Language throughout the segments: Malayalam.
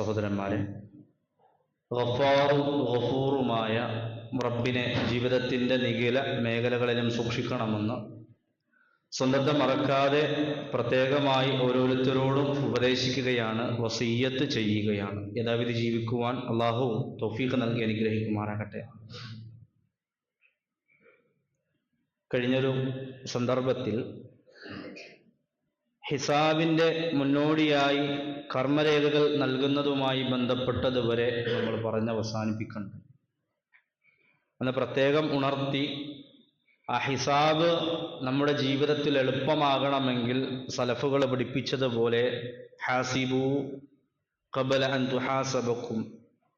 സഹോദരന്മാരെ, ഗഫാറും ഗഫൂറുമായ റബ്ബിനെ ജീവിതത്തിൻ്റെ നിഖില മേഖലകളിലും സൂക്ഷിക്കണമെന്ന് സ്വന്തത്തെ മറക്കാതെ പ്രത്യേകമായി ഓരോരുത്തരോടും ഉപദേശിക്കുകയാണ്, വസിയ്യത്ത് ചെയ്യുകയാണ്. യഥാവിധി ജീവിക്കുവാൻ അള്ളാഹു തൗഫീഖ് നൽകി അനുഗ്രഹിക്കുമാറാകട്ടെ. കഴിഞ്ഞൊരു സന്ദർഭത്തിൽ ഹിസാബിൻ്റെ മുന്നോടിയായി കർമ്മരേഖകൾ നൽകുന്നതുമായി ബന്ധപ്പെട്ടതുവരെ നമ്മൾ പറഞ്ഞ് അവസാനിപ്പിക്കുന്നുണ്ട്. അന്ന് പ്രത്യേകം ഉണർത്തി, ആ ഹിസാബ് നമ്മുടെ ജീവിതത്തിൽ എളുപ്പമാകണമെങ്കിൽ സലഫുകൾ പഠിപ്പിച്ചതുപോലെ ഹാസിബു ഖബല അൻ തുഹാസബക്കും,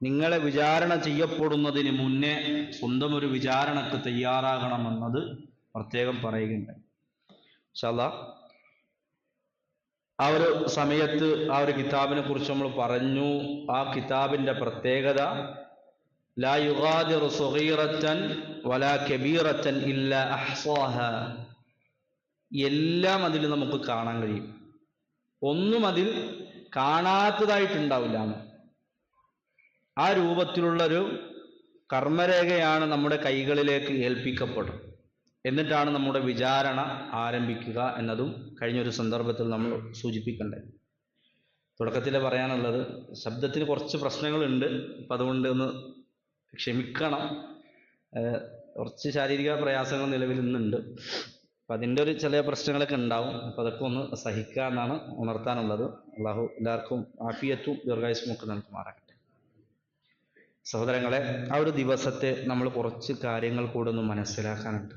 നിങ്ങളെ വിചാരണ ചെയ്യപ്പെടുന്നതിന് മുന്നേ സ്വന്തം ഒരു വിചാരണക്ക് തയ്യാറാകണമെന്നത് പ്രത്യേകം പറയുകയുണ്ടായി. ഇൻഷാ അല്ലാഹ് ആ ഒരു സമയത്ത് ആ ഒരു കിതാബിനെ കുറിച്ച് നമ്മൾ പറഞ്ഞു. ആ കിതാബിന്റെ പ്രത്യേകത ലാ യുഗാദിറു സഗീറത്തൻ വലാ കബീറത്തൻ ഇല്ലാ അഹ്സാഹാ, എല്ലാം അതിൽ നമുക്ക് കാണാൻ കഴിയും, ഒന്നും അതിൽ കാണാത്തതായിട്ടുണ്ടാവില്ല. ആ രൂപത്തിലുള്ളൊരു കർമ്മരേഖയാണ് നമ്മുടെ കൈകളിലേക്ക് ഏൽപ്പിക്കപ്പെടും. എന്നിട്ടാണ് നമ്മുടെ വിചാരണ ആരംഭിക്കുക എന്നതും കഴിഞ്ഞൊരു സന്ദർഭത്തിൽ നമ്മൾ സൂചിപ്പിക്കണ്ടേ. തുടക്കത്തിൽ പറയാനുള്ളത്, ശബ്ദത്തിന് കുറച്ച് പ്രശ്നങ്ങളുണ്ട്, അപ്പം അതുകൊണ്ട് ഒന്ന് ക്ഷമിക്കണം. കുറച്ച് ശാരീരിക പ്രയാസങ്ങൾ നിലവിൽ ഇന്നുണ്ട്, അപ്പം അതിൻ്റെ ഒരു ചില പ്രശ്നങ്ങളൊക്കെ ഉണ്ടാവും. അപ്പം അതൊക്കെ ഒന്ന് സഹിക്കുക എന്നാണ് ഉണർത്താനുള്ളത്. അള്ളാഹു എല്ലാവർക്കും ആഫിയത്തും ദീർഘായുസ്സും ഒക്കെ നൽകുമാറാകട്ടെ. സഹോദരങ്ങളെ, ആ ഒരു ദിവസത്തെ നമ്മൾ കുറച്ച് കാര്യങ്ങൾ കൂടെ ഒന്ന് മനസ്സിലാക്കാനുണ്ട്.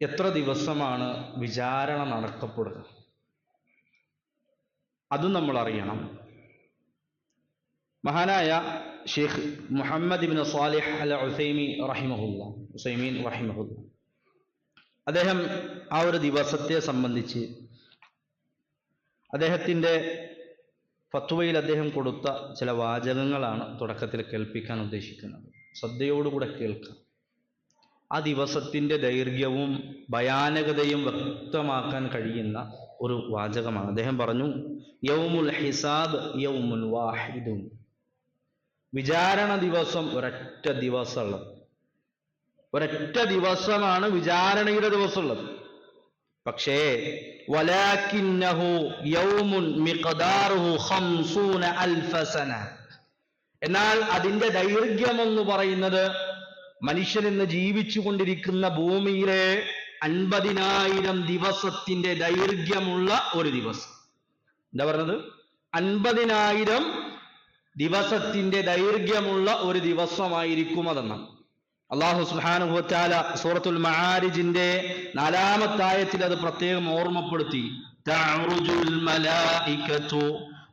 എത്ര ദിവസമാണ് വിചാരണ നടക്കപ്പെടുക, അതും നമ്മൾ അറിയണം. മഹാനായ ഷെയ്ഖ് മുഹമ്മദ് ഇബ്നു സ്വാലിഹ് അൽ ഉസൈമീൻ റഹിമഹുല്ല, അദ്ദേഹം ആ ഒരു ദിവസത്തെ സംബന്ധിച്ച് അദ്ദേഹത്തിൻ്റെ ഫത്വയിൽ അദ്ദേഹം കൊടുത്ത ചില വാചകങ്ങളാണ് തുടക്കത്തിൽ കേൾപ്പിക്കാൻ ഉദ്ദേശിക്കുന്നത്. ശ്രദ്ധയോടുകൂടെ കേൾക്കാം. ആ ദിവസത്തിൻ്റെ ദൈർഘ്യവും ഭയാനകതയും വ്യക്തമാക്കാൻ കഴിയുന്ന ഒരു വാചകമാണ്. അദ്ദേഹം പറഞ്ഞു, യൗമുൽ ഹിസാബ് യൗമുൻ വാഹിദുൻ, വിചാരണ ദിവസം ഒരൊറ്റ ദിവസമുള്ളത്, ഒരൊറ്റ ദിവസമാണ് വിചാരണയുടെ ദിവസമുള്ളത്. പക്ഷേ വലാകിന്നഹു യൗമുൻ മിഖ്ദാറുഹു 50,000 സന, എന്നാൽ അതിൻ്റെ ദൈർഘ്യമെന്ന് പറയുന്നത് മനുഷ്യൻ ഇന്ന് ജീവിച്ചു കൊണ്ടിരിക്കുന്ന ഭൂമിയിലെ 50,000 ദിവസത്തിന്റെ ദൈർഘ്യമുള്ള ഒരു ദിവസം. എന്താ പറഞ്ഞത്? 50,000 ദിവസത്തിന്റെ ദൈർഘ്യമുള്ള ഒരു ദിവസമായിരിക്കും അതെന്നാണ്. അല്ലാഹു സുബ്ഹാനഹു വ തആല സൂറത്തുൽ മആരിജിന്റെ 4-ാമത്തെ ആയത്തിൽ അത് പ്രത്യേകം ഓർമ്മപ്പെടുത്തി. തഅറുജുൽ മലായികതു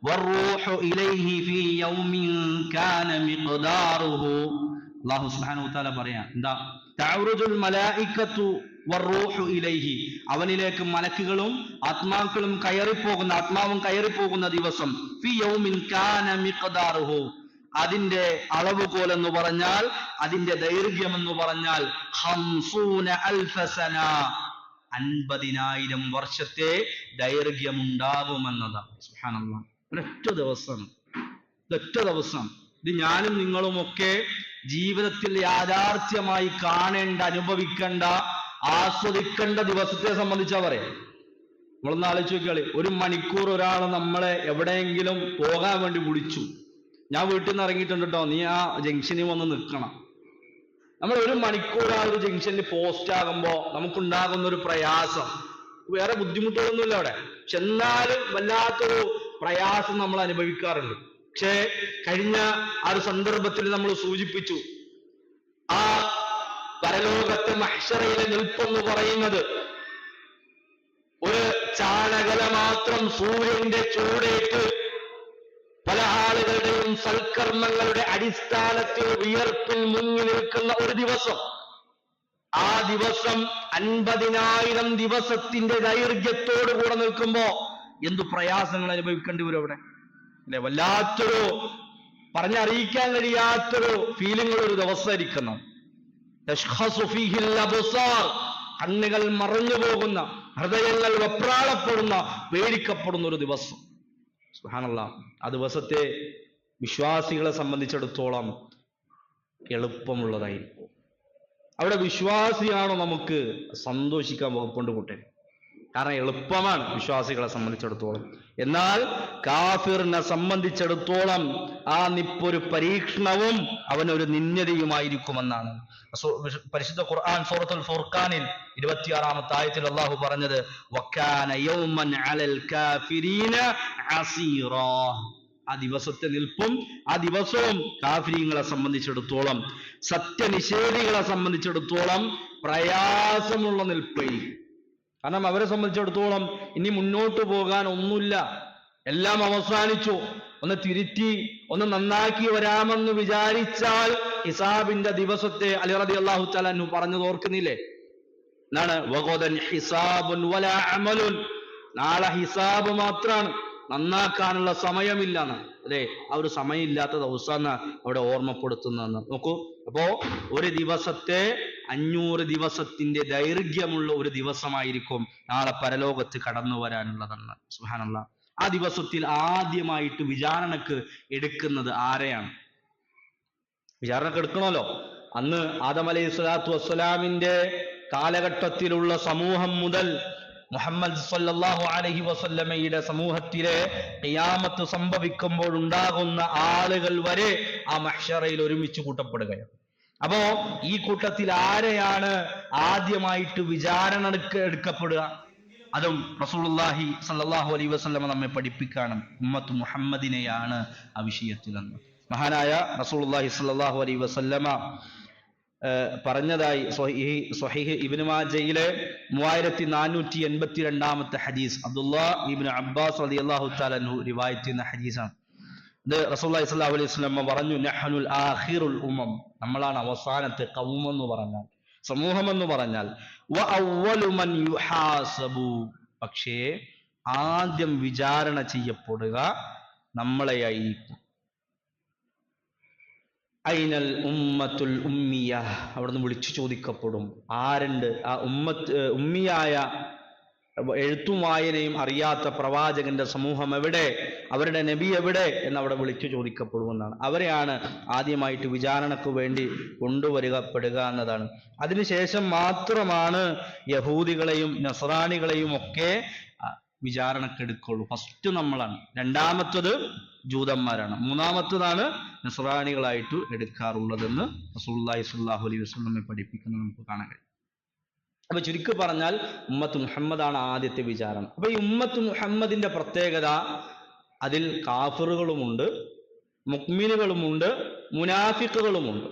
വറൂഹു ഇലൈഹി ഫീ യൗമിൻ കാന മിഖ്ദാറുഹു, അല്ലാഹു സുബ്ഹാനഹു വ തആല പറയാ, എന്താ? തഅറുജുൽ മലായികതു വറൂഹു ഇലൈഹി, അവനിലേക്ക് മലക്കുകളും ആത്മാക്കളും ആത്മാവും കയറിപ്പോകുന്ന ദിവസം. ഫീ യൗമിൻ കാന മിഖ്ദാറുഹു, അതിന്റെ അളവുകോൽ എന്ന് പറഞ്ഞാൽ, അതിന്റെ ദൈർഘ്യം എന്ന് പറഞ്ഞാൽ 50,000 സന, 50,000 വർഷത്തെ ദൈർഘ്യമുണ്ടാകുമെന്നതാണ്. സുബ്ഹാനല്ലാഹ്, ഒരൊറ്റ ദിവസം, ഒരൊറ്റ ദിവസം. ഇത് ഞാനും നിങ്ങളുമൊക്കെ ജീവിതത്തിൽ യാഥാർത്ഥ്യമായി കാണേണ്ട, അനുഭവിക്കേണ്ട, ആസ്വദിക്കേണ്ട ദിവസത്തെ സംബന്ധിച്ചാ പറയാം. നമ്മളൊന്ന് ആലോചിച്ച് നോക്കിയാളി, 1 മണിക്കൂർ ഒരാൾ നമ്മളെ എവിടെയെങ്കിലും പോകാൻ വേണ്ടി വിളിച്ചു, ഞാൻ വീട്ടിൽ നിന്ന് ഇറങ്ങിയിട്ടുണ്ട് കേട്ടോ, നീ ആ ജംഗ്ഷനിൽ വന്ന് നിൽക്കണം. നമ്മൾ 1 മണിക്കൂർ ആ ഒരു ജംഗ്ഷനിൽ പോസ്റ്റ് ആകുമ്പോൾ നമുക്കുണ്ടാകുന്ന ഒരു പ്രയാസം, വേറെ ബുദ്ധിമുട്ടുകളൊന്നുമില്ല അവിടെ, പക്ഷെ എന്നാലും വല്ലാത്തൊരു പ്രയാസം നമ്മൾ അനുഭവിക്കാറുണ്ട്. പക്ഷേ കഴിഞ്ഞ ആ ഒരു സന്ദർഭത്തിൽ നമ്മൾ സൂചിപ്പിച്ചു, ആ പരലോകത്തെ മഹ്ശറയിലെ നിൽപ്പെന്ന് പറയുന്നത് ഒരു ചാണകല മാത്രം സൂര്യന്റെ ചൂടേറ്റ് പല ആളുകളുടെയും സൽക്കർമ്മങ്ങളുടെ അടിസ്ഥാനത്തിൽ വിയർപ്പിൽ മുങ്ങി നിൽക്കുന്ന ഒരു ദിവസം. ആ ദിവസം 50,000 ദിവസത്തിന്റെ ദൈർഘ്യത്തോടുകൂടെ നിൽക്കുമ്പോ എന്തു പ്രയാസങ്ങൾ അനുഭവിക്കേണ്ടി വരും അവിടെ, അല്ലെ? വല്ലാത്തൊരു പറഞ്ഞറിയിക്കാൻ കഴിയാത്തൊരു ഫീലിംഗ് ഒരു ദിവസമായിരിക്കുന്നു. കണ്ണുകൾ മറഞ്ഞു പോകുന്ന, ഹൃദയങ്ങൾ വെപ്രാളപ്പെടുന്ന, പേടിക്കപ്പെടുന്ന ഒരു ദിവസം. സുബ്ഹാനല്ലാഹ്. ആ ദിവസത്തെ വിശ്വാസികളെ സംബന്ധിച്ചിടത്തോളം എളുപ്പമുള്ളതായിരിക്കും. അവിടെ വിശ്വാസിയാണോ നമുക്ക് സന്തോഷിക്കാൻ വകുപ്പുണ്ട് കൂട്ടെ, കാരണം എളുപ്പമാണ് വിശ്വാസികളെ സംബന്ധിച്ചിടത്തോളം. എന്നാൽ കാഫിറിനെ സംബന്ധിച്ചിടത്തോളം ആ നിപ്പൊരു പരീക്ഷണവും അവനൊരു നിന്ദ്യതയുമായിരിക്കുമെന്നാണ് പരിശുദ്ധ ഖുർആൻ സൂറത്തുൽ ഫുർഖാനിൽ 26-ാമത്തെ ആയത്തിൽ അല്ലാഹു പറഞ്ഞത്, വകാന യൗമൻ അലൽ കാഫിരീന അസീറാ. ആ ദിവസത്തെ നിൽപ്പും ആ ദിവസവും കാഫിരീങ്ങളെ സംബന്ധിച്ചിടത്തോളം, സത്യനിഷേധികളെ സംബന്ധിച്ചിടത്തോളം പ്രയാസമുള്ള നിൽപ്പായിരിക്കും. കാരണം അവരെ സംബന്ധിച്ചിടത്തോളം ഇനി മുന്നോട്ട് പോകാൻ ഒന്നുമില്ല, എല്ലാം അവസാനിച്ചു. ഒന്ന് തിരുത്തി ഒന്ന് നന്നാക്കി വരാമെന്ന് വിചാരിച്ചാൽ ഹിസാബിന്റെ ദിവസത്തെ അലി റളിയല്ലാഹു തആല അൻഹു പറഞ്ഞത് ഓർക്കുന്നില്ലേ? എന്താണ്? വഗദൻ ഹിസാബുൻ വലാ അമലുൻ. നാളെ ഹിസാബ് മാത്രമാണ്, നന്നാക്കാനുള്ള സമയമില്ലെന്ന്. അതെ, ആ ഒരു സമയമില്ലാത്ത ദിവസമാണ് അവിടെ ഓർമ്മപ്പെടുത്തുന്നതെന്ന് നോക്കൂ. അപ്പോ ഒരു ദിവസത്തെ 500 ദിവസത്തിന്റെ ദൈർഘ്യമുള്ള ഒരു ദിവസമായിരിക്കും നാളെ പരലോകത്ത് കടന്നു വരാനുള്ളതെന്ന്. സുബ്ഹാനല്ലാഹ്. ആ ദിവസത്തിൽ ആദ്യമായിട്ട് വിചാരണക്ക് എടുക്കുന്നത് ആരെയാണ്? വിചാരണക്ക് എടുക്കണമല്ലോ. അന്ന് ആദം അലൈഹി സ്വലാത്തു വസ്സലാമിന്റെ കാലഘട്ടത്തിലുള്ള സമൂഹം മുതൽ മുഹമ്മദ് സല്ലല്ലാഹു അലൈഹി വസല്ലമയുടെ സമൂഹത്തിലെ ഖിയാമത്ത് സംഭവിക്കുമ്പോൾ ഉണ്ടാകുന്ന ആളുകൾ വരെ ആ മഹ്ശറയിൽ ഒരുമിച്ച് കൂട്ടപ്പെടുകയാണ്. അപ്പോ ഈ കൂട്ടത്തിൽ ആരെയാണ് ആദ്യമായിട്ട് വിചാരണ എടുക്കപ്പെടുക? അതും റസൂലുള്ളാഹി സല്ലല്ലാഹു അലൈഹി വസല്ലമ നമ്മെ പഠിപ്പിക്കണം, ഉമ്മത്ത് മുഹമ്മദിനെയാണ് ആ വിഷയത്തിലെന്ന്. മഹാനായ റസൂലുള്ളാഹി സല്ലല്ലാഹു അലൈഹി വസല്ലമ പറഞ്ഞതായി സ്വഹീഹ് ഇബ്നു മാജയിലെ 3482-ാമത്തെ ഹദീസ്, അബ്ദുല്ലാഹ് ഇബ്നു അബ്ബാസ് റളിയല്ലാഹു തആല അൻഹു റിവായത്ത് ചെയ്യുന്ന ഹദീസാണ്. ഇത് റസൂലുള്ളാഹി സ്വല്ലല്ലാഹു അലൈഹി വസല്ലം പറഞ്ഞു, നഹ്നുൽ ആഖിറുൽ ഉമ്മം, നമ്മളാണ് അവസാനത്തെ ഖൗം എന്ന് പറഞ്ഞാൽ, സമൂഹം എന്ന് പറഞ്ഞാൽ, വ അവ്വലു മൻ യുഹാസബു, പക്ഷേ ആദ്യം വിചാരണ ചെയ്യപ്പെടുക നമ്മളെയായിരിക്കും. ഐനൽ ഉമ്മത്തുൽ ഉമ്മിയ, അവിടുന്ന് വിളിച്ചു ചോദിക്കപ്പെടും, ആരുണ്ട് ആ ഉമ്മിയായ എഴുത്തും വായനയും അറിയാത്ത പ്രവാചകന്റെ സമൂഹം എവിടെ, അവരുടെ നബി എവിടെ എന്നവിടെ വിളിച്ചു ചോദിക്കപ്പെടുമെന്നാണ്. അവരെയാണ് ആദ്യമായിട്ട് വിചാരണക്ക് വേണ്ടി കൊണ്ടുവരികപ്പെടുക എന്നതാണ്. അതിനുശേഷം മാത്രമാണ് യഹൂദികളെയും നസ്രാനികളെയും ഒക്കെ വിചാരണക്കെടുക്കുള്ളൂ. ഫസ്റ്റ് നമ്മളാണ്, രണ്ടാമത്തത് ജൂതന്മാരാണ്, മൂന്നാമത്തതാണ് നസ്രാനികളായിട്ട് എടുക്കാറുള്ളതെന്ന് റസൂലുള്ളാഹി സ്വല്ലല്ലാഹു അലൈഹി വസല്ലം പഠിപ്പിക്കുന്നത് നമുക്ക് കാണാൻ കഴിയും. അപ്പൊ ചുരുക്കി പറഞ്ഞാൽ ഉമ്മത്ത് മുഹമ്മദാണ് ആദ്യത്തെ വിചാരണ. അപ്പൊ ഈ ഉമ്മത്ത് മുഹമ്മദിന്റെ പ്രത്യേകത, അതിൽ കാഫിറുകളുമുണ്ട്, മുഅ്മിനുകളുമുണ്ട്, മുനാഫിക്കുകളുമുണ്ട്.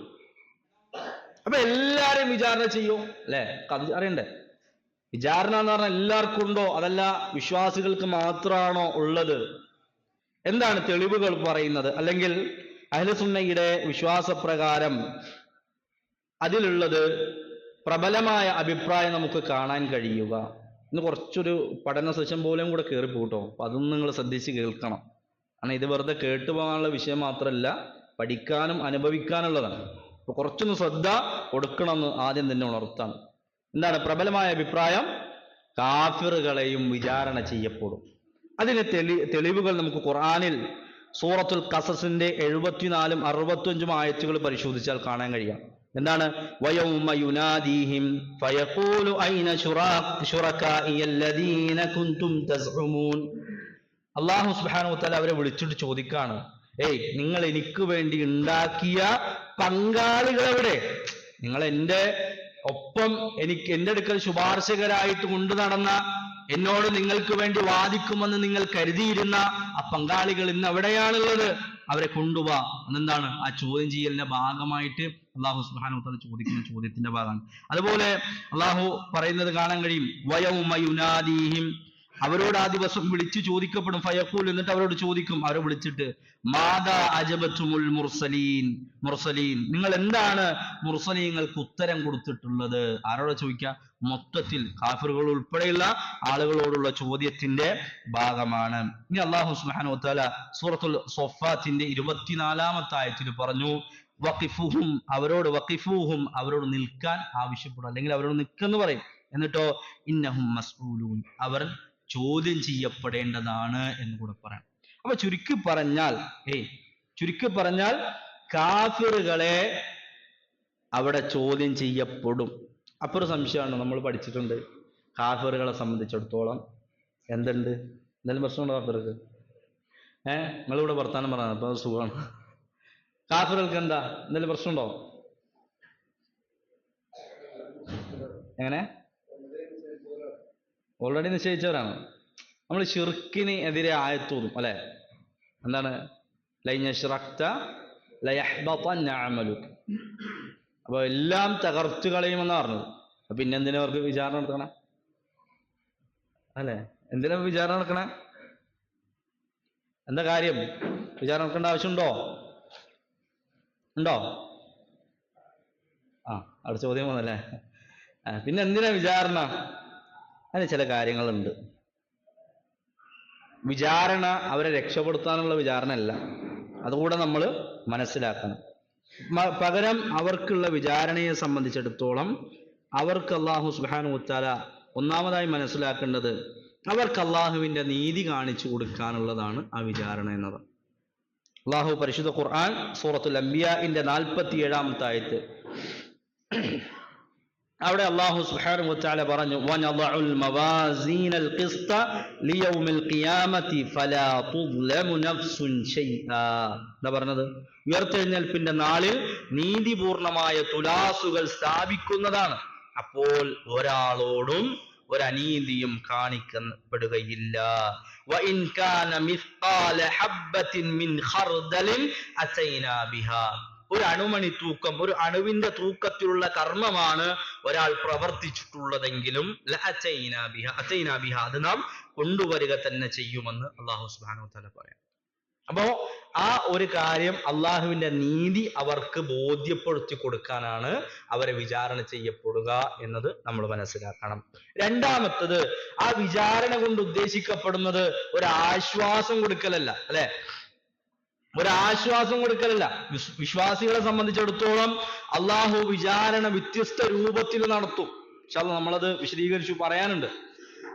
അപ്പൊ എല്ലാരെയും വിചാരണ ചെയ്യും അല്ലെ? അത് അറിയണ്ടേ? വിചാരണ എന്ന് പറഞ്ഞാൽ എല്ലാവർക്കും ഉണ്ടോ? അതല്ല വിശ്വാസികൾക്ക് മാത്രമാണോ ഉള്ളത്? എന്താണ് തെളിവുകൾ പറയുന്നത്? അല്ലെങ്കിൽ അഹ്ലുസുന്നയുടെ വിശ്വാസപ്രകാരം അതിലുള്ളത് പ്രബലമായ അഭിപ്രായം നമുക്ക് കാണാൻ കഴിയുക. ഇന്ന് കുറച്ചൊരു പഠന സെഷൻ പോലും കൂടെ കയറിപ്പോട്ടോ, അപ്പൊ അതൊന്നും നിങ്ങൾ ശ്രദ്ധിച്ച് കേൾക്കണം. കാരണം ഇത് വെറുതെ കേട്ടുപോകാനുള്ള വിഷയം മാത്രമല്ല, പഠിക്കാനും അനുഭവിക്കാനുള്ളതാണ്. അപ്പൊ കുറച്ചൊന്ന് ശ്രദ്ധ കൊടുക്കണമെന്ന് ആദ്യം തന്നെ ഉണർത്താണ്. എന്താണ് പ്രബലമായ അഭിപ്രായം? കാഫിറുകളെയും വിചാരണ ചെയ്യപ്പെടും. അതിന് തെളിവുകൾ നമുക്ക് ഖുർആനിൽ സൂറത്തുൽ ഖസസിന്റെ 74-ഉം 65-ഉം ആയത്തുകൾ പരിശോധിച്ചാൽ കാണാൻ കഴിയാം. എന്താണ്? വയൗമ യുനാദീഹിം ഫയഖൂലു ഐന ശുറകാഇയ അല്ലദീന കുൻതും തസ്ഉമൂൻ. അല്ലാഹു സുബ്ഹാനഹു വ തആല അവരെ വിളിച്ചിട്ട് ചോദിക്കാണ്, ഏയ് നിങ്ങൾ എനിക്ക് വേണ്ടി ഉണ്ടാക്കിയ പങ്കാളികൾ എവിടെ? നിങ്ങൾ എൻ്റെ ഒപ്പം എൻ്റെ അടുക്കൽ ശുപാർശകരായിട്ട് കൊണ്ടു നടന്ന, എന്നോട് നിങ്ങൾക്ക് വേണ്ടി വാദിക്കുമെന്ന് നിങ്ങൾ കരുതിയിരുന്ന ആ പങ്കാളികൾ ഇന്ന് എവിടെയാണുള്ളത്? അവരെ കൊണ്ടുപോവാ. അതെന്താണ്? ആ ചോദ്യം ചെയ്യലിന്റെ ഭാഗമായിട്ട് അല്ലാഹു സുബ്ഹാനഹു വ തആല ചോദിക്കുന്ന ചോദ്യത്തിന്റെ ഭാഗമാണ്. അതുപോലെ അല്ലാഹു പറയുന്നത് കാണാൻ കഴിയും, വയൗമ യുനാദീഹിം, അവരോട് ആ ദിവസം വിളിച്ചു ചോദിക്കപ്പെടും. ഫയഖൂൽ, എന്നിട്ട് അവരോട് ചോദിക്കും, അവരെ വിളിച്ചിട്ട്, മാദാ അജബത്തുമുൽ മുർസലീൻ, മുർസലീൻ നിങ്ങൾ എന്താണ് മുർസലീങ്ങൾക്ക് ഉത്തരം കൊടുത്തിട്ടുള്ളത്? ആരോട് ചോദിക്കുക? മൊത്തത്തിൽ കാഫിറുകൾ ഉൾപ്പെടെയുള്ള ആളുകളോടുള്ള ചോദ്യത്തിന്റെ ഭാഗമാണ്. ഇനി അല്ലാഹു സുബ്ഹാനഹു വ തആല സൂറത്തുൽ സ്വഫാത്തിന്റെ 24-ാമത്തെ ആയത്തിൽ പറഞ്ഞു, വഖിഫുഹും, അവരോട് നിൽക്കാൻ ആവശ്യപ്പെടും, അല്ലെങ്കിൽ അവരോട് നിൽക്കെന്ന് പറയും. എന്നിട്ടോ ഇന്നഹും മസ്ഊലൂൻ, അവർ ചോദ്യം ചെയ്യപ്പെടേണ്ടതാണ് എന്ന് കൂടെ പറയാം. അപ്പൊ ചുരുക്കി പറഞ്ഞാൽ കാഫിറുകളെ അവിടെ ചോദ്യം ചെയ്യപ്പെടും. അപ്പൊ ഒരു സംശയമാണ്, നമ്മൾ പഠിച്ചിട്ടുണ്ട് കാഫിറുകളെ സംബന്ധിച്ചിടത്തോളം എന്തുണ്ട്, എന്തെങ്കിലും പ്രശ്നമുണ്ടോ കാഫിർക്ക്? നിങ്ങളിവിടെ വർത്താനം പറയാൻ അപ്പൊ സുഖമാണ്. കാഫിറുകൾക്ക് എന്താ എന്തെങ്കിലും പ്രശ്നമുണ്ടോ? എങ്ങനെ? ഓൾറെഡി നിശ്ചയിച്ചവരാണ്. നമ്മൾ ഷിർക്കിന് എതിരെ ആയത്തോന്നും അല്ലെ, എന്താണ് അപ്പൊ എല്ലാം തകർത്തു കളയുമെന്നാ പറഞ്ഞത്. പിന്നെ എന്തിനാ അവർക്ക് വിചാരണ നടത്തണേ അല്ലെ? എന്തിനാ വിചാരണ നടക്കണേ? എന്താ കാര്യം? വിചാരണ നടക്കേണ്ട ആവശ്യമുണ്ടോ? ഉണ്ടോ? അവിടെ ചോദ്യം വന്നല്ലേ. പിന്നെ എന്തിനാ വിചാരണ? അതിന് ചില കാര്യങ്ങളുണ്ട്. വിചാരണ അവരെ രക്ഷപ്പെടുത്താനുള്ള വിചാരണ അല്ല, അതുകൂടെ നമ്മൾ മനസ്സിലാക്കണം. പകരം അവർക്കുള്ള വിചാരണയെ സംബന്ധിച്ചിടത്തോളം അവർക്ക് അല്ലാഹു സുബ്ഹാനഹു വ തആല ഒന്നാമതായി മനസ്സിലാക്കേണ്ടത് അവർക്ക് അള്ളാഹുവിന്റെ നീതി കാണിച്ചു കൊടുക്കാനുള്ളതാണ് ആ വിചാരണ എന്നത്. അള്ളാഹു പരിശുദ്ധ ഖുർആൻ സൂറത്തുൽ അംബിയാഇന്റെ 47-ാമത്തെ ആയത്ത്, അവിടെ അല്ലാഹു സുബ്ഹാനഹു വ തആല പറഞ്ഞു, വനദഉൽ മവാസീനൽ ഖിസ്ത ലിയൗമിൽ ഖിയാമത്തി ഫലാ തുദ്ലമു നഫ്സുൻ ശൈആ. എന്താ പറഞ്ഞത്? ഉയർത്തെഴുന്നേൽപ്പിന്റെ നാളിൽ നീതിപൂർണമായ തുലാസുകൾ സ്ഥാപിക്കുന്നതാണ്. അപ്പോൾ ഒരാളോടും ഒരനീതിയും കാണിക്കപ്പെടുകയില്ല. വഇൻ കാന മിസ്ഖാല ഹബ്ബത്തിൻ മിൻ ഖർദലിൻ അതൈനാ ബിഹാ. ഒരു അണുമണി തൂക്കം, ഒരു അണുവിന്റെ തൂക്കത്തിലുള്ള കർമ്മമാണ് ഒരാൾ പ്രവർത്തിച്ചിട്ടുള്ളതെങ്കിലും അതൈനാ ബിഹാ, അത് നാം കൊണ്ടുവരിക തന്നെ ചെയ്യുമെന്ന് അല്ലാഹു സുബ്ഹാനഹു വ തആല പറയാം. അപ്പോ ആ ഒരു കാര്യം, അള്ളാഹുവിന്റെ നീതി അവർക്ക് ബോധ്യപ്പെടുത്തി കൊടുക്കാനാണ് അവരെ വിചാരണ ചെയ്യപ്പെടുക എന്നത് നമ്മൾ മനസ്സിലാക്കണം. രണ്ടാമത്തത്, ആ വിചാരണ കൊണ്ട് ഉദ്ദേശിക്കപ്പെടുന്നത് ഒരു ആശ്വാസം കൊടുക്കലല്ല, അല്ലെ? ഒരാശ്വാസം കൊടുക്കലല്ല. വിശ്വാസികളെ സംബന്ധിച്ചിടത്തോളം അള്ളാഹു വിചാരണ വ്യത്യസ്ത രൂപത്തിൽ നടത്തും. ഇൻഷാ അല്ലാഹ് നമ്മളത് വിശദീകരിച്ചു പറയാനുണ്ട്.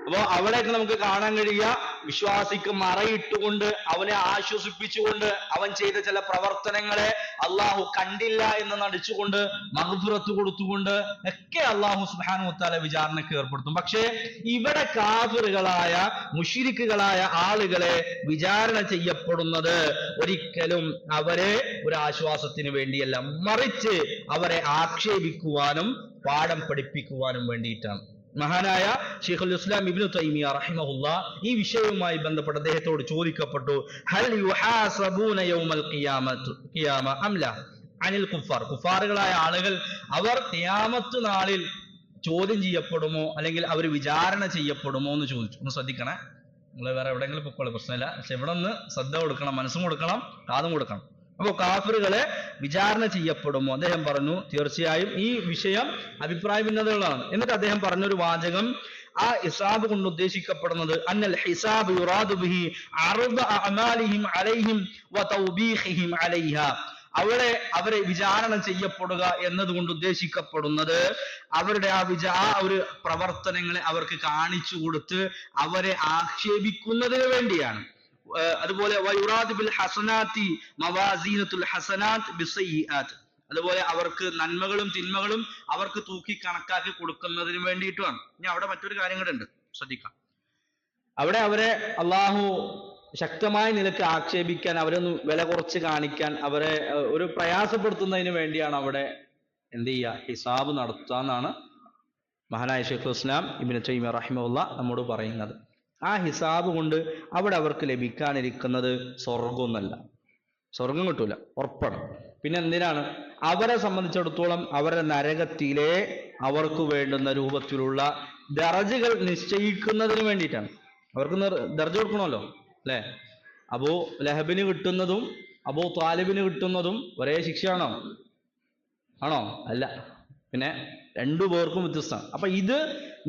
അപ്പോ അവിടെയൊക്കെ നമുക്ക് കാണാൻ കഴിയുക, വിശ്വാസിക്ക് മറയിട്ടുകൊണ്ട് അവനെ ആശ്വസിപ്പിച്ചുകൊണ്ട് അവൻ ചെയ്ത ചില പ്രവർത്തനങ്ങളെ അള്ളാഹു കണ്ടില്ല എന്ന് നടിച്ചുകൊണ്ട് മഗ്ഫിറത്ത് കൊടുത്തുകൊണ്ട് ഒക്കെ അള്ളാഹു സുബ്ഹാനഹു വ തആല വിചാരണയ്ക്ക് ഏർപ്പെടുത്തും. പക്ഷേ ഇവിടെ കാഫിറുകളായ മുശ്രിക്കുകളായ ആളുകളെ വിചാരണ ചെയ്യപ്പെടുന്നത് ഒരിക്കലും അവരെ ഒരു ആശ്വാസത്തിന് വേണ്ടിയല്ല, മറിച്ച് അവരെ ആക്ഷേപിക്കുവാനും പാഠം പഠിപ്പിക്കുവാനും വേണ്ടിയിട്ടാണ്. മഹാനായ ശൈഖുൽ ഇസ്ലാം ഇബ്നു തൈമിയ റഹിമഹുല്ലാഹ് ഈ വിഷയവുമായി ബന്ധപ്പെട്ട് അദ്ദേഹത്തോട് ചോദിക്കപ്പെട്ടു, ഹൽ യുഹാസബൂന യൗമൽ ഖിയാമ അം ലാ അനിൽ കുഫാർ. കുഫാറുകളായ ആളുകൾ അവർ ഖിയാമത്ത് നാളിൽ ചോദ്യം ചെയ്യപ്പെടുമോ, അല്ലെങ്കിൽ അവർ വിചാരണ ചെയ്യപ്പെടുമോ എന്ന് ചോദിച്ചു. ഒന്ന് ശ്രദ്ധിക്കണേ, നിങ്ങൾ വേറെ എവിടെയെങ്കിലും പൊക്കോളൂ, പ്രശ്നമില്ല. പക്ഷെ ഇവിടെ ഒന്ന് ശ്രദ്ധ കൊടുക്കണം, മനസ്സും കൊടുക്കണം, കാതും കൊടുക്കണം. അപ്പോൾ കാഫിറുകളെ വിചാരണ ചെയ്യപ്പെടുമോ? അദ്ദേഹം പറഞ്ഞു, തീർച്ചയായും ഈ വിഷയം അഭിപ്രായ ഭിന്നതകളാണ്. എന്നിട്ട് അദ്ദേഹം പറഞ്ഞൊരു വാചകം, ആ ഹിസാബ് കൊണ്ട് ഉദ്ദേശിക്കപ്പെടുന്നത് അന്നൽ ഹിസാബ് യുറാദു ബിഹി അർദ അഅമാലിഹിം അലൈഹിം വതൗബീഹിഹിം അലൈഹാ. അവരെ വിചാരണ ചെയ്യപ്പെടുക എന്നതുകൊണ്ട് ഉദ്ദേശിക്കപ്പെടുന്നത് അവരുടെ ആ ഒരു പ്രവർത്തനങ്ങളെ അവർക്ക് കാണിച്ചു കൊടുത്ത് അവരെ ആക്ഷേപിക്കുന്നതിന് വേണ്ടിയാണ്. അതുപോലെ അതുപോലെ അവർക്ക് നന്മകളും തിന്മകളും അവർക്ക് തൂക്കി കണക്കാക്കി കൊടുക്കുന്നതിന് വേണ്ടിയിട്ടുമാണ്. ഇനി അവിടെ മറ്റൊരു കാര്യം കൂടെ ഉണ്ട്, ശ്രദ്ധിക്കാം. അവിടെ അവരെ അള്ളാഹു ശക്തമായ നിലക്ക് ആക്ഷേപിക്കാൻ, അവരൊന്ന് വില കുറച്ച് കാണിക്കാൻ, അവരെ ഒരു പ്രയാസപ്പെടുത്തുന്നതിന് വേണ്ടിയാണ് അവിടെ എന്ത് ചെയ്യുക, ഹിസാബ് നടത്താന്നാണ് മഹാനായ ശൈഖുൽ ഇസ്ലാം ഇബ്നു തൈമിയ്യ റഹിമഹുല്ലാഹ് നമ്മോട് പറയുന്നത്. ആ ഹിസാബ് കൊണ്ട് അവിടെ അവർക്ക് ലഭിക്കാനിരിക്കുന്നത് സ്വർഗമൊന്നല്ല, സ്വർഗം കിട്ടൂല, ഉറപ്പാണ്. പിന്നെ എന്തിനാണ്? അവരെ സംബന്ധിച്ചിടത്തോളം അവരുടെ നരകത്തിലെ അവർക്ക് വേണ്ടുന്ന രൂപത്തിലുള്ള ദർജകൾ നിശ്ചയിക്കുന്നതിന് വേണ്ടിയിട്ടാണ്. അവർക്ക് ദർജ കൊടുക്കണമല്ലോ, അല്ലെ? അബൂ ലഹബിന് കിട്ടുന്നതും അബൂ താലിബിന് കിട്ടുന്നതും ഒരേ ശിക്ഷയാണോ? ആണോ? അല്ല. പിന്നെ രണ്ടു പേർക്കും വ്യത്യസ്തമാണ്. അപ്പൊ ഇത്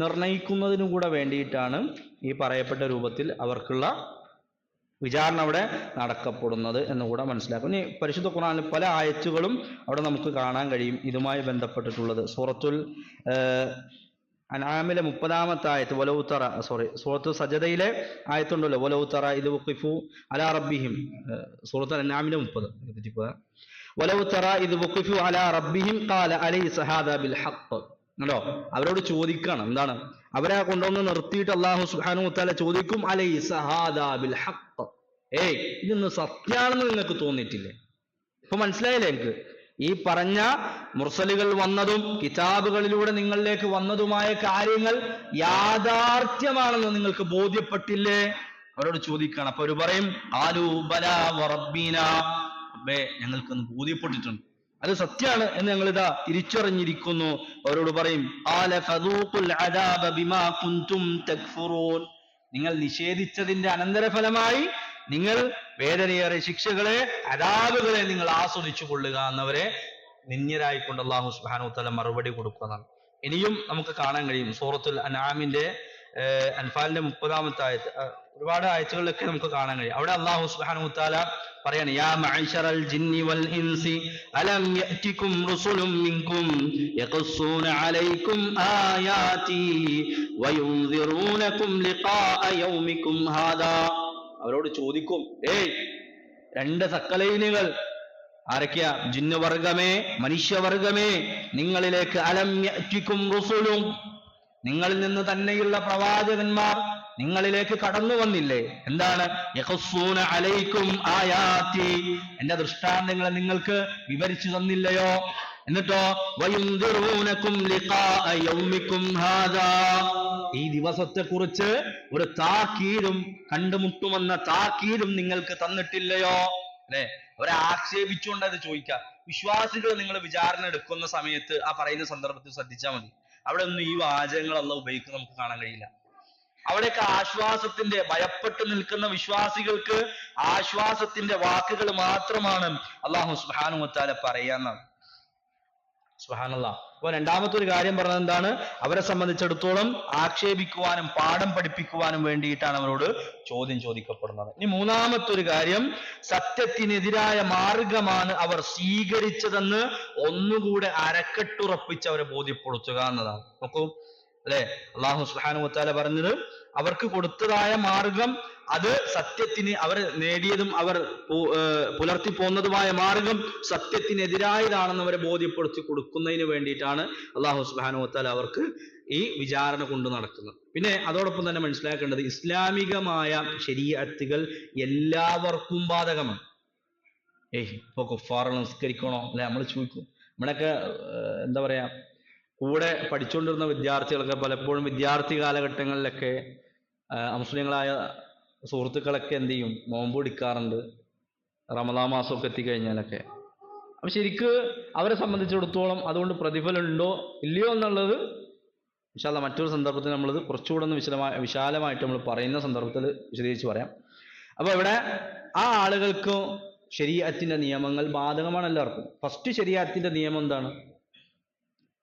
നിർണയിക്കുന്നതിനും കൂടെ വേണ്ടിയിട്ടാണ് ഈ പറയപ്പെട്ട രൂപത്തിൽ അവർക്കുള്ള വിചാരണ അവിടെ നടക്കപ്പെടുന്നത് എന്നുകൂടെ മനസ്സിലാക്കും. ഇനി പരിശുദ്ധ ഖുർആനിൽ പല ആയത്തുകളും അവിടെ നമുക്ക് കാണാൻ കഴിയും ഇതുമായി ബന്ധപ്പെട്ടിട്ടുള്ളത്. സൂറത്തുൽ അൻആമിലെ 30-ാമത്തെ ആയത്ത് വലൗതറ, സൂറത്ത് സജദയിലെ ആയത്തുണ്ടല്ലോ, വലൗതറ ഇത് വഖിഫു അലാ റബ്ബിഹിം, സൂറത്ത് അൻആമിലെ 30 വലൗതറ ഇത് വഖിഫു അലാ റബ്ബിഹിം ഖാല അലൈസ ഹാദാ ബിൽ ഹഖ്. ണ്ടോ, അവരോട് ചോദിക്കണം, എന്താണ്, അവരെ കൊണ്ടുവന്ന് നിർത്തിയിട്ട് അല്ലാഹു സുബ്ഹാനഹു വതആല ചോദിക്കും, അലൈസ ഹാദാ ബിൽ ഹഖ്, ഏയ് ഇതൊന്ന് സത്യാണെന്ന് നിങ്ങൾക്ക് തോന്നിയിട്ടില്ലേ? ഇപ്പൊ മനസ്സിലായില്ലേ എനിക്ക്? ഈ പറഞ്ഞ മുർസലുകൾ വന്നതും കിതാബുകളിലൂടെ നിങ്ങളിലേക്ക് വന്നതുമായ കാര്യങ്ങൾ യാഥാർത്ഥ്യമാണെന്ന് നിങ്ങൾക്ക് ബോധ്യപ്പെട്ടില്ലേ? അവരോട് ചോദിക്കണം. അപ്പൊ അവർ പറയും, ആലു ബലാ വറബ്ബീന, അബ്ബേ ഞങ്ങൾക്കൊന്ന് ബോധ്യപ്പെട്ടിട്ടുണ്ട്, അത് സത്യാണ് എന്ന് ഞങ്ങൾ ഇതാ തിരിച്ചറിഞ്ഞിരിക്കുന്നു. അവരോട് പറയും, ഖാല ഫദൂഖുൽ അദാബ ബിമാ കുൻതും തക്ഫുറൂൻ, നിങ്ങൾ നിഷേധിച്ചതിന്റെ അനന്തരഫലമായി നിങ്ങൾ വേദനയേറെ ശിക്ഷകളെ, അദാബുകളെ നിങ്ങൾ ആസ്വദിച്ചു കൊള്ളുക എന്നവരെ നിന്ദ്യരായിക്കൊണ്ട് അല്ലാഹു സുബ്ഹാനഹു വതആല മറുപടി കൊടുക്കുന്നതാണ്. ഇനിയും നമുക്ക് കാണാൻ കഴിയും സൂറത്തുൽ അൻആമിന്റെ അൻഫാലിന്റെ 30-ാമത്തെ ആയത്ത്, ഒരുപാട് ആയത്തുകളിലൊക്കെ നമുക്ക് കാണാൻ കഴിയും. അവിടെ അല്ലാഹു സുബ്ഹാനഹു വതആല പറയാണ്, യാ മഅശറൽ ജിന്നി വൽ ഇൻസി അലം യഅതികും റുസുലും മിൻകും യഖുസ്സൂന അലൈക്കും ആയാതി വയുൻദിറൂനകും ലിഖാഅ യൗമിക്കും ഹാദാ. അവരോട് ചോദിക്കും, ഏയ് രണ്ട് സക്കലൈനുകൾ, ആരൊക്കെയാ? ജിന്നുവർഗമേ, മനുഷ്യവർഗമേ, നിങ്ങളിലേക്ക് അലം യഅതികും റുസുലും, നിങ്ങളിൽ നിന്ന് തന്നെയുള്ള പ്രവാചകന്മാർ നിങ്ങളിലേക്ക് കടന്നു വന്നില്ലേ? എന്താണ്? യഖുസ്സൂന അലൈക്കും ആയാതി, എന്റെ ദൃഷ്ടാന്തങ്ങളെ നിങ്ങൾക്ക് വിവരിച്ചു തന്നില്ലയോ? എന്നിട്ടോ വയുൻദിറൂനകും ലിഖാഅ യൗമിക്കും ഹാദാ, ഈ ദിവസത്തെ കുറിച്ച് ഒരു താക്കീതും, കണ്ടുമുട്ടുമെന്ന താക്കീതും നിങ്ങൾക്ക് തന്നിട്ടില്ലയോ? അല്ലെ, അവരെ ആക്ഷേപിച്ചുകൊണ്ട് അത് ചോദിക്കാം. വിശ്വാസികൾ നിങ്ങൾ വിചാരണ എടുക്കുന്ന സമയത്ത് ആ പറയുന്ന സന്ദർഭത്തിൽ ശ്രദ്ധിച്ചാൽ മതി, അവിടെ ഒന്നും ഈ വാചകങ്ങളെല്ലാം ഉപയോഗിക്കുന്നത് നമുക്ക് കാണാൻ കഴിയില്ല. അവിടെയൊക്കെ ആശ്വാസത്തിന്റെ, ഭയപ്പെട്ട് നിൽക്കുന്ന വിശ്വാസികൾക്ക് ആശ്വാസത്തിന്റെ വാക്കുകൾ മാത്രമാണ് അല്ലാഹു സുബ്ഹാനഹു വതആല പറയാന്നാണ്. സുബ്ഹാനല്ലാഹ്. അപ്പൊ രണ്ടാമത്തെ ഒരു കാര്യം പറഞ്ഞത് എന്താണ്? അവരെ സംബന്ധിച്ചിടത്തോളം ആക്ഷേപിക്കുവാനും പാഠം പഠിപ്പിക്കുവാനും വേണ്ടിയിട്ടാണ് അവരോട് ചോദ്യം ചോദിക്കപ്പെടുന്നത്. ഇനി മൂന്നാമത്തെ ഒരു കാര്യം, സത്യത്തിനെതിരായ മാർഗമാണ് അവർ സ്വീകരിച്ചതെന്ന് ഒന്നുകൂടെ അരക്കെട്ടുറപ്പിച്ച് അവരെ ബോധ്യപ്പെടുത്തുക എന്നതാണ്. നോക്കൂ, അല്ലെ, അല്ലാഹു സുബ്ഹാനഹു വതആല പറഞ്ഞത് അവർക്ക് കൊടുത്തതായ മാർഗം അത് സത്യത്തിന്, അവർ നേടിയതും അവർ പുലർത്തി പോന്നതുമായ മാർഗം സത്യത്തിനെതിരായതാണെന്ന് അവരെ ബോധ്യപ്പെടുത്തി കൊടുക്കുന്നതിന് വേണ്ടിയിട്ടാണ് അല്ലാഹു സുബ്ഹാനഹു വതആല അവർക്ക് ഈ വിചാരണ കൊണ്ട് നടക്കുന്നത്. പിന്നെ അതോടൊപ്പം തന്നെ മനസ്സിലാക്കേണ്ടത്, ഇസ്ലാമികമായ ശരീഅത്തുകൾ എല്ലാവർക്കും ബാധകമാണ്. ഇപ്പൊ കുഫാറുകൾ നിസ്കരിക്കണോ? അല്ലെ, നമ്മൾ ചോദിക്കും. നമ്മളൊക്കെ എന്താ പറയാ, കൂടെ പഠിച്ചുകൊണ്ടിരുന്ന വിദ്യാർത്ഥികളൊക്കെ പലപ്പോഴും വിദ്യാർത്ഥി കാലഘട്ടങ്ങളിലൊക്കെ അമുസ്ലിങ്ങളായ സുഹൃത്തുക്കളൊക്കെ എന്ത് ചെയ്യും, നോമ്പ് പിടിക്കാറുണ്ട് റമദാൻ മാസമൊക്കെ എത്തിക്കഴിഞ്ഞാലൊക്കെ. അപ്പൊ ശരിക്ക് അവരെ സംബന്ധിച്ചിടത്തോളം അതുകൊണ്ട് പ്രതിഫലം ഉണ്ടോ ഇല്ലയോ എന്നുള്ളത് ഇൻഷാ അല്ലാഹ് മറ്റൊരു സന്ദർഭത്തിൽ നമ്മളത് കുറച്ചുകൂടെ ഒന്ന് വിശാലമായിട്ട് നമ്മൾ പറയുന്ന സന്ദർഭത്തിൽ വിശദീകരിച്ച് പറയാം. അപ്പൊ ഇവിടെ ആ ആളുകൾക്ക് ശരീഅത്തിന്റെ നിയമങ്ങൾ ബാധകമാണ് എല്ലാവർക്കും. ഫസ്റ്റ് ശരീഅത്തിന്റെ നിയമം എന്താണ്?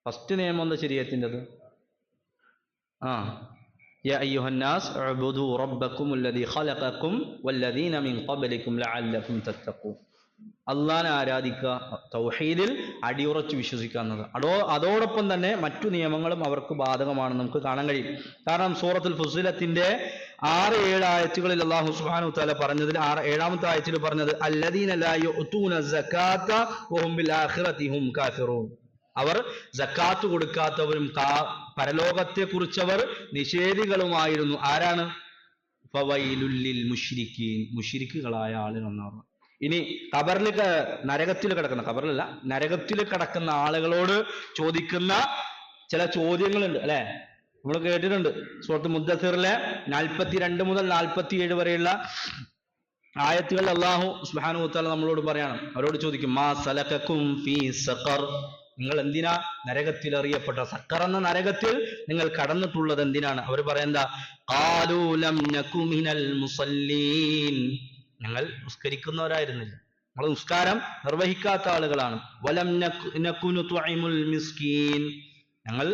ഫസ്റ്റ് നിയമം എന്താ ശരീഅത്തിൻ്റെത്? യാ അയ്യുഹന്നാസ് ഉഅ്ബുദൂ റബ്ബക്കും അല്ലദീ ഖലഖക്കും വല്ലദീന മിൻ ഖബ്ലിക്കും ലഅല്ലക്കും തത്തഖൂൻ. അള്ളാഹനെ ആരാധിക്കുക, തൗഹീദിൽ അടിയുറച്ച് വിശ്വസിക്കുക എന്നത്. അതോടൊപ്പം തന്നെ മറ്റു നിയമങ്ങളും അവർക്ക് ബാധകമാണെന്ന് നമുക്ക് കാണാൻ കഴിയും. കാരണം സൂറത്തുൽ ഫുസ്സിലത്തിന്റെ 6-7 ആയത്തുകളിൽ അല്ലാഹു സുബ്ഹാനഹു വതആല പറഞ്ഞതിൽ 7-ാമത്തെ ആയത്തിൽ പറഞ്ഞത് അല്ലദീന ലാ യുഅ്തൂന സകാത്ത വഹും ബിൽ ആഖിറതി ഹും കാഫിറൂൻ, അവർ സക്കാത്ത് കൊടുക്കാത്തവരും പരലോകത്തെ കുറിച്ചവർ നിഷേധികളുമായിരുന്നു. ആരാണ്? ഫവൈലുൽ ലിൽ മുശ്രിക്കീൻ, മുശ്രിക്കുകളായ ആളുകൾ എന്നാണ്. ഇനി നരകത്തിൽ കിടക്കുന്ന, ഖബറിലല്ല നരകത്തിൽ കിടക്കുന്ന ആളുകളോട് ചോദിക്കുന്ന ചില ചോദ്യങ്ങളുണ്ട്, അല്ലെ, നമ്മൾ കേട്ടിട്ടുണ്ട്. സൂറത്ത് മുദ്ദസിറിലെ 42 മുതൽ 47 വരെയുള്ള ആയത്തുകളിൽ അല്ലാഹു സുബ്ഹാനഹു വതആല നമ്മളോട് പറയണം, അവരോട് ചോദിക്കും, മാ സലകക്കും ഫീ സഖർ, നിങ്ങൾ എന്തിനാ നരകത്തിൽ അറിയപ്പെട്ട സഖർ എന്ന നരകത്തിൽ നിങ്ങൾ കടന്നിട്ടുള്ളത് എന്തിനാണ്? അവർ പറയുന്ന ഖാലൂ ലം നകു മിനൽ മുസല്ലീൻ, ഞങ്ങൾ നിസ്കരിക്കുന്നവരായിരുന്നില്ല, നമ്മൾ നിസ്കാരം നിർവഹിക്കാത്ത ആളുകളാണ്. വലം നകു നുത്ഇമുൽ മിസ്കീൻ, ഞങ്ങൾ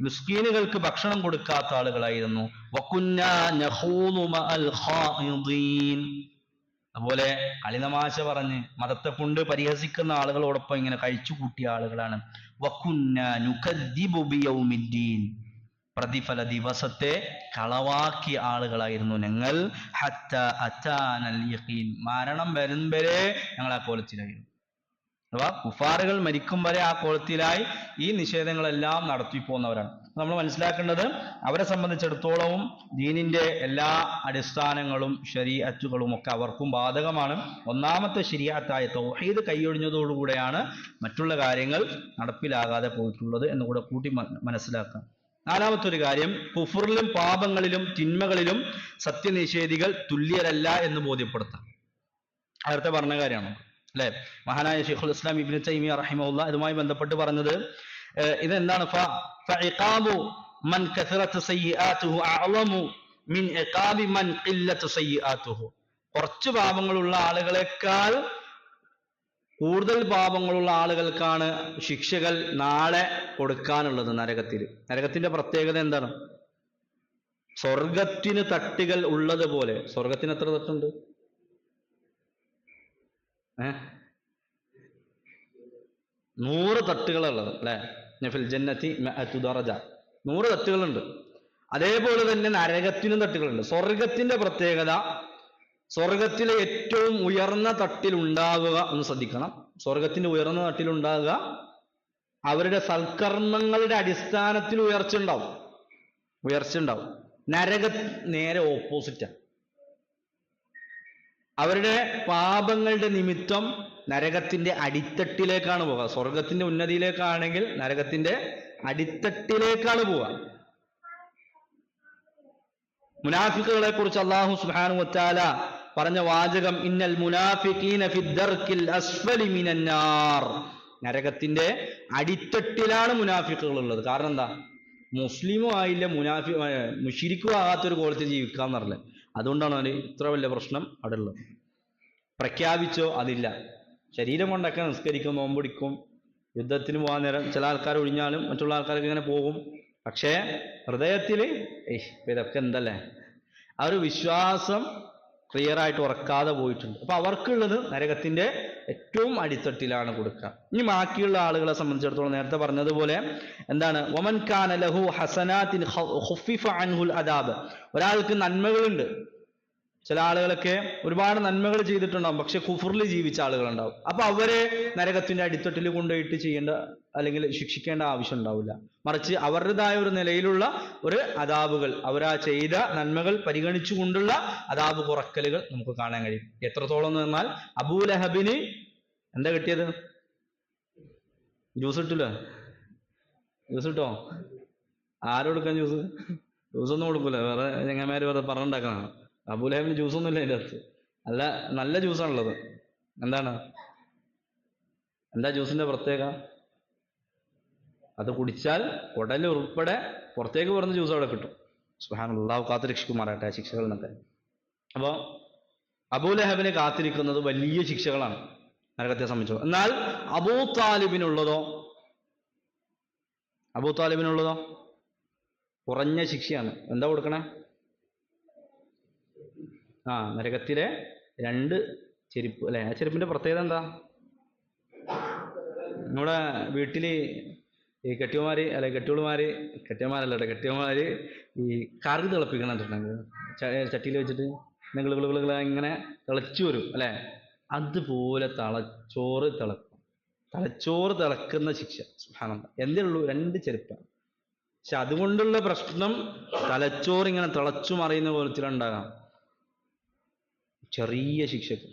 മിസ്കീനുകൾക്ക് ഭക്ഷണം കൊടുക്കാത്ത ആളുകളായിരുന്നു. വകുന്നാ നഖൂദു മഅൽ ഖായിദീൻ, അതുപോലെ കളിതമാശ പറഞ്ഞ് മതത്തെ കൊണ്ട് പരിഹസിക്കുന്ന ആളുകളോടൊപ്പം ഇങ്ങനെ കഴിച്ചു കൂട്ടിയ ആളുകളാണ്. വകുന്നാ നുകദ്ദിബു ബിയൗമിദ്ദീൻ, പ്രതിഫല ദിവസത്തെ കളവാക്കിയ ആളുകളായിരുന്നു ഞങ്ങൾ. ഹത്ത അതാനൽ യഖീൻ, മരണം വരും വരെ ഞങ്ങൾ ആ കോലത്തിലായിരുന്നു. അഥവാ കുഫാറുകൾ മരിക്കും വരെ ആ കോലത്തിലായി ഈ നിഷേധങ്ങളെല്ലാം നടത്തിപ്പോന്നവരാണ്. നമ്മൾ മനസ്സിലാക്കേണ്ടത് അവരെ സംബന്ധിച്ചിടത്തോളവും ദീനിന്റെ എല്ലാ അടിസ്ഥാനങ്ങളും ശരീഅത്തുകളും ഒക്കെ അവർക്കും ബാധകമാണ്. ഒന്നാമത്തെ ശരീഅത്തായ തൗഹീദ് കൈയൊഴിഞ്ഞതോടുകൂടെയാണ് മറ്റുള്ള കാര്യങ്ങൾ നടപ്പിലാകാതെ പോയിട്ടുള്ളത് എന്ന് കൂടെ കൂട്ടി മനസ്സിലാക്കാം. നാലാമത്തെ ഒരു കാര്യം, കുഫറിലും പാപങ്ങളിലും തിന്മകളിലും സത്യനിഷേധികൾ തുല്യരല്ല എന്ന് ബോധ്യപ്പെടുത്താം. നേരത്തെ പറഞ്ഞ കാര്യമാണ് അല്ലെ. മഹാനായ ശൈഖുൽ ഇസ്ലാം ഇബ്നു തൈമിയ്യ റഹിമഹുല്ലാ ഇതുമായി ബന്ധപ്പെട്ട് പറഞ്ഞത് ഇതെന്താണ്, ഫഇഖാബു മൻ കസറത്ത് സയ്യിആതുഹു അഅളമു മിൻ ഇഖാബി മൻ ഖില്ലത്തു സയ്യിആതുഹു. കുറച്ച് പാപങ്ങളുള്ള ആളുകളെക്കാൾ കൂടുതൽ പാപങ്ങളുള്ള ആളുകൾക്കാണ് ശിക്ഷകൾ നാളെ കൊടുക്കാനുള്ളത് നരകത്തിൽ. നരകത്തിന്റെ പ്രത്യേകത എന്താണ്? സ്വർഗത്തിന് തട്ടുകൾ ഉള്ളതുപോലെ. സ്വർഗത്തിന് എത്ര തട്ടുണ്ട്? 100 തട്ടുകളുള്ളത് അല്ലെ. നഫിൽ ജന്നത്തി മഅതു ദറജ, 100 തട്ടുകളുണ്ട്. അതേപോലെ തന്നെ നരകത്തിനും തട്ടുകളുണ്ട്. സ്വർഗത്തിന്റെ പ്രത്യേകത, സ്വർഗത്തിലെ ഏറ്റവും ഉയർന്ന തട്ടിലുണ്ടാകുക, ഒന്ന് ശ്രദ്ധിക്കണം, സ്വർഗത്തിന്റെ ഉയർന്ന തട്ടിലുണ്ടാകുക അവരുടെ സൽക്കർമ്മങ്ങളുടെ അടിസ്ഥാനത്തിൽ ഉയർച്ച ഉണ്ടാവും. നരക നേരെ ഓപ്പോസിറ്റാണ്. അവരുടെ പാപങ്ങളുടെ നിമിത്തം നരകത്തിന്റെ അടിത്തട്ടിലേക്കാണ് പോവുക. സ്വർഗത്തിന്റെ ഉന്നതിയിലേക്കാണെങ്കിൽ നരകത്തിന്റെ അടിത്തട്ടിലേക്കാണ് പോവുക. മുനാഫിക്കുകളെ കുറിച്ച് അല്ലാഹു സുബ്ഹാനഹു വ തആല പറഞ്ഞ വാചകം, ഇന്നൽ മുനാഫിഖീന ഫിദ്ദർക്കിൽ അസ്ഫലി മിനന്നാർ. നരകത്തിന്റെ അടിത്തട്ടിലാണ് മുനാഫിക്കുകൾ ഉള്ളത്. കാരണം എന്താ? മുസ്ലിമും ആയില്ല, മുശ്രിക്കും ആകാത്തൊരു കോലത്തിൽ ജീവിക്കാന്ന് പറഞ്ഞത്. അതുകൊണ്ടാണ് അതിന് ഇത്ര വലിയ പ്രശ്നം അവിടെ ഉള്ളത്. പ്രഖ്യാപിച്ചോ അതില്ല. ശരീരം കൊണ്ടൊക്കെ നിസ്കരിക്കും, നോമ്പൊടിക്കും, യുദ്ധത്തിന് പോകാൻ നേരം ചില ആൾക്കാർ ഒഴിഞ്ഞാലും മറ്റുള്ള ആൾക്കാർക്ക് ഇങ്ങനെ പോകും. പക്ഷേ ഹൃദയത്തിൽ ഇതൊക്കെ എന്തല്ലേ, ആ ഒരു വിശ്വാസം ക്ലിയർ ആയിട്ട് ഉറക്കാതെ പോയിട്ടുണ്ട്. അപ്പൊ അവർക്കുള്ളത് നരകത്തിന്റെ ഏറ്റവും അടിത്തട്ടിലാണ് കൊടുക്കുക. ഇനി ബാക്കിയുള്ള ആളുകളെ സംബന്ധിച്ചിടത്തോളം നേരത്തെ പറഞ്ഞതുപോലെ എന്താണ്, വമൻ കാന ലഹു ഹസനാത്തിൻ ഖുഫിഫ അൻഹുൽ അദാബ്. ഒരാൾക്ക് നന്മകളുണ്ട്, ചില ആളുകളൊക്കെ ഒരുപാട് നന്മകൾ ചെയ്തിട്ടുണ്ടാവും, പക്ഷെ കുഫറിൽ ജീവിച്ച ആളുകളുണ്ടാവും. അപ്പൊ അവരെ നരകത്തിന്റെ അടിത്തട്ടിൽ കൊണ്ടുപോയിട്ട് ചെയ്യേണ്ട അല്ലെങ്കിൽ ശിക്ഷിക്കേണ്ട ആവശ്യം ഉണ്ടാവില്ല. മറിച്ച് അവരുടേതായ ഒരു നിലയിലുള്ള ഒരു അദാബുകൾ, അവരാ ചെയ്ത നന്മകൾ പരിഗണിച്ചുകൊണ്ടുള്ള അദാബ് കുറക്കലുകൾ നമുക്ക് കാണാൻ കഴിയും. എത്രത്തോളം എന്ന് പറഞ്ഞാൽ അബൂലഹബിന് എന്താ കിട്ടിയത്? ജ്യൂസ് കിട്ടൂല? ജ്യൂസ് കിട്ടോ? ആരോടുക്കാൻ ജ്യൂസ്? ജ്യൂസൊന്നും കൊടുക്കൂല, വേറെ ചങ്ങന്മാര് വേറെ പറഞ്ഞുണ്ടാക്കണം. അബൂലഹബിന് ജ്യൂസൊന്നും ഇല്ല അതിൻ്റെ അകത്ത്. നല്ല ജ്യൂസാണുള്ളത്. എന്താ ജ്യൂസിന്റെ പ്രത്യേകത? അത് കുടിച്ചാൽ ഉടൽ ഉൾപ്പെടെ പുറത്തേക്ക് പറഞ്ഞ ജ്യൂസ് അവിടെ കിട്ടും. സുബ്ഹാനല്ലാഹ്, അല്ലാഹു കാത്തുരക്ഷിക്കുമാറാകട്ടെ ആ ശിക്ഷകളിൽ നിന്നൊക്കെ. അപ്പോൾ അബൂലഹബിനെ കാത്തിരിക്കുന്നത് വലിയ ശിക്ഷകളാണ് നരകത്തെ സംബന്ധിച്ചത്. എന്നാൽ അബൂ താലിബിനുള്ളതോ കുറഞ്ഞ ശിക്ഷയാണ്. എന്താ കൊടുക്കണേ? നരകത്തിലെ 2 ചെരുപ്പ് അല്ലെ. ആ ചെരുപ്പിന്റെ പ്രത്യേകത എന്താ? നമ്മുടെ വീട്ടില് ഈ കെട്ടിയമാര് ഈ കറി തിളപ്പിക്കണമെന്നുണ്ടെങ്കിൽ ചട്ടിയിൽ വെച്ചിട്ട് ഇങ്ങനെ തിളച്ചു വരും അല്ലെ. അതുപോലെ തലച്ചോറ് തിളക്കുന്ന ശിക്ഷ. സുബ്ഹാനല്ലാഹ്, എന്തേ ഉള്ളൂ? 2 ചെരുപ്പാണ്. പക്ഷെ അതുകൊണ്ടുള്ള പ്രശ്നം തലച്ചോറ് ഇങ്ങനെ തിളച്ചു മറിയുന്ന പോലത്തിലുണ്ടാകാം. ചെറിയ ശിക്ഷക്ക്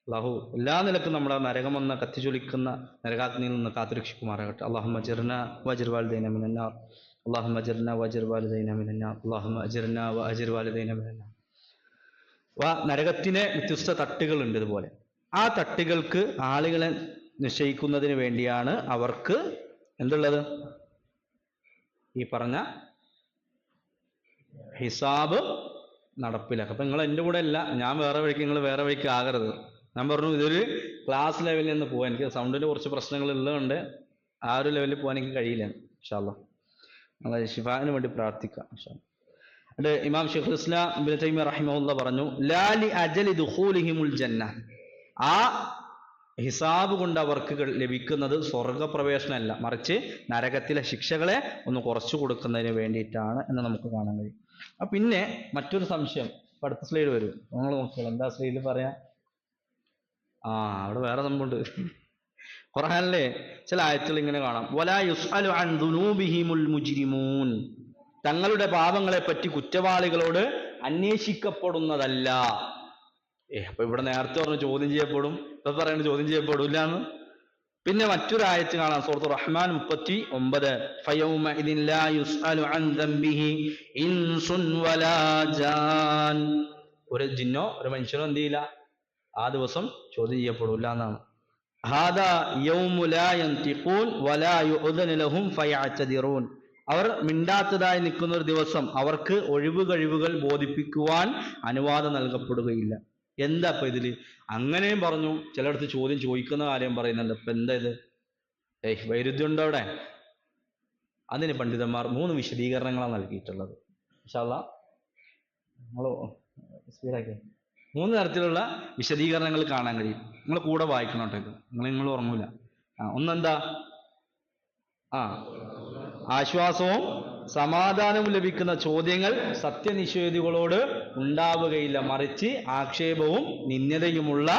അല്ലാഹു എല്ലാ നിലക്കും നമ്മുടെ നരകമെന്ന കത്തിച്ചൊലിക്കുന്ന നരകാഗ്നിയിൽ നിന്ന് കാത്തുരക്ഷിക്കുമാറാകട്ടെ. അല്ലാഹുമ്മ അജിർനാ വഅജിർ വാലിദൈന മിനന്നാർ. അല്ലാഹുമ്മ അജിർനാ വഅജിർ വാലിദൈന മിനന്നാർ. അല്ലാഹുമ്മ അജിർനാ വഅജിർ വാലിദൈന മിനന്നാർ. നരകത്തിന് വ്യത്യസ്ത തട്ടുകളുണ്ട്. ഇതുപോലെ ആ തട്ടുകൾക്ക് ആളുകളെ നിശ്ചയിക്കുന്നതിന് വേണ്ടിയാണ് അവർക്ക് എന്തുള്ളത്? ഈ പറഞ്ഞ ഹിസാബ് നടപ്പിലാക്കുക. അപ്പൊ നിങ്ങൾ എൻ്റെ കൂടെ അല്ല, ഞാൻ വേറെ വഴിക്ക്, നിങ്ങൾ വേറെ വഴിക്ക് ആകരുത്. ഞാൻ പറഞ്ഞു ഇതൊരു ക്ലാസ് ലെവലിൽ നിന്ന് പോകാൻ, എനിക്ക് സൗണ്ടിന്റെ കുറച്ച് പ്രശ്നങ്ങൾ ഉള്ളതുകൊണ്ട് ആ ഒരു ലെവലിൽ പോകാൻ എനിക്ക് കഴിയില്ല. ഇൻഷാ അല്ലാഹ് നമ്മൾ ശിഫാഇന് വേണ്ടി പ്രാർത്ഥിക്കാം. ഇൻഷാ അല്ലാഹ്. ഇമാം ശൈഖുൽ ഇസ്ലാം ഇബ്നു തൈമിയ്യ റഹിമഹുല്ലാഹ് പറഞ്ഞു, ലാ ലി അജലി ദുഖൂലിഹിമുൽ ജന്ന. ആ ഹിസാബ് കൊണ്ട് അവർക്ക് ലഭിക്കുന്നത് സ്വർഗപ്രവേശനമല്ല, മറിച്ച് നരകത്തിലെ ശിക്ഷകളെ ഒന്ന് കുറച്ചു കൊടുക്കുന്നതിന് വേണ്ടിയിട്ടാണ് എന്ന് നമുക്ക് കാണാൻ കഴിയും. പിന്നെ മറ്റൊരു സംശയം അടുത്ത സ്ലൈഡ് വരും, നിങ്ങൾ നോക്കിയാൽ എന്താ സ്ലൈഡിൽ പറയാ? അവിടെ വേറെ സംഭവമുണ്ട്. ഖുർആനിലെ ചില ആയത്തുകൾ ഇങ്ങനെ കാണാം, വലാ യുസ്അലു അൻ ദുനൂബിഹിമുൽ മുജ്രിമൂൻ, തങ്ങളുടെ പാപങ്ങളെ പറ്റി കുറ്റവാളികളോട് അന്വേഷിക്കപ്പെടുന്നതല്ല. അപ്പൊ ഇവിടെ നേരത്തെ പറഞ്ഞു ചോദ്യം ചെയ്യപ്പെടും, ഇപ്പൊ പറയുന്നത് ചോദ്യം ചെയ്യപ്പെടില്ല എന്ന്. പിന്നെ മറ്റൊരു ആയത്ത് കാണാം, സൂറത്തുർ റഹ്മാൻ 39, ഫയൗമഇദിൻ ലാ യുസ്അലു അൻ ദംബിഹി ഇൻസുൻ വലാ ജാൻ, ഒരു ജിന്നോ ഒരു മനുഷ്യനോ എന്ത് ചെയ്യില്ല, ആ ദിവസം ചോദ്യം ചെയ്യപ്പെടില്ല എന്നാണ്. ഹാദാ യൗമു ലാ യൻതിഖൂൻ വലാ യുഅ്ദനു ലഹും ഫയഅ്തദിറൂൻ, അവർ മിണ്ടാത്തതായി നിൽക്കുന്ന ഒരു ദിവസം, അവർക്ക് കഴിവുകൾ ബോധിപ്പിക്കുവാൻ അനുവാദം നൽകപ്പെടുകയില്ല. എന്താ ഇപ്പൊ ഇതില്? അങ്ങനെയും പറഞ്ഞു, ചിലയിടത്ത് ചോദ്യം ചോദിക്കുന്ന കാര്യം പറയുന്നുണ്ട്. ഇപ്പൊ എന്താ ഇത്? വൈരുദ്ധ്യം ഉണ്ടോ അവിടെ? അതിന് പണ്ഡിതന്മാർ 3 വിശദീകരണങ്ങളാണ് നൽകിയിട്ടുള്ളത്. ഇൻഷാ അല്ലാഹ് നമ്മള് സ്പീഡാക്കി 3 തരത്തിലുള്ള വിശദീകരണങ്ങൾ കാണാൻ കഴിയും. നിങ്ങൾ കൂടെ വായിക്കണം കേട്ടോ, നിങ്ങൾ ഉറങ്ങൂല. ഒന്നെന്താ? ആശ്വാസവും സമാധാനവും ലഭിക്കുന്ന ചോദ്യങ്ങൾ സത്യനിഷേധികളോട് ഉണ്ടാവുകയില്ല, മറിച്ച് ആക്ഷേപവും നിന്ദതയുമുള്ള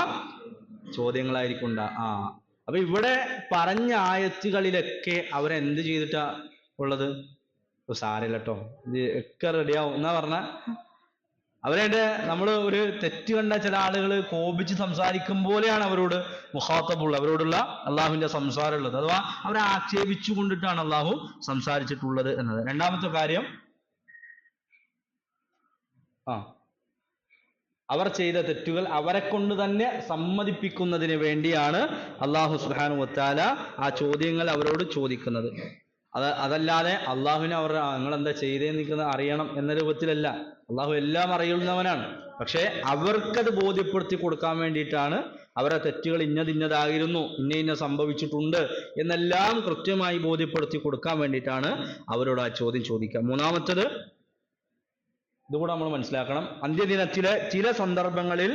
ചോദ്യങ്ങളായിരിക്കും അപ്പൊ ഇവിടെ പറഞ്ഞ ആയത്തുകളിലൊക്കെ അവരെന്ത് ചെയ്തിട്ടാ ഉള്ളത്? സാരമില്ല കേട്ടോ, ഇത് ഒക്കെ റെഡിയാവും എന്നാ പറഞ്ഞ. അവരുടെ നമ്മൾ ഒരു തെറ്റ് കണ്ട ചില ആളുകൾ കോപിച്ച് സംസാരിക്കും പോലെയാണ് അവരോട് മുഖാത്തബുള്ള, അവരോടുള്ള അള്ളാഹുവിന്റെ സംസാരം ഉള്ളത്. അഥവാ അവരെ ആക്ഷേപിച്ചു കൊണ്ടിട്ടാണ് അള്ളാഹു സംസാരിച്ചിട്ടുള്ളത് എന്നത്. രണ്ടാമത്തെ കാര്യം, അവർ ചെയ്ത തെറ്റുകൾ അവരെ കൊണ്ട് തന്നെ സമ്മതിപ്പിക്കുന്നതിന് വേണ്ടിയാണ് അള്ളാഹു സുബ്ഹാനഹു വ തആല ആ ചോദ്യങ്ങൾ അവരോട് ചോദിക്കുന്നത്. അതല്ലാതെ അള്ളാഹുവിനെ അവർ നിങ്ങളെന്താ ചെയ്തേ നിൽക്കുന്നത് അറിയണം എന്ന രൂപത്തിലല്ല. അള്ളാഹു എല്ലാം അറിയുന്നവനാണ്. പക്ഷെ അവർക്കത് ബോധ്യപ്പെടുത്തി കൊടുക്കാൻ വേണ്ടിയിട്ടാണ്, അവരുടെ തെറ്റുകൾ ഇന്നതായിരുന്നു, ഇന്ന സംഭവിച്ചിട്ടുണ്ട് എന്നെല്ലാം കൃത്യമായി ബോധ്യപ്പെടുത്തി കൊടുക്കാൻ വേണ്ടിയിട്ടാണ് അവരോട് ആ ചോദ്യം ചോദിക്കുക. മൂന്നാമത്തത്, ഇതുകൂടെ നമ്മൾ മനസ്സിലാക്കണം, അന്ത്യദിനത്തിലെ ചില സന്ദർഭങ്ങളിൽ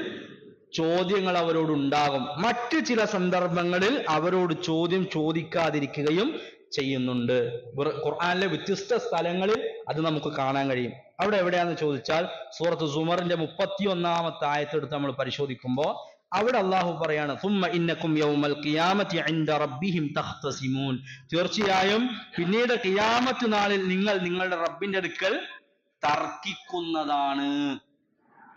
ചോദ്യങ്ങൾ അവരോടുണ്ടാകും, മറ്റ് ചില സന്ദർഭങ്ങളിൽ അവരോട് ചോദ്യം ചോദിക്കാതിരിക്കുകയും ചെയ്യുന്നുണ്ട്. ഖുർആനിലെ വ്യത്യസ്ത സ്ഥലങ്ങളിൽ അത് നമുക്ക് കാണാൻ കഴിയും. അവിടെ എവിടെയാന്ന് ചോദിച്ചാൽ സൂറത്ത് സുമറിന്റെ 31-ാമത്തെ ആയത്തെടുത്ത് നമ്മൾ പരിശോധിക്കുമ്പോൾ അവിടെ അള്ളാഹു പറയാണ്, സുമ്മ ഇന്നക്കും യൗമൽ ഖിയാമത്തി ഇൻദ റബ്ബിഹിം തഖ്തസിമൂൻ, തീർച്ചയായും പിന്നീട് ഖിയാമത്ത് നാളിൽ നിങ്ങൾ നിങ്ങളുടെ റബ്ബിന്റെ അടുക്കൽ തർക്കിക്കുന്നതാണ്.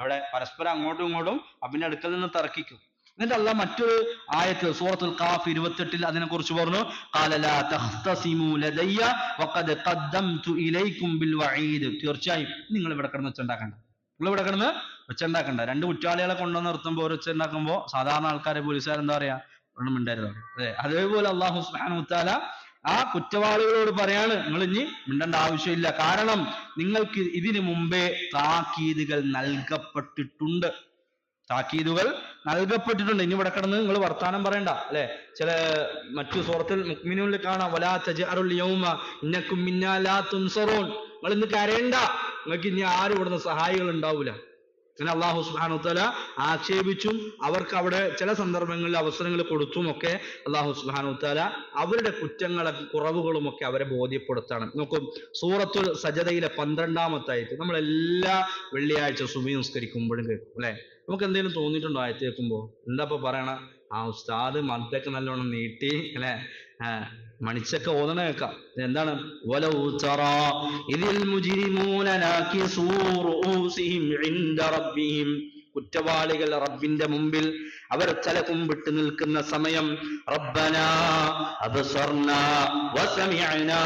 അവിടെ പരസ്പരം അങ്ങോട്ടും ഇങ്ങോട്ടും റബ്ബിന്റെ അടുക്കൽ നിന്ന് തർക്കിക്കും. എന്നിട്ട് അല്ലാഹ് മറ്റൊരു ആയത്തിൽ സൂറത്തുൽ ഖാഫ് 28 അതിനെ കുറിച്ച് പറഞ്ഞു, ഖാല ലാ തഖ്തസിമൂ ലദയ്യ വഖദ് ഖദ്ദംതു ഇലൈക്കും ബിൽ വഈദ്, തീർച്ചയായും നിങ്ങൾ ഇവിടെ കിടന്ന് വെച്ചുണ്ടാക്കണ്ട. 2 കുറ്റാളികളെ കൊണ്ടുവന്ന് നിർത്തുമ്പോൾ ഒരു വെച്ചുണ്ടാക്കുമ്പോൾ സാധാരണ ആൾക്കാരെ പോലീസുകാരെന്താ പറയാ, ഒന്നും മിണ്ടരുത്. അതെ, അതേപോലെ അല്ലാഹു സുബ്ഹാനഹു വ തആല ആ കുറ്റവാളികളോട് പറയാണ്, നിങ്ങൾ ഇനി മിണ്ടേണ്ട ആവശ്യമില്ല, കാരണം നിങ്ങൾക്ക് ഇതിനു മുമ്പേ താക്കീതുകൾ നൽകപ്പെട്ടിട്ടുണ്ട്. ഇനി ഇവിടെ കിടന്ന് നിങ്ങൾ വർത്താനം പറയണ്ട. അല്ലെ, ചില മറ്റു സൂറത്തുൽ മുഅ്മിനൂനിൽ കാണാം, വലാ തജ്അറുൽ യൗമ ഇന്നകും മിന്നാ ലാ തുൻസറൂൻ, നിങ്ങൾ ഇന്ന് കരയണ്ട, നിങ്ങൾക്ക് ഇനി ആരും ഇവിടുന്ന് സഹായികൾ ഉണ്ടാവൂല. അങ്ങനെ അല്ലാഹു സുബ്ഹാനഹു വ തആല ആക്ഷേപിച്ചും അവർക്ക് അവിടെ ചില സന്ദർഭങ്ങളിൽ അവസരങ്ങൾ കൊടുത്തും ഒക്കെ അല്ലാഹു സുബ്ഹാനഹു വ തആല അവരുടെ കുറ്റങ്ങളും കുറവുകളും ഒക്കെ അവരെ ബോധ്യപ്പെടുത്തണം. നോക്കും, സൂറത്തുൽ സജദയിലെ 12-ാമത്തെ ആയത്ത് നമ്മൾ എല്ലാ വെള്ളിയാഴ്ച സുബഹി നിസ്കരിക്കുമ്പോഴും കേൾക്കും. അല്ലെ, നമുക്ക് എന്തെങ്കിലും തോന്നിയിട്ടുണ്ടോ ആയത്ത് കേൾക്കുമ്പോ? എന്താ ഇപ്പൊ പറയണ? ഉസ്താദ് മദ്ദൊക്കെ നല്ലോണം നീട്ടി അല്ലെ, മണിച്ചൊക്കെ ഓതണ കേൾക്കാം. എന്താണ്? വലൗ തറാ ഇദിൽ മുജ്രിമൂന നാകിസൂ റൂസിഹിം ഇൻദ റബ്ബിഹിം, കുറ്റവാളികൾ റബ്ബിന്റെ മുമ്പിൽ അവർ തല കുമ്പിട്ട് നിൽക്കുന്ന സമയം, റബ്ബനാ അബ്സർനാ വസമിഅനാ,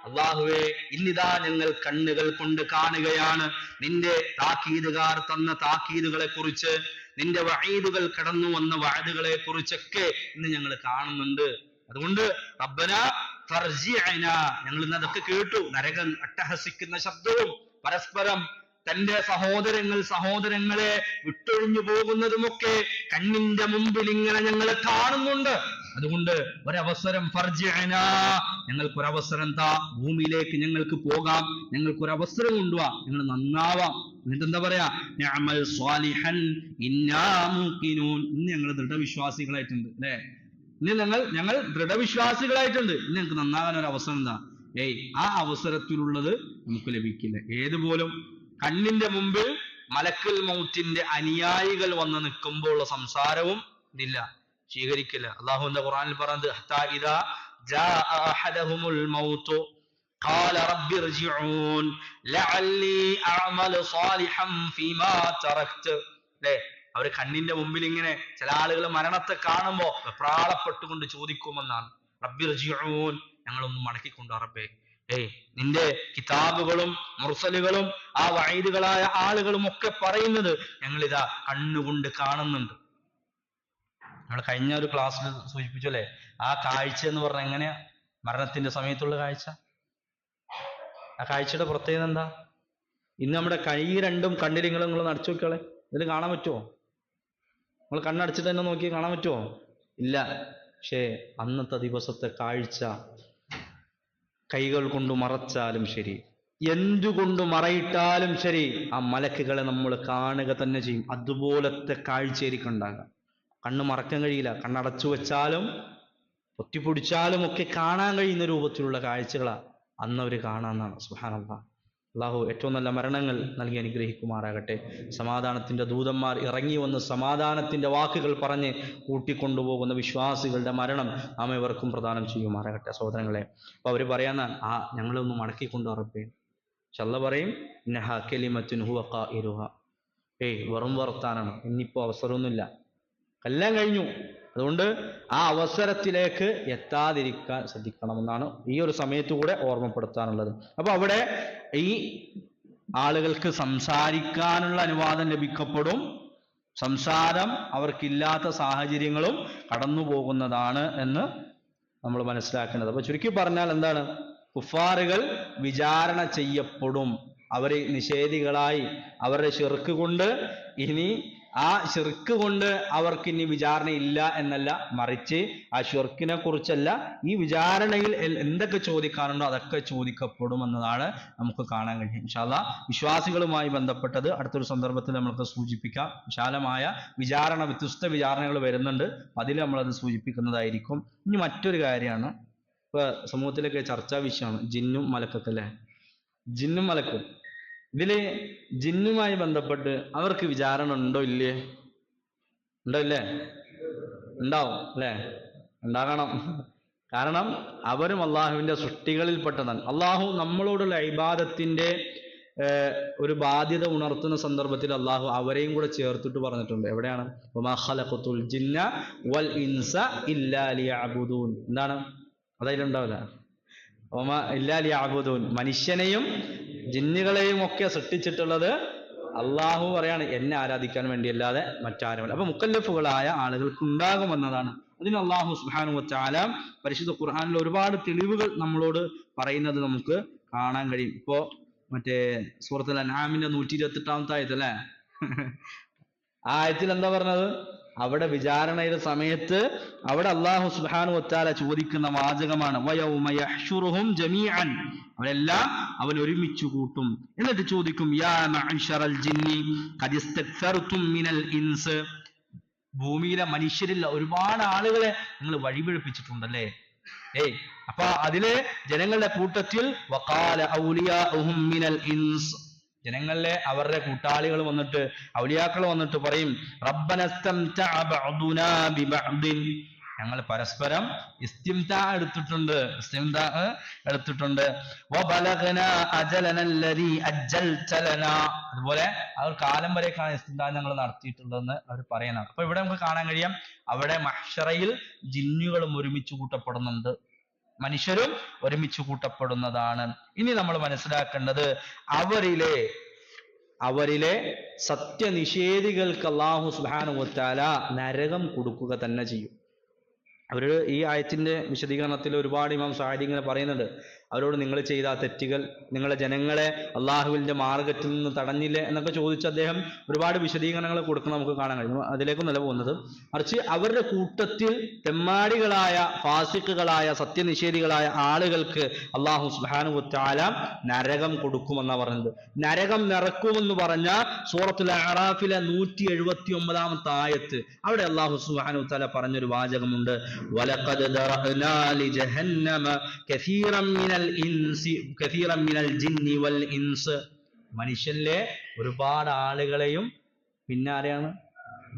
അല്ലാഹുവേ ഇന്നിതാ ഞങ്ങൾ കണ്ണുകൾ കൊണ്ട് കാണുകയാണ് നിന്റെ താക്കീതുകാർ തന്ന താക്കീതുകളെ കുറിച്ച്, നിന്റെ വഈദുകൾ കടന്നു വന്ന വഅദുകളെ കുറിച്ചൊക്കെ ഇന്ന് ഞങ്ങൾ കാണുന്നുണ്ട്. അതുകൊണ്ട് റബ്ബനാ ഫർജിഅനാ, ഞങ്ങൾ ഇന്ന് അതൊക്കെ കേട്ടു, നരകം അട്ടഹസിക്കുന്ന ശബ്ദവും പരസ്പരം തന്റെ സഹോദരങ്ങളെ വിട്ടൊഴിഞ്ഞു പോകുന്നതുമൊക്കെ കണ്ണിന്റെ മുമ്പിൽ ഇങ്ങനെ ഞങ്ങൾ കാണുന്നുണ്ട്. അതുകൊണ്ട് ഒരവസരം ഫർജിഅനാ, ഞങ്ങൾക്കൊരവസരം താ, ഭൂമിയിലേക്ക് ഞങ്ങൾക്ക് പോകാം, ഞങ്ങൾക്കൊരവസരം കൊണ്ടുവാ, ഞങ്ങൾ നന്നാവാം. എന്നിട്ട് എന്താ പറയാ, നഅമൽ സ്വാലിഹൻ ഇന്നാ മൂഖിനൂൻ, ഇന്ന് ഞങ്ങൾ ദൃഢവിശ്വാസികളായിട്ടുണ്ട് അല്ലെ, ഇന്ന് ഞങ്ങൾ ദൃഢവിശ്വാസികളായിട്ടുണ്ട്, ഇന്ന് ഞങ്ങൾക്ക് നന്നാകാൻ ഒരു അവസരം എന്താ? ആ അവസരത്തിലുള്ളത് നമുക്ക് ലഭിക്കില്ല. ഏതുപോലും കണ്ണിന്റെ മുമ്പിൽ മലക്കുൽ മൗത്തിന്റെ അനുയായികൾ വന്ന് നിൽക്കുമ്പോൾ ഉള്ള സംസാരവും ഇതില്ല, സ്വീകരിക്കില്ല. അള്ളാഹുവിന്റെ ഖുർആനിൽ പറഞ്ഞത് ഹത്താ ഇദാ ജാഅ അഹദഹുമുൽ മൗതു ഖാല റബ്ബി ഇർജിഊൻ ലഅല്ലി അഅമലു സാലിഹൻ ഫീമാ തറക്ത്. അല്ലേ, അവർ കണ്ണിന്റെ മുമ്പിൽ ഇങ്ങനെ ചില ആളുകൾ മരണത്തെ കാണുമ്പോൾ വെപ്രാളപ്പെട്ടുകൊണ്ട് ചോദിക്കുമെന്നാണ്, റബ്ബി ഇർജിഊൻ, ഞങ്ങളൊന്ന് മടക്കിക്കൊണ്ടു റബ്ബേ. നിന്റെ കിതാബുകളും മുർസലുകളും ആ വഈദുകളായ ആളുകളും ഒക്കെ പറയുന്നത് ഞങ്ങളിതാ കണ്ണുകൊണ്ട് കാണുന്നുണ്ട്. നമ്മൾ കഴിഞ്ഞ ഒരു ക്ലാസ്സിൽ സൂചിപ്പിച്ചു അല്ലേ, ആ കാഴ്ച എന്ന് പറഞ്ഞാൽ എങ്ങനെയാ മരണത്തിന്റെ സമയത്തുള്ള കാഴ്ച? ആ കാഴ്ചയുടെ പ്രത്യേകത എന്താ? ഇന്ന് നമ്മുടെ കൈ രണ്ടും കണ്ണിൽ നിങ്ങൾ അടച്ചു നോക്കിയാളെ, ഇതിൽ കാണാൻ പറ്റുമോ? നമ്മൾ കണ്ണടച്ചിട്ട് തന്നെ നോക്കി കാണാൻ പറ്റുമോ? ഇല്ല. പക്ഷേ അന്നത്തെ ദിവസത്തെ കാഴ്ച കൈകൾ കൊണ്ട് മറച്ചാലും ശരി, എന്തുകൊണ്ട് മറയിട്ടാലും ശരി, ആ മലക്കുകളെ നമ്മൾ കാണുക തന്നെ ചെയ്യും. അതുപോലത്തെ കാഴ്ചയായിരിക്കും ഉണ്ടാകുക. കണ്ണ് മറക്കാൻ കഴിയില്ല, കണ്ണടച്ചു വെച്ചാലും പൊത്തിപ്പൊടിച്ചാലും ഒക്കെ കാണാൻ കഴിയുന്ന രൂപത്തിലുള്ള കാഴ്ചകളാണ് അന്നവർ കാണാന്നാണ്. സുബ്ഹാനല്ലാഹ്. അള്ളാഹു ഏറ്റവും നല്ല മരണങ്ങൾ നൽകി അനുഗ്രഹിക്കുമാറാകട്ടെ. സമാധാനത്തിന്റെ ദൂതന്മാർ ഇറങ്ങി വന്ന് സമാധാനത്തിന്റെ വാക്കുകൾ പറഞ്ഞ് കൂട്ടിക്കൊണ്ടുപോകുന്ന വിശ്വാസികളുടെ മരണം നാം ഇവർക്കും പ്രദാനം ചെയ്യുമാറാകട്ടെ. സഹോദരങ്ങളെ, അപ്പൊ അവര് പറയാന്ന ഞങ്ങളൊന്ന് മടക്കിക്കൊണ്ടു ഉറപ്പേ. അല്ലാഹ് പറയും ഇന്നഹാ കലിമത്തുൻ ഹുവ ഖായിലുഹാ, വെറും വർത്താനാണ്, ഇനിയിപ്പോ അവസരമൊന്നുമില്ല, എല്ലാം കഴിഞ്ഞു. അതുകൊണ്ട് ആ അവസരത്തിലേക്ക് എത്താതിരിക്കാൻ ശ്രദ്ധിക്കണമെന്നാണ് ഈ ഒരു സമയത്തു കൂടെ ഓർമ്മപ്പെടുത്താനുള്ളത്. അപ്പൊ അവിടെ ഈ ആളുകൾക്ക് സംസാരിക്കാനുള്ള അനുവാദം ലഭിക്കപ്പെടും, സംസാരം അവർക്കില്ലാത്ത സാഹചര്യങ്ങളും കടന്നു പോകുന്നതാണ് എന്ന് നമ്മൾ മനസ്സിലാക്കുന്നത്. അപ്പൊ ചുരുക്കി പറഞ്ഞാൽ എന്താണ്, കുഫാറുകൾ വിചാരണ ചെയ്യപ്പെടും. അവര് നിഷേധികളായി അവരുടെ ശിർക്ക് കൊണ്ട് ഇനി ആ ശിർക്ക് കൊണ്ട് അവർക്ക് ഇനി വിചാരണ ഇല്ല എന്നല്ല, മറിച്ച് ആ ശിർക്കിനെ കുറിച്ചല്ല, ഈ വിചാരണയിൽ എന്തൊക്കെ ചോദിക്കാനുണ്ടോ അതൊക്കെ ചോദിക്കപ്പെടും എന്നതാണ് നമുക്ക് കാണാൻ കഴിയും. ഇൻഷാ അല്ലാഹ് വിശ്വാസികളുമായി ബന്ധപ്പെട്ടത് അടുത്തൊരു സന്ദർഭത്തിൽ നമുക്ക് സൂചിപ്പിക്കാം. വിശാലമായ വിചാരണ, വ്യത്യസ്ത വിചാരണകൾ വരുന്നുണ്ട്, അതിൽ നമ്മളത് സൂചിപ്പിക്കുന്നതായിരിക്കും. ഇനി മറ്റൊരു കാര്യമാണ്, ഇപ്പൊ സമൂഹത്തിലൊക്കെ ചർച്ചാ വിഷയമാണ് ജിന്നും മലക്കൊക്കെ അല്ലേ, ജിന്നും മലക്കും. ഇതില് ജിന്നുമായി ബന്ധപ്പെട്ട് അവർക്ക് വിചാരണ ഉണ്ടോ ഇല്ലേ? ഉണ്ടോ ഇല്ലേ? ഉണ്ടാവും അല്ലേ? ഉണ്ടാകണം. കാരണം അവരും അള്ളാഹുവിന്റെ സൃഷ്ടികളിൽപ്പെട്ടതാണ്. അള്ളാഹു നമ്മളോടുള്ള ഇബാദത്തിന്റെ ഒരു ബാധ്യത ഉണർത്തുന്ന സന്ദർഭത്തിൽ അള്ളാഹു അവരെയും കൂടെ ചേർത്തിട്ട് പറഞ്ഞിട്ടുണ്ട്. എവിടെയാണ്? വമാ ഖലഖതുൽ ജിന്ന വൽ ഇൻസ ഇല്ലാ ലിയഅബുദൂൻ. എന്താണ് അതതിലുണ്ടാവില്ല, വമാ ഇല്ലാ ലിയഅബുദൂൻ, മനുഷ്യനെയും ജിന്നുകളെയും ഒക്കെ സൃഷ്ടിച്ചിട്ടുള്ളത് അള്ളാഹു പറയാണ് എന്നെ ആരാധിക്കാൻ വേണ്ടിയല്ലാതെ മറ്റാരുമല്ല. അപ്പൊ മുക്കല്ലഫുകളായ ആളുകൾക്ക് ഉണ്ടാകുമെന്നതാണ്. അതിന് അള്ളാഹു സുബ്ഹാനഹു വ തആല പരിശുദ്ധ ഖുർആനിൽ ഒരുപാട് തെളിവുകൾ നമ്മളോട് പറയുന്നത് നമുക്ക് കാണാൻ കഴിയും. ഇപ്പോ മറ്റേ സൂറത്തുൽ അൻആമിന്റെ 128-ാമത്തെ ആയത്ത് അല്ലേ, ആ ആയത്തിൽ എന്താ പറഞ്ഞത്? അവിടെ വിചാരണയുടെ സമയത്ത് അവിടെ അള്ളാഹു സുബ്ഹാനഹു വ തആല ചോദിക്കുന്ന വാചകമാണ് വയൗമ യഹ്ശുറുഹും ജമീഅൻ, അവരെല്ലാം അവൻ ഒരുമിച്ച് കൂട്ടും. എന്നിട്ട് ചോദിക്കും യാ മഅ്ശറൽ ജിന്നി ഖദ് ഇസ്തക്സർതും മിനൽ ഇൻസ്, ഭൂമിയിലെ മനുഷ്യരിൽ ഒരുപാട് ആളുകളെ നിങ്ങൾ വഴിപിഴപ്പിച്ചിട്ടുണ്ടല്ലേ. അപ്പൊ അതിലെ ജനങ്ങളുടെ കൂട്ടത്തിൽ വഖാല ഔലിയാഉഹും മിനൽ ഇൻസ്, ജനങ്ങളിലെ അവരുടെ കൂട്ടാളികൾ വന്നിട്ട്, ഔലിയാക്കൾ വന്നിട്ട് പറയും റബ്ബനസ്തംതഅ ബഅദുനാ ബിബഅദിൻ, ഞങ്ങൾ പരസ്പരം ഇസ്തിംതാ എടുത്തിട്ടുണ്ട് വബലഗനാ അജലനല്ലദീ അജ്ജൽത ലനാ, അതുപോലെ ആ ഒരു കാലം വരേക്കാണ് ഇസ്തിംതാ ഞങ്ങൾ നടത്തിയിട്ടുള്ളതെന്ന് അവർ പറയുന്നത്. അപ്പൊ ഇവിടെ നമുക്ക് കാണാൻ കഴിയാം, അവിടെ മഹ്ശറയിൽ ജിന്നുകളും ഒരുമിച്ച് കൂട്ടപ്പെടുന്നുണ്ട്, മനുഷ്യരും ഒരുമിച്ച് കൂട്ടപ്പെടുന്നതാണ്. ഇനി നമ്മൾ മനസ്സിലാക്കേണ്ടത് അവരിലെ സത്യനിഷേധികൾക്ക് അല്ലാഹു സുബ്ഹാനഹു വ തആല നരകം കൊടുക്കുക തന്നെ ചെയ്യും. അവര് ഈ ആയത്തിന്റെ വിശദീകരണത്തിൽ ഒരുപാട് ഇമാം സഅദി ഇങ്ങനെ പറയുന്നുണ്ട്, അവരോട് നിങ്ങൾ ചെയ്ത ആ തെറ്റുകൾ, നിങ്ങളെ ജനങ്ങളെ അള്ളാഹുവിന്റെ മാർഗത്തിൽ നിന്ന് തടഞ്ഞില്ലേ എന്നൊക്കെ ചോദിച്ച് അദ്ദേഹം ഒരുപാട് വിശദീകരണങ്ങൾ കൊടുക്കണം, നമുക്ക് കാണാൻ കഴിയും. അതിലേക്കൊന്നല്ല പോകുന്നത്, മറിച്ച് അവരുടെ കൂട്ടത്തിൽ തെമ്മാടികളായ ഫാസിക്കുകളായ സത്യനിഷേധികളായ ആളുകൾക്ക് അള്ളാഹു സുബ്ഹാനഹു വ തആല നരകം കൊടുക്കുമെന്നാണ് പറഞ്ഞത്. നരകം നിറക്കുമെന്ന് പറഞ്ഞ സൂറത്തുൽ അഅറാഫിലെ 179-ാമത്തെ ആയത്ത്, അവിടെ അള്ളാഹു സുബ്ഹാനഹു വ തആല പറഞ്ഞൊരു വാചകമുണ്ട്, വലഖദ് ദറഅനാ ലിജഹന്നമ കസീറൻ മിനൽ ജിന്നി വൽ ഇൻസ്. മനുഷ്യനിലെ ഒരുപാട് ആളുകളെയും പിന്നെ ആരെയാണ്,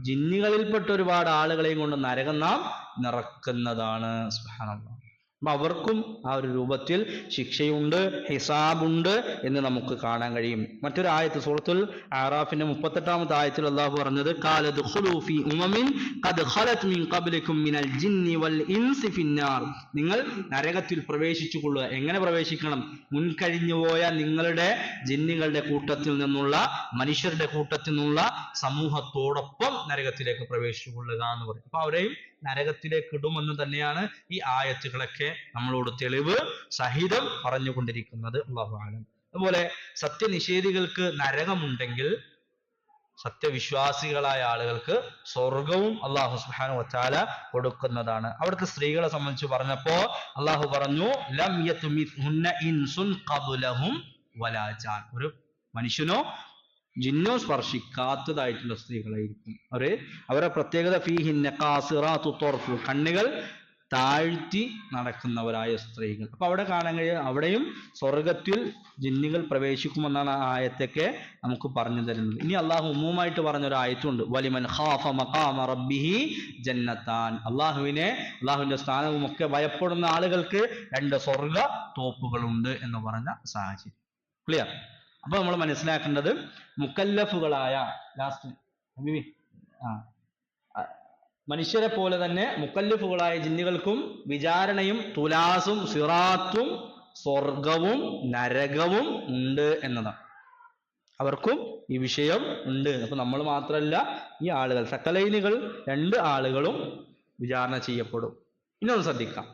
ജിന്നുകളിൽപ്പെട്ട ഒരുപാട് ആളുകളെയും കൊണ്ട് നരകം നാം നിറക്കുന്നതാണ്. സുബ്ഹാനല്ലാഹ്. അപ്പൊ അവർക്കും ആ ഒരു രൂപത്തിൽ ശിക്ഷയുണ്ട്, ഹിസാബുണ്ട് എന്ന് നമുക്ക് കാണാൻ കഴിയും. മറ്റൊരു ആയത്ത് സൂറത്തുൽ അഅറാഫിന്റെ 38-ാമത്തെ ആയത്തിൽ അല്ലാഹു പറഞ്ഞത്, ഖാല ദഖുലൂ ഫീ ഉമമിൻ ഖദ് ഖലത് മിൻ ഖബ്ലികും മിനൽ ജിന്നി വൽ ഇൻസി ഫിന്നാർ. നിങ്ങൾ നരകത്തിൽ പ്രവേശിച്ചുകൊള്ളുക. എങ്ങനെ പ്രവേശിക്കണം? മുൻകഴിഞ്ഞുപോയ നിങ്ങളുടെ ജിന്നുകളുടെ കൂട്ടത്തിൽ നിന്നുള്ള, മനുഷ്യരുടെ കൂട്ടത്തിൽ നിന്നുള്ള സമൂഹത്തോടൊപ്പം നരകത്തിലേക്ക് പ്രവേശിച്ചുകൊള്ളുക എന്ന് പറയും. അപ്പൊ അവരെയും നരകത്തിലേക്ക് ഇടുമെന്ന് തന്നെയാണ് ഈ ആയത്തുകളൊക്കെ നമ്മളോട് തെളിവ് സഹിതം പറഞ്ഞുകൊണ്ടിരിക്കുന്നത്. അല്ലാഹു അലം. അതുപോലെ സത്യനിഷേധികൾക്ക് നരകമുണ്ടെങ്കിൽ സത്യവിശ്വാസികളായ ആളുകൾക്ക് സ്വർഗവും അല്ലാഹു സുബ്ഹാനഹു വ തആല കൊടുക്കുന്നതാണ്. അവിടുത്തെ സ്ത്രീകളെ സംബന്ധിച്ച് പറഞ്ഞപ്പോ അല്ലാഹു പറഞ്ഞു, ലം യത്മിത്ഹുന്ന ഇൻസുൻ ഖബ്ലഹും വലാ ജാൻ. ഒരു മനുഷ്യനോ ജിന്നോ സ്പർശിക്കാത്തതായിട്ടുള്ള സ്ത്രീകളായിരിക്കും അവരെ പ്രത്യേകത. ഫീഹിന്ന ഖാസിറാത്തു ത്വർഫ്, കണ്ണുകൾ താഴ്ത്തി നടക്കുന്നവരായ സ്ത്രീകൾ. അപ്പൊ അവിടെ കാണാൻ കഴിയും, അവിടെയും സ്വർഗത്തിൽ ജിന്നുകൾ പ്രവേശിക്കുമെന്നാണ് ആ ആയത്തൊക്കെ നമുക്ക് പറഞ്ഞു തരുന്നത്. ഇനി അള്ളാഹു ഉമ്മുമായിട്ട് പറഞ്ഞൊരു ആയത്തുണ്ട്, വലിമൻ ഖാഫ മഖാമ റബ്ബിഹി ജന്നത്താൻ. അള്ളാഹുവിന്റെ സ്ഥാനവും ഒക്കെ ഭയപ്പെടുന്ന ആളുകൾക്ക് 2 സ്വർഗ തോപ്പുകളുണ്ട് എന്ന് പറഞ്ഞ സാഹചര്യം. ക്ലിയർ? അപ്പൊ നമ്മൾ മനസ്സിലാക്കേണ്ടത്, മുക്കല്ലഫുകളായ മനുഷ്യരെ പോലെ തന്നെ മുക്കല്ലഫുകളായ ജിന്നുകൾക്കും വിചാരണയും തുലാസും സിറാത്തും സ്വർഗവും നരകവും ഉണ്ട് എന്നതാണ്. അവർക്കും ഈ വിഷയം ഉണ്ട്. അപ്പൊ നമ്മൾ മാത്രമല്ല, ഈ ആളുകൾ സക്കലൈനുകൾ 2 ആളുകളും വിചാരണ ചെയ്യപ്പെടും. ഇന്നൊന്ന് ശ്രദ്ധിക്കാം.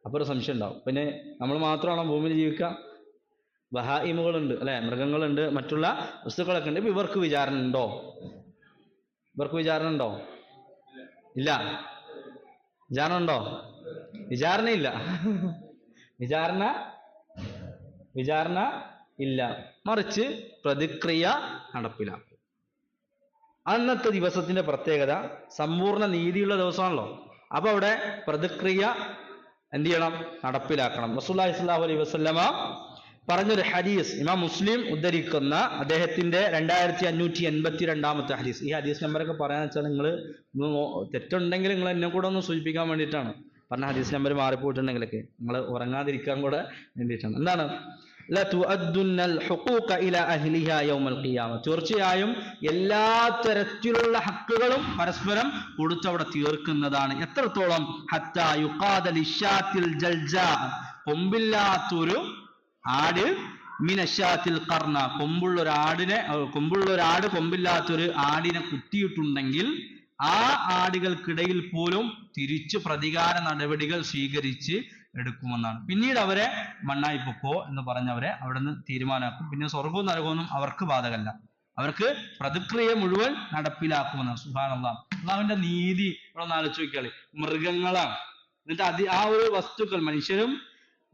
അപ്പൊ ഒരു സംശയം ഉണ്ടാവും, പിന്നെ നമ്മൾ മാത്രമാണോ ഭൂമിയിൽ ജീവിക്കുക? ബഹായിമുകളുണ്ട് അല്ലെ, മൃഗങ്ങളുണ്ട്, മറ്റുള്ള വസ്തുക്കളൊക്കെ ഉണ്ട്. ഇവർക്ക് വിചാരണ ഉണ്ടോ? ഇല്ല. വിചാരണ ഉണ്ടോ? വിചാരണയില്ല. വിചാരണ ഇല്ല, മറിച്ച് പ്രതിക്രിയ നടപ്പിലാക്കും. അന്നത്തെ ദിവസത്തിന്റെ പ്രത്യേകത സമ്പൂർണ്ണ നീതിയുള്ള ദിവസമാണല്ലോ. അപ്പൊ അവിടെ പ്രതിക്രിയ എന്ത് ചെയ്യണം? നടപ്പിലാക്കണം. റസൂലുള്ളാഹി സ്വല്ലല്ലാഹു അലൈഹി വസല്ലമ പറഞ്ഞൊരു ഹദീസ് ഇമാം മുസ്ലിം ഉദ്ധരിക്കുന്ന അദ്ദേഹത്തിന്റെ 2582-ാമത്തെ ഹദീസ്. ഈ ഹദീസ് നമ്പറൊക്കെ പറയാന്ന് വെച്ചാൽ നിങ്ങൾ തെറ്റുണ്ടെങ്കിൽ നിങ്ങൾ എന്നെ കൂടെ ഒന്ന് സൂചിപ്പിക്കാൻ വേണ്ടിയിട്ടാണ്. പറഞ്ഞ ഹദീസ് നമ്പർ മാറിപ്പോയിട്ടുണ്ടെങ്കിലൊക്കെ നിങ്ങൾ ഉറങ്ങാതിരിക്കാൻ കൂടെ വേണ്ടിയിട്ടാണ്. എന്താണ്? തീർച്ചയായും എല്ലാ തരത്തിലുള്ള ഹക്കുകളും പരസ്പരം കൊടുത്തവിടെ തീർക്കുന്നതാണ്. എത്രത്തോളം? ഹത്താ യുഖാദ ലിശാത്തിൽ ജൽജാ, കൊമ്പില്ലാത്തൊരു ആട്, മിനശാത്തിൽ കർണ, കൊമ്പുള്ള ഒരു ആട് കൊമ്പില്ലാത്തൊരു ആടിനെ കുത്തിയിട്ടുണ്ടെങ്കിൽ ആ ആടുകൾക്കിടയിൽ പോലും തിരിച്ചു പ്രതികാര നടപടികൾ സ്വീകരിച്ച് എടുക്കുമെന്നാണ്. പിന്നീട് അവരെ മണ്ണായി പൊക്കോ എന്ന് പറഞ്ഞവരെ അവിടെ നിന്ന് തീരുമാനമാക്കും. പിന്നെ സ്വർഗവും നരകവും അവർക്ക് ബാധകമല്ല, അവർക്ക് പ്രതിക്രിയ മുഴുവൻ നടപ്പിലാക്കുമെന്നാണ്. സുബ്ഹാനല്ലാഹ്. അള്ളാഹുവിന്റെ നീതി ഇവിടെ ഒന്ന് ആലോചിച്ച് നോക്കിയാൽ, മൃഗങ്ങളാണ്, എന്നിട്ട് ആ ഒരു വസ്തുക്കൾ, മനുഷ്യരും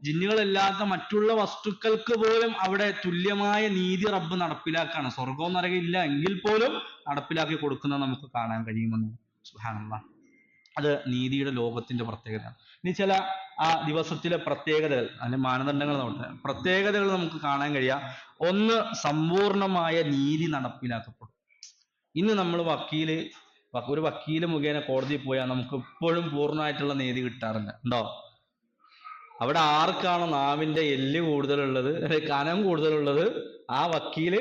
ജിന്നുകളല്ലാത്ത മറ്റുള്ള വസ്തുക്കൾക്ക് പോലും അവിടെ തുല്യമായ നീതി റബ്ബ് നടപ്പിലാക്കാണ്. സ്വർഗവും നരകം ഇല്ല എങ്കിൽ പോലും നടപ്പിലാക്കി കൊടുക്കുന്നത് നമുക്ക് കാണാൻ കഴിയുമെന്ന്. സുബ്ഹാനല്ലാഹ്. അത് നീതിയുടെ ലോകത്തിന്റെ പ്രത്യേകതയാണ്. ഇനി ചില ആ ദിവസത്തിലെ പ്രത്യേകതകൾ, അതിന്റെ മാനദണ്ഡങ്ങൾ നോക്കട്ടെ. പ്രത്യേകതകൾ നമുക്ക് കാണാൻ കഴിയാം. ഒന്ന്, സമ്പൂർണമായ നീതി നടപ്പിലാക്കപ്പെടും. ഇന്ന് നമ്മൾ ഒരു വക്കീല് മുഖേന കോടതിയിൽ പോയാൽ നമുക്ക് ഇപ്പോഴും പൂർണ്ണമായിട്ടുള്ള നീതി കിട്ടാറില്ല. ഉണ്ടോ? അവിടെ ആർക്കാണോ നാവിന്റെ എല്ല് കൂടുതലുള്ളത്, കനം കൂടുതലുള്ളത്, ആ വക്കീല്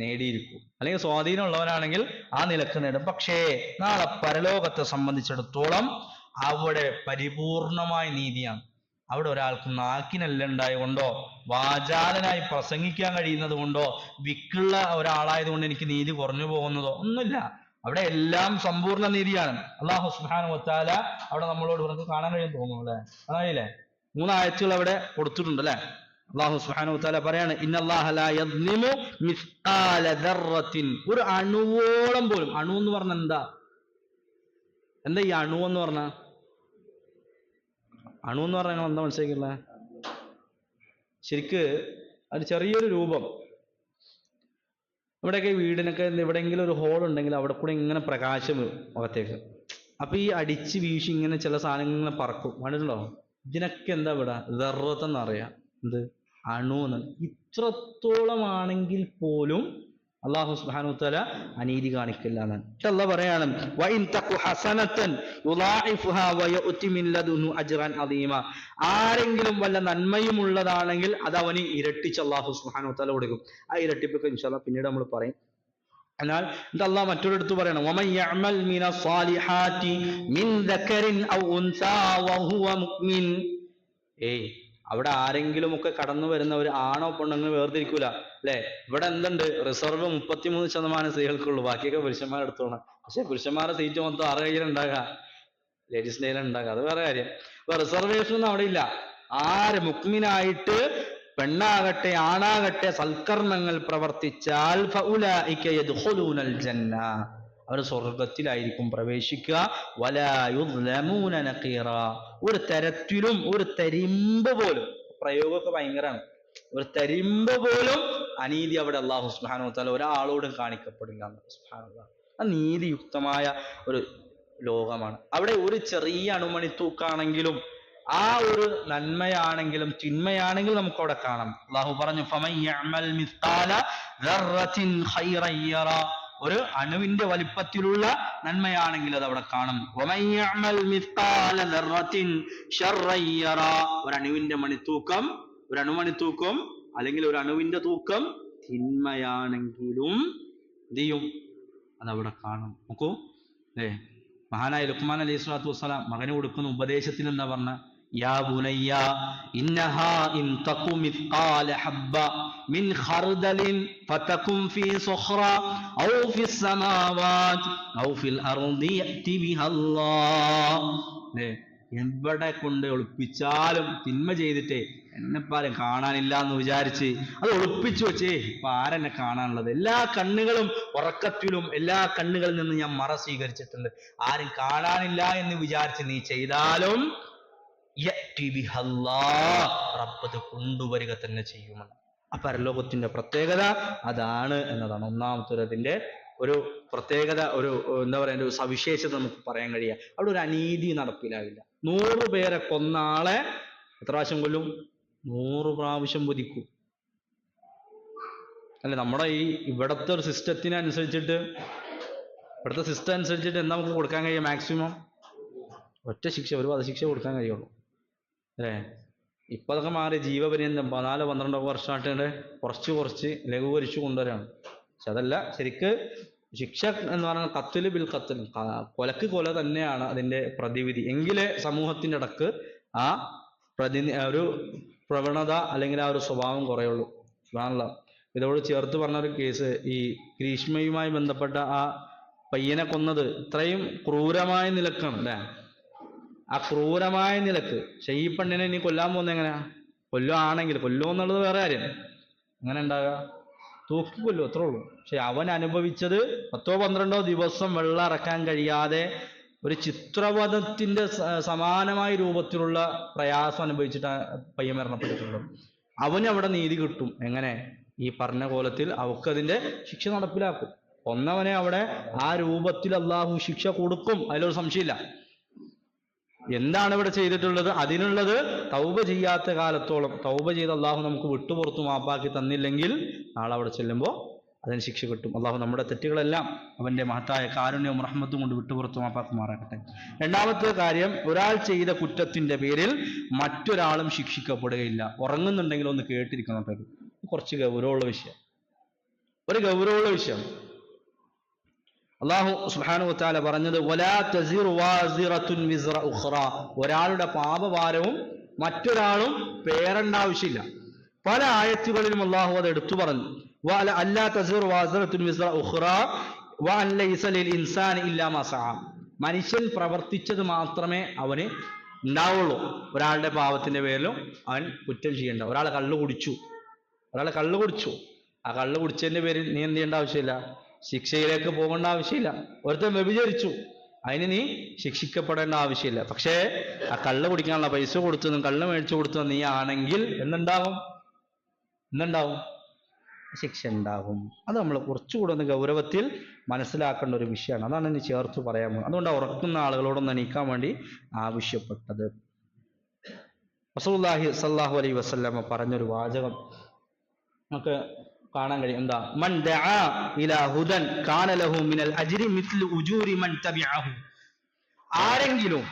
നേടിയിരിക്കും. അല്ലെങ്കിൽ സ്വാധീനമുള്ളവരാണെങ്കിൽ ആ നിലക്ക് നേടും. പക്ഷേ നാളെ പരലോകത്തെ സംബന്ധിച്ചിടത്തോളം അവിടെ പരിപൂർണമായ നീതിയാണ്. അവിടെ ഒരാൾക്ക് നാക്കിനെല്ലുണ്ടായതുകൊണ്ടോ വാചാലനായി പ്രസംഗിക്കാൻ കഴിയുന്നത് കൊണ്ടോ വിക്കുള്ള ഒരാളായത് കൊണ്ട് എനിക്ക് നീതി കുറഞ്ഞു പോകുന്നതോ ഒന്നുമില്ല. അവിടെ എല്ലാം സമ്പൂർണ്ണ നീതിയാണ്. അല്ലാഹു സുബ്ഹാനഹു വ തആല അവിടെ നമ്മളോട് പറഞ്ഞ് കാണാൻ കഴിയും തോന്നുന്നു അല്ലെ? അറിയില്ലേ? 3 ആയത്തുകൾ അവിടെ കൊടുത്തിട്ടുണ്ട് അല്ലെ? അല്ലാഹു സുബ്ഹാനഹു വ തആല പറയാണ് ഇന്നല്ലാഹ ലാ യദ്ലിമു മിസ്ഖാല ദർറത്തിൻ, ഒരു അണുവോളം പോലും. അണു എന്ന് പറഞ്ഞാൽ എന്താ ഈ അണു എന്ന് പറഞ്ഞാൽ? അണു എന്ന് പറഞ്ഞാൽ നിങ്ങൾ എന്താ മനസ്സിലാക്കിയുള്ള? ശരിക്ക് അത് ചെറിയൊരു രൂപം. ഇവിടെയൊക്കെ വീടിനൊക്കെ എവിടെയെങ്കിലും ഒരു ഹോൾ ഉണ്ടെങ്കിൽ അവിടെ കൂടെ ഇങ്ങനെ പ്രകാശം അകത്തേക്ക്. അപ്പൊ ഈ അടിച്ച് വീശി ഇങ്ങനെ ചില സാധനങ്ങൾ ഇങ്ങനെ പറക്കും, കണ്ടിട്ടുണ്ടോ? ഇതിനൊക്കെ എന്താ ഇവിടെ ദർറത്തെന്ന് അറിയാം, എന്ത് അണു എന്ന്. ഇത്രത്തോളം ആണെങ്കിൽ പോലും അല്ലാഹു സുബ്ഹാനഹു വ തആല അനീതി കാണിക്കില്ല എന്നാണ്. അല്ലാഹു പറയാണ് വഇൻ തഖു ഹസനതൻ യുളാഇഫുഹാ വയഉതി മിൻ ലദുഹു അജ്റൻ അദീമ, ആരെങ്കിലും വല്ല നന്മയും ഉള്ളതാണെങ്കിൽ അത് അവന് ഇരട്ടിച്ച് അല്ലാഹു സുബ്ഹാനഹു വ തആല കൊടുക്കും. ആ ഇരട്ടിപ്പൊക്കെ ഇൻഷാ അല്ലാഹ് പിന്നീട് നമ്മൾ പറയും. എന്നാൽ ഇത് അല്ലാഹ് മറ്റൊരിടത്ത് പറയണം വമൻ യഅമൽ മിനസ് സാലിഹാത്തി മിൻ ദക്കറിൻ ഔ ഉൻസാ വഹുവ മുഅ്മിൻ. അവിടെ ആരെങ്കിലും ഒക്കെ കടന്നു വരുന്ന ഒരു ആണോ പെണ്ണോ വേർതിരിക്കൂല അല്ലെ. ഇവിടെ എന്തുണ്ട്? റിസർവ് 33% സ്ത്രീകൾക്കുള്ളൂ, ബാക്കിയൊക്കെ പുരുഷന്മാരെടുത്തോണം. പക്ഷെ പുരുഷന്മാരുടെ സീറ്റ് മൊത്തം 6 കയ്യിലുണ്ടാകുക, ലേഡീസിന്റെ കയ്യിലുണ്ടാകുക, അത് വേറെ കാര്യം. അപ്പൊ റിസർവേഷൻ ഒന്നും അവിടെ ഇല്ല. ആര് മുഅ്മിനായിട്ട് പെണ്ണാകട്ടെ ആണാകട്ടെ സൽക്കർമ്മങ്ങൾ പ്രവർത്തിച്ചാൽ ഫഉലൈക യദ്ഖുലൂനൽ ജന്ന, അവർ സ്വർഗത്തിലായിരിക്കും പ്രവേശിക്കുക. വലാ യുദ്ലമൂന നഖീറ, ഒരു തരത്തിലും ഒരു തരിമ്പ് പോലും, പ്രയോഗമൊക്കെ ഭയങ്കരമാണ്, ഒരു തരിമ്പ് പോലും അനീതി അവിടെ അല്ലാഹു സുബ്ഹാനഹു വ തആല ഒരാളോടും കാണിക്കപ്പെടില്ല. സുബ്ഹാനല്ലാഹ്, അത് നീതിയുക്തമായ ഒരു ലോകമാണ്. അവിടെ ഒരു ചെറിയ അണുമണി തൂക്കാണെങ്കിലും ആ ഒരു നന്മയാണെങ്കിലും തിന്മയാണെങ്കിലും നമുക്ക് അവിടെ കാണാം. അല്ലാഹു പറഞ്ഞു ഫമൻ യഅമൽ മിസ്ഖാല ദർറത്തിൻ ഖൈറൻ യറ, ഒരു അണുവിന്റെ വലിപ്പത്തിലുള്ള നന്മയാണെങ്കിൽ അത് അവിടെ കാണും. വമൻ യഅമൽ മിസ്ഖാല ദർറത്തിൻ ശർറൻ യറ, ഒരു അണുവിന്റെ മണിത്തൂക്കം, ഒരു അണുമണിത്തൂക്കം അല്ലെങ്കിൽ ഒരു അണുവിന്റെ തൂക്കം തിന്മയാണെങ്കിലും എന്ത് ചെയ്യും? അതവിടെ കാണും. നോക്കൂ, മഹാനായ ലുഖ്മാൻ അലൈഹി സ്വലാത്തു വസ്സലാം മകന് കൊടുക്കുന്ന ഉപദേശത്തിൽ എന്താ പറഞ്ഞ? യാ ബുനയ്യ ഇന്നഹാ ഇൻ തഖു മിസ്ഖാല ഹബ്ബ മിൻ ഖർദലിൻ ഫതകും ഫീ സുഖ്റ ഔ ഫിസ് സമാവാത് ഔ ഫിൽ അർദി യഅതി ബിഹല്ലാഹ്. എവിടെ കൊണ്ട് ഒളിപ്പിച്ചാലും തിന്മ ചെയ്തിട്ടേ എന്നെപ്പാലും കാണാനില്ല എന്ന് വിചാരിച്ച് അത് ഒളിപ്പിച്ചു വെച്ചേ ഇപ്പൊ ആരെന്നെ കാണാനുള്ളത്? എല്ലാ കണ്ണുകളും ഉറക്കത്തിലും എല്ലാ കണ്ണുകളിൽ നിന്ന് ഞാൻ മറ സ്വീകരിച്ചിട്ടുണ്ട്. ആരും കാണാനില്ല എന്ന് വിചാരിച്ച് നീ ചെയ്താലും റബ്ബ് കൊണ്ടുവരിക തന്നെ ചെയ്യുമെന്ന്. ആ പരലോകത്തിന്റെ പ്രത്യേകത അതാണ് എന്നതാണ്. ഒന്നാമത്തെ അതിന്റെ ഒരു പ്രത്യേകത, ഒരു എന്താ പറയുക, ഒരു സവിശേഷത നമുക്ക് പറയാൻ കഴിയുക. അവിടെ ഒരു അനീതി നടപ്പിലാവില്ല. 100 പേരെ കൊന്ന ആളെ എത്ര പ്രാവശ്യം കൊല്ലും? 100 പ്രാവശ്യം വധിക്കും അല്ലെ. നമ്മുടെ ഈ ഇവിടത്തെ ഒരു സിസ്റ്റത്തിനനുസരിച്ചിട്ട്, ഇവിടുത്തെ സിസ്റ്റം അനുസരിച്ചിട്ട് എന്താ നമുക്ക് കൊടുക്കാൻ കഴിയുക? മാക്സിമം ഒറ്റ ശിക്ഷ, ഒരു വധശിക്ഷ കൊടുക്കാൻ കഴിയുള്ളൂ അല്ലേ. ഇപ്പൊ അതൊക്കെ മാറി ജീവപര്യന്തം 14-12 വർഷമായിട്ട് കുറച്ച് ലഘൂകരിച്ചു കൊണ്ടുവരാണ്. പക്ഷെ അതല്ല, ശരിക്ക് ശിക്ഷ എന്ന് പറഞ്ഞാൽ ഖത്ല് ബിൽ ഖത്ൽ, കൊലക്ക് കൊല തന്നെയാണ് അതിന്റെ പ്രതിവിധി. എങ്കിലേ സമൂഹത്തിന്റെ ഇടക്ക് ആ ഒരു പ്രവണത അല്ലെങ്കിൽ ആ ഒരു സ്വഭാവം കുറയുള്ളൂ. സുബ്ഹാനല്ലാഹ്. ഇതോട് ചേർത്ത് പറഞ്ഞൊരു കേസ്, ഈ ഗ്രീഷ്മയുമായി ബന്ധപ്പെട്ട ആ പയ്യനെ കൊന്നത് ഇത്രയും ക്രൂരമായ നിലക്കാണ് അല്ലേ. ആ ക്രൂരമായ നിലക്ക്. പക്ഷെ ഈ പെണ്ണിനെ ഇനി കൊല്ലാൻ പോകുന്നത് എങ്ങനെയാ? കൊല്ലുകയാണെങ്കിൽ, കൊല്ലുക എന്നുള്ളത് വേറെ കാര്യം, എങ്ങനെ ഉണ്ടാകുക? തൂക്കിക്കൊല്ലും, അത്രേ ഉള്ളൂ. പക്ഷെ അവൻ അനുഭവിച്ചത് 10-12 ദിവസം വെള്ളം ഇറക്കാൻ കഴിയാതെ ഒരു ചിത്രവധത്തിന്റെ സമാനമായ രൂപത്തിലുള്ള പ്രയാസം അനുഭവിച്ചിട്ട് പയ്യൻ മരണപ്പെട്ടിട്ടുണ്ട്. അവന് അവിടെ നീതി കിട്ടും. എങ്ങനെ? ഈ പറഞ്ഞ കോലത്തിൽ അവക്കതിന്റെ ശിക്ഷ നടപ്പിലാക്കും. ഒന്നവനെ അവിടെ ആ രൂപത്തിൽ അള്ളാഹു ശിക്ഷ കൊടുക്കും, അതിലൊരു സംശയമില്ല. എന്താണ് ഇവിടെ ചെയ്തിട്ടുള്ളത്? അതിനുള്ളത് തൗബ ചെയ്യാത്ത കാലത്തോളം, തൗബ ചെയ്ത് അള്ളാഹു നമുക്ക് വിട്ടുപുറത്തു മാപ്പാക്കി തന്നില്ലെങ്കിൽ നാളെ അവിടെ ചെല്ലുമ്പോൾ അതിന് ശിക്ഷ കിട്ടും. അള്ളാഹു നമ്മുടെ തെറ്റുകളെല്ലാം അവന്റെ മഹത്തായ കാരുണ്യവും റഹ്മത്തും കൊണ്ട് വിട്ടുപുറത്തു മാപ്പാക്കുമാറാകട്ടെ. രണ്ടാമത്തെ കാര്യം, ഒരാൾ ചെയ്ത കുറ്റത്തിന്റെ പേരിൽ മറ്റൊരാളും ശിക്ഷിക്കപ്പെടുകയില്ല. ഉറങ്ങുന്നുണ്ടെങ്കിൽ ഒന്ന് കേട്ടിരിക്കണം കേട്ടോ, കുറച്ച് ഗൗരവമുള്ള വിഷയം, ഒരു ഗൗരവമുള്ള വിഷയം. അല്ലാഹു സുബ്ഹാനഹു വ തആല പറഞ്ഞത് വലാ തസിറു വാസിറത്തുൻ വിസ്റ ഉഖ്റ, ഒരാളുടെ പാപഭാരവും മറ്റൊരാളും പേരേണ്ട ആവശ്യമില്ല. പല ആയത്തുകളിലും അല്ലാഹു അത് എടുത്തു പറഞ്ഞു. അല്ലാ തസിറു വാസിറത്തുൻ വിസ്റ ഉഖ്റ വഅൻ ലൈസ ലിൽ ഇൻസാനി ഇല്ലാ മാ സഅ, മനുഷ്യൻ പ്രവർത്തിച്ചത് മാത്രമേ അവന് ഉണ്ടാവുള്ളൂ. ഒരാളുടെ പാപത്തിന്റെ പേരിലും അവൻ കുറ്റം ചെയ്യണ്ട. ഒരാൾ കള്ളു കുടിച്ചു, ആ കള്ളു കുടിച്ചതിന്റെ പേരിൽ നീ എന്ത് ചെയ്യേണ്ട ആവശ്യമില്ല, ശിക്ഷയിലേക്ക് പോകേണ്ട ആവശ്യമില്ല. ഒരുത്തൻ വ്യഭിചരിച്ചു, അതിന് നീ ശിക്ഷിക്കപ്പെടേണ്ട ആവശ്യമില്ല. പക്ഷേ ആ കള്ള് കുടിക്കാനുള്ള പൈസ കൊടുത്തതും കള്ള് മേടിച്ചു കൊടുത്തതും നീ ആണെങ്കിൽ എന്തുണ്ടാവും? ശിക്ഷ ഉണ്ടാകും. അത് നമ്മൾ കുറച്ചുകൂടെ ഒന്ന് ഗൗരവത്തിൽ മനസ്സിലാക്കേണ്ട ഒരു വിഷയമാണ്. അതാണ് ഇനി ചേർത്ത് പറയാൻ പോകുന്നത്. അതുകൊണ്ട് ഉറക്കുന്ന ആളുകളോടൊന്ന് എണീക്കാൻ വേണ്ടി ആവശ്യപ്പെട്ടത്. റസൂലുള്ളാഹി സ്വല്ലല്ലാഹു അലൈഹി വസല്ലമ പറഞ്ഞൊരു വാചകം നമുക്ക് കാണാൻ കഴിയും. എന്താ? മൻ ദഅ ഇലാ ഹുദൻ കാന ലഹു മിനൽ അജ്രി മിസ്ലു ഉജൂരി മൻ തബിഅഹു. ആരെങ്കിലും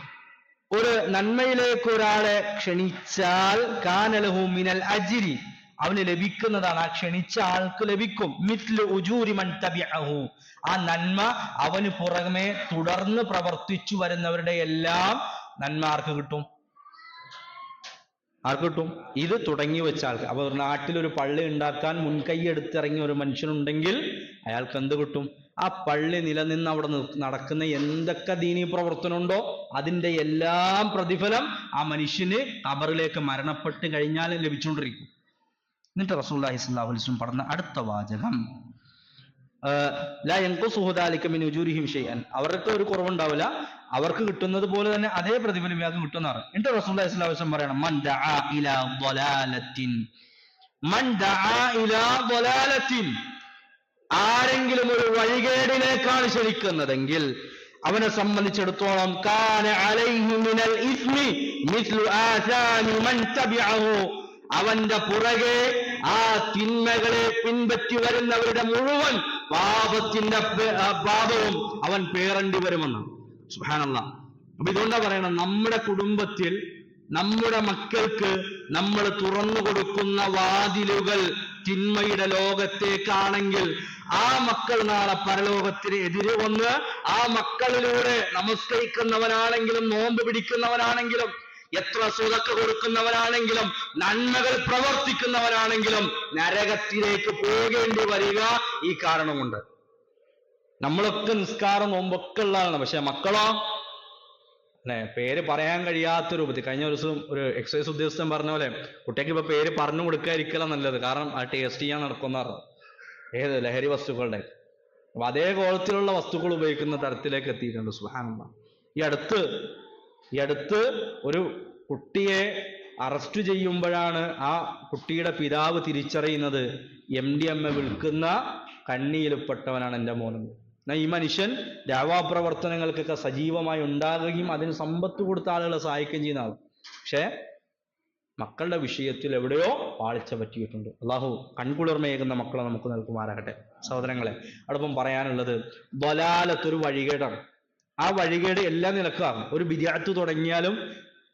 ഒരു നന്മയിലേക്ക് ഒരാളെ ക്ഷണിച്ചാൽ കാന ലഹു മിനൽ അജ്രി, അവന് ലഭിക്കുന്നതാണ്, ആ ക്ഷണിച്ച ആൾക്ക് ലഭിക്കും. മിസ്ലു ഉജൂരി മൻ തബിഅഹു, ആ നന്മ അവന് പുറമെ തുടർന്ന് പ്രവർത്തിച്ചു വരുന്നവരുടെ എല്ലാം നന്മ ആർക്ക് കിട്ടും? ഇത് തുടങ്ങി വെച്ച ആൾക്ക്. അപ്പൊ ഒരു നാട്ടിലൊരു പള്ളി ഉണ്ടാക്കാൻ മുൻകൈ എടുത്തിറങ്ങിയ ഒരു മനുഷ്യനുണ്ടെങ്കിൽ അയാൾക്ക് എന്ത് കിട്ടും? ആ പള്ളി നിലനിന്ന് അവിടെ നടക്കുന്ന എന്തൊക്കെ ദീനീ പ്രവർത്തനം ഉണ്ടോ അതിന്റെ എല്ലാം പ്രതിഫലം ആ മനുഷ്യന് ഖബറിലേക്ക് മരണപ്പെട്ട് കഴിഞ്ഞാൽ ലഭിച്ചുകൊണ്ടിരിക്കും. എന്നിട്ട് റസൂലുള്ളാഹി സ്വല്ലല്ലാഹു അലൈഹി വസല്ലം പറഞ്ഞ അടുത്ത വാചകം, ലാ യൻഖുസുഹു ദാലിക മിൻ ഉജൂരിഹിം ഷൈഅൻ, അവർക്ക് ഒരു കുറവുണ്ടാവില്ല, അവർക്ക് കിട്ടുന്നത് പോലെ തന്നെ അതേ പ്രതിഫലം ഇയാൾക്ക് കിട്ടുന്നതാണ്. എന്നിട്ട് റസൂലുള്ളാഹി സ്വല്ലല്ലാഹു അലൈഹി വസല്ലം പറയണം, മൻ ദഅ ഇലാ ളലാലത്തിൻ, ആരെങ്കിലും ഒരു വഴികേടിലേക്കാണ് ക്ഷണിക്കുന്നതെങ്കിൽ അവനെ സംബന്ധിച്ചിടത്തോളം കാന അലൈഹി മിനൽ ഇസ്മി മിസ്ലു ആസാനി മൻ തബിഅഹു, അവന്റെ പുറകെ ആ തിന്മകളെ പിൻപറ്റി വരുന്നവരുടെ മുഴുവൻ പാപവും അവൻ പേറേണ്ടി വരുമെന്ന്. സുബ്ഹാനല്ലാഹ്. അപ്പൊ ഇതുകൊണ്ടാ പറയണം, നമ്മുടെ കുടുംബത്തിൽ നമ്മുടെ മക്കൾക്ക് നമ്മൾ തുറന്നു കൊടുക്കുന്ന വാതിലുകൾ തിന്മയുടെ ലോകത്തേക്കാണെങ്കിൽ ആ മക്കൾ നാളെ പരലോകത്തിന് എതിരെ വന്ന് ആ മക്കളിലൂടെ നമസ്കരിക്കുന്നവനാണെങ്കിലും നോമ്പ് പിടിക്കുന്നവനാണെങ്കിലും എത്ര സ്വതക്ക കൊടുക്കുന്നവനാണെങ്കിലും നന്മകൾ പ്രവർത്തിക്കുന്നവനാണെങ്കിലും നരകത്തിലേക്ക് പോകേണ്ടി വരിക ഈ കാരണം കൊണ്ട്. നമ്മളൊക്കെ നിസ്കാരം നോമ്പൊക്കെ ഉള്ളതാണ്, പക്ഷെ മക്കളോ അല്ലെ പേര് പറയാൻ കഴിയാത്ത രൂപത്തിൽ. കഴിഞ്ഞ ദിവസം ഒരു എക്സൈസ് ഉദ്യോഗസ്ഥൻ പറഞ്ഞ പോലെ കുട്ടിക്ക് ഇപ്പൊ പേര് പറഞ്ഞു കൊടുക്കാതിരിക്കല നല്ലത്, കാരണം ആ ടേസ്റ്റ് ചെയ്യാൻ നടക്കുന്ന ഏത് ലഹരി വസ്തുക്കളുടെ. അപ്പൊ അതേ കോലത്തിലുള്ള വസ്തുക്കൾ ഉപയോഗിക്കുന്ന തരത്തിലേക്ക് എത്തിയിട്ടുണ്ട്. സുബ്ഹാനല്ലാഹ്. ഈ അടുത്ത് ഒരു കുട്ടിയെ അറസ്റ്റ് ചെയ്യുമ്പോഴാണ് ആ കുട്ടിയുടെ പിതാവ് തിരിച്ചറിയുന്നത് MDMA വിൽക്കുന്ന കണ്ണിയിൽപ്പെട്ടവനാണ് എൻ്റെ മോനെന്ന്. ഈ മനുഷ്യൻ ദഅവാ പ്രവർത്തനങ്ങൾക്കൊക്കെ സജീവമായി ഉണ്ടാകുകയും അതിന് സമ്പത്ത് കൊടുത്ത ആളുകളെ സഹായിക്കുകയും ചെയ്യുന്ന ആൾ. പക്ഷേ മക്കളുടെ വിഷയത്തിൽ എവിടെയോ പാളിച്ച പറ്റിയിട്ടുണ്ട്. അള്ളാഹു കൺകുളിർമയേകുന്ന മക്കളെ നമുക്ക് നൽകുമാറാകട്ടെ. സഹോദരങ്ങളെ, അതോടൊപ്പം പറയാനുള്ളത് ദലാലത്തൊരു വഴികേടാണ്. ആ വഴികേട് എല്ലാ നിലക്കാകും. ഒരു ബിദ്അത്ത് തുടങ്ങിയാലും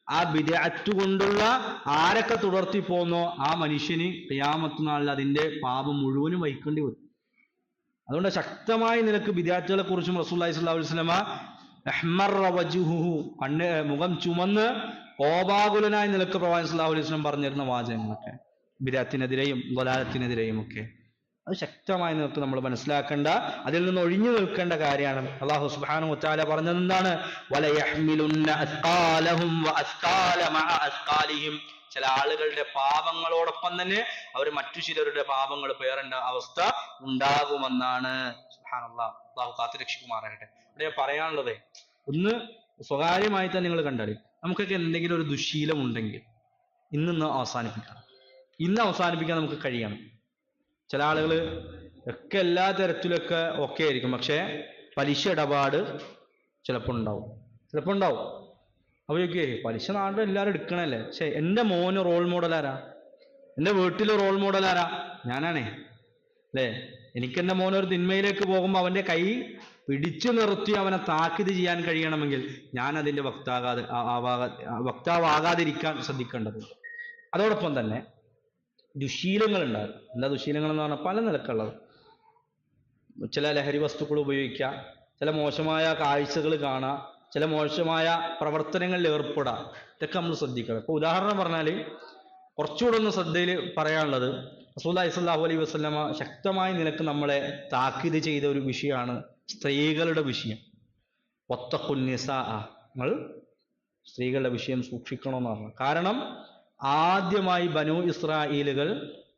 ആ ബിദ്അത്ത് കൊണ്ടുള്ള ആരൊക്കെ തുടർത്തി പോന്നോ ആ മനുഷ്യന് ഖിയാമത്ത് നാളിൽ അതിന്റെ പാപം മുഴുവനും വഹിക്കേണ്ടി വരും. അതുകൊണ്ട് ശക്തമായ നിലക്ക് ബിദ്അത്തുകളെ കുറിച്ചും റസൂലുള്ളാഹി സ്വല്ലല്ലാഹു അലൈഹി വസല്ലമ അഹ്മറ വജ്ഹുഹു, മുഖം ചുമന്ന് കോപാകുലനായ നിലക്ക് പ്രവാചകൻ സ്വല്ലല്ലാഹു അലൈഹി വസല്ലം പറഞ്ഞിരുന്ന വാചകങ്ങളൊക്കെ ബിദ്അത്തിനെതിരെയും ദലാലത്തിനെതിരെയും ഒക്കെ അത് ശക്തമായ നിലക്ക് നമ്മൾ മനസ്സിലാക്കേണ്ട, അതിൽ നിന്ന് ഒഴിഞ്ഞു നിൽക്കേണ്ട കാര്യമാണ്. അല്ലാഹു സുബ്ഹാനഹു വ തആല പറഞ്ഞത് എന്താണ്? വലയഹ്മിലുന്ന അസ്ഖാലഹും വഅസ്ഖാല മഅ അസ്ഖാലിഹിം, ചില ആളുകളുടെ പാപങ്ങളോടൊപ്പം തന്നെ അവർ മറ്റു ചിലരുടെ പാപങ്ങൾ പേറേണ്ട അവസ്ഥ ഉണ്ടാകുമെന്നാണ്. സുബ്ഹാനല്ലാഹ്. അല്ലാഹു കാത്തുരക്ഷിക്കുമാറാകട്ടെ. ഇവിടെ പറയാനുള്ളത് ഒന്ന് സ്വകാര്യമായി തന്നെ നിങ്ങൾ കണ്ടാൽ നമുക്കൊക്കെ എന്തെങ്കിലും ഒരു ദുശീലം ഉണ്ടെങ്കിൽ ഇന്ന് അവസാനിപ്പിക്കാൻ നമുക്ക് കഴിയണം. ചില ആളുകൾ ഒക്കെ എല്ലാ തരത്തിലൊക്കെ ഒക്കെ ആയിരിക്കും, പക്ഷേ പലിശ ഇടപാട് ചിലപ്പോൾ ഉണ്ടാവും. അവയൊക്കെ പലിശ നാട്ടിൽ എല്ലാവരും എടുക്കണല്ലേ. പക്ഷെ എൻ്റെ മോന് റോൾ മോഡൽ ആരാ? എൻ്റെ വീട്ടിൽ റോൾ മോഡൽ ആരാ? ഞാനാണേ അല്ലേ. എനിക്ക് എൻ്റെ മോനൊരു തിന്മയിലേക്ക് പോകുമ്പോൾ അവൻ്റെ കൈ പിടിച്ചു നിർത്തി അവനെ താക്കീത് ചെയ്യാൻ കഴിയണമെങ്കിൽ ഞാൻ അതിൻ്റെ വക്താവാകാതിരിക്കാൻ ശ്രദ്ധിക്കേണ്ടത്. അതോടൊപ്പം തന്നെ ദുശീലങ്ങൾ ഉണ്ടാകും. എന്താ ദുശീലങ്ങൾ എന്ന് പറഞ്ഞാൽ പല നിലക്കുള്ളത്. ചില ലഹരി വസ്തുക്കൾ ഉപയോഗിക്കുക, ചില മോശമായ കാഴ്ചകൾ കാണുക, ചില മോശമായ പ്രവർത്തനങ്ങളിൽ ഏർപ്പെടുക, ഇതൊക്കെ നമ്മൾ ശ്രദ്ധിക്കണം. ഇപ്പൊ ഉദാഹരണം പറഞ്ഞാൽ കുറച്ചുകൂടെ ഒന്ന് ശ്രദ്ധയിൽ പറയാനുള്ളത്, റസൂലുള്ളാഹി സ്വല്ലല്ലാഹു അലൈഹി വസല്ലമ ശക്തമായ നിലക്ക് നമ്മളെ താക്കീത് ചെയ്ത ഒരു വിഷയമാണ് സ്ത്രീകളുടെ വിഷയം. വത്തഖുൻ നിസാഅ, നിങ്ങൾ സ്ത്രീകളുടെ വിഷയം സൂക്ഷിക്കണമെന്ന് പറഞ്ഞു. കാരണം ആദ്യമായി ബനൂ ഇസ്രായേലുകൾ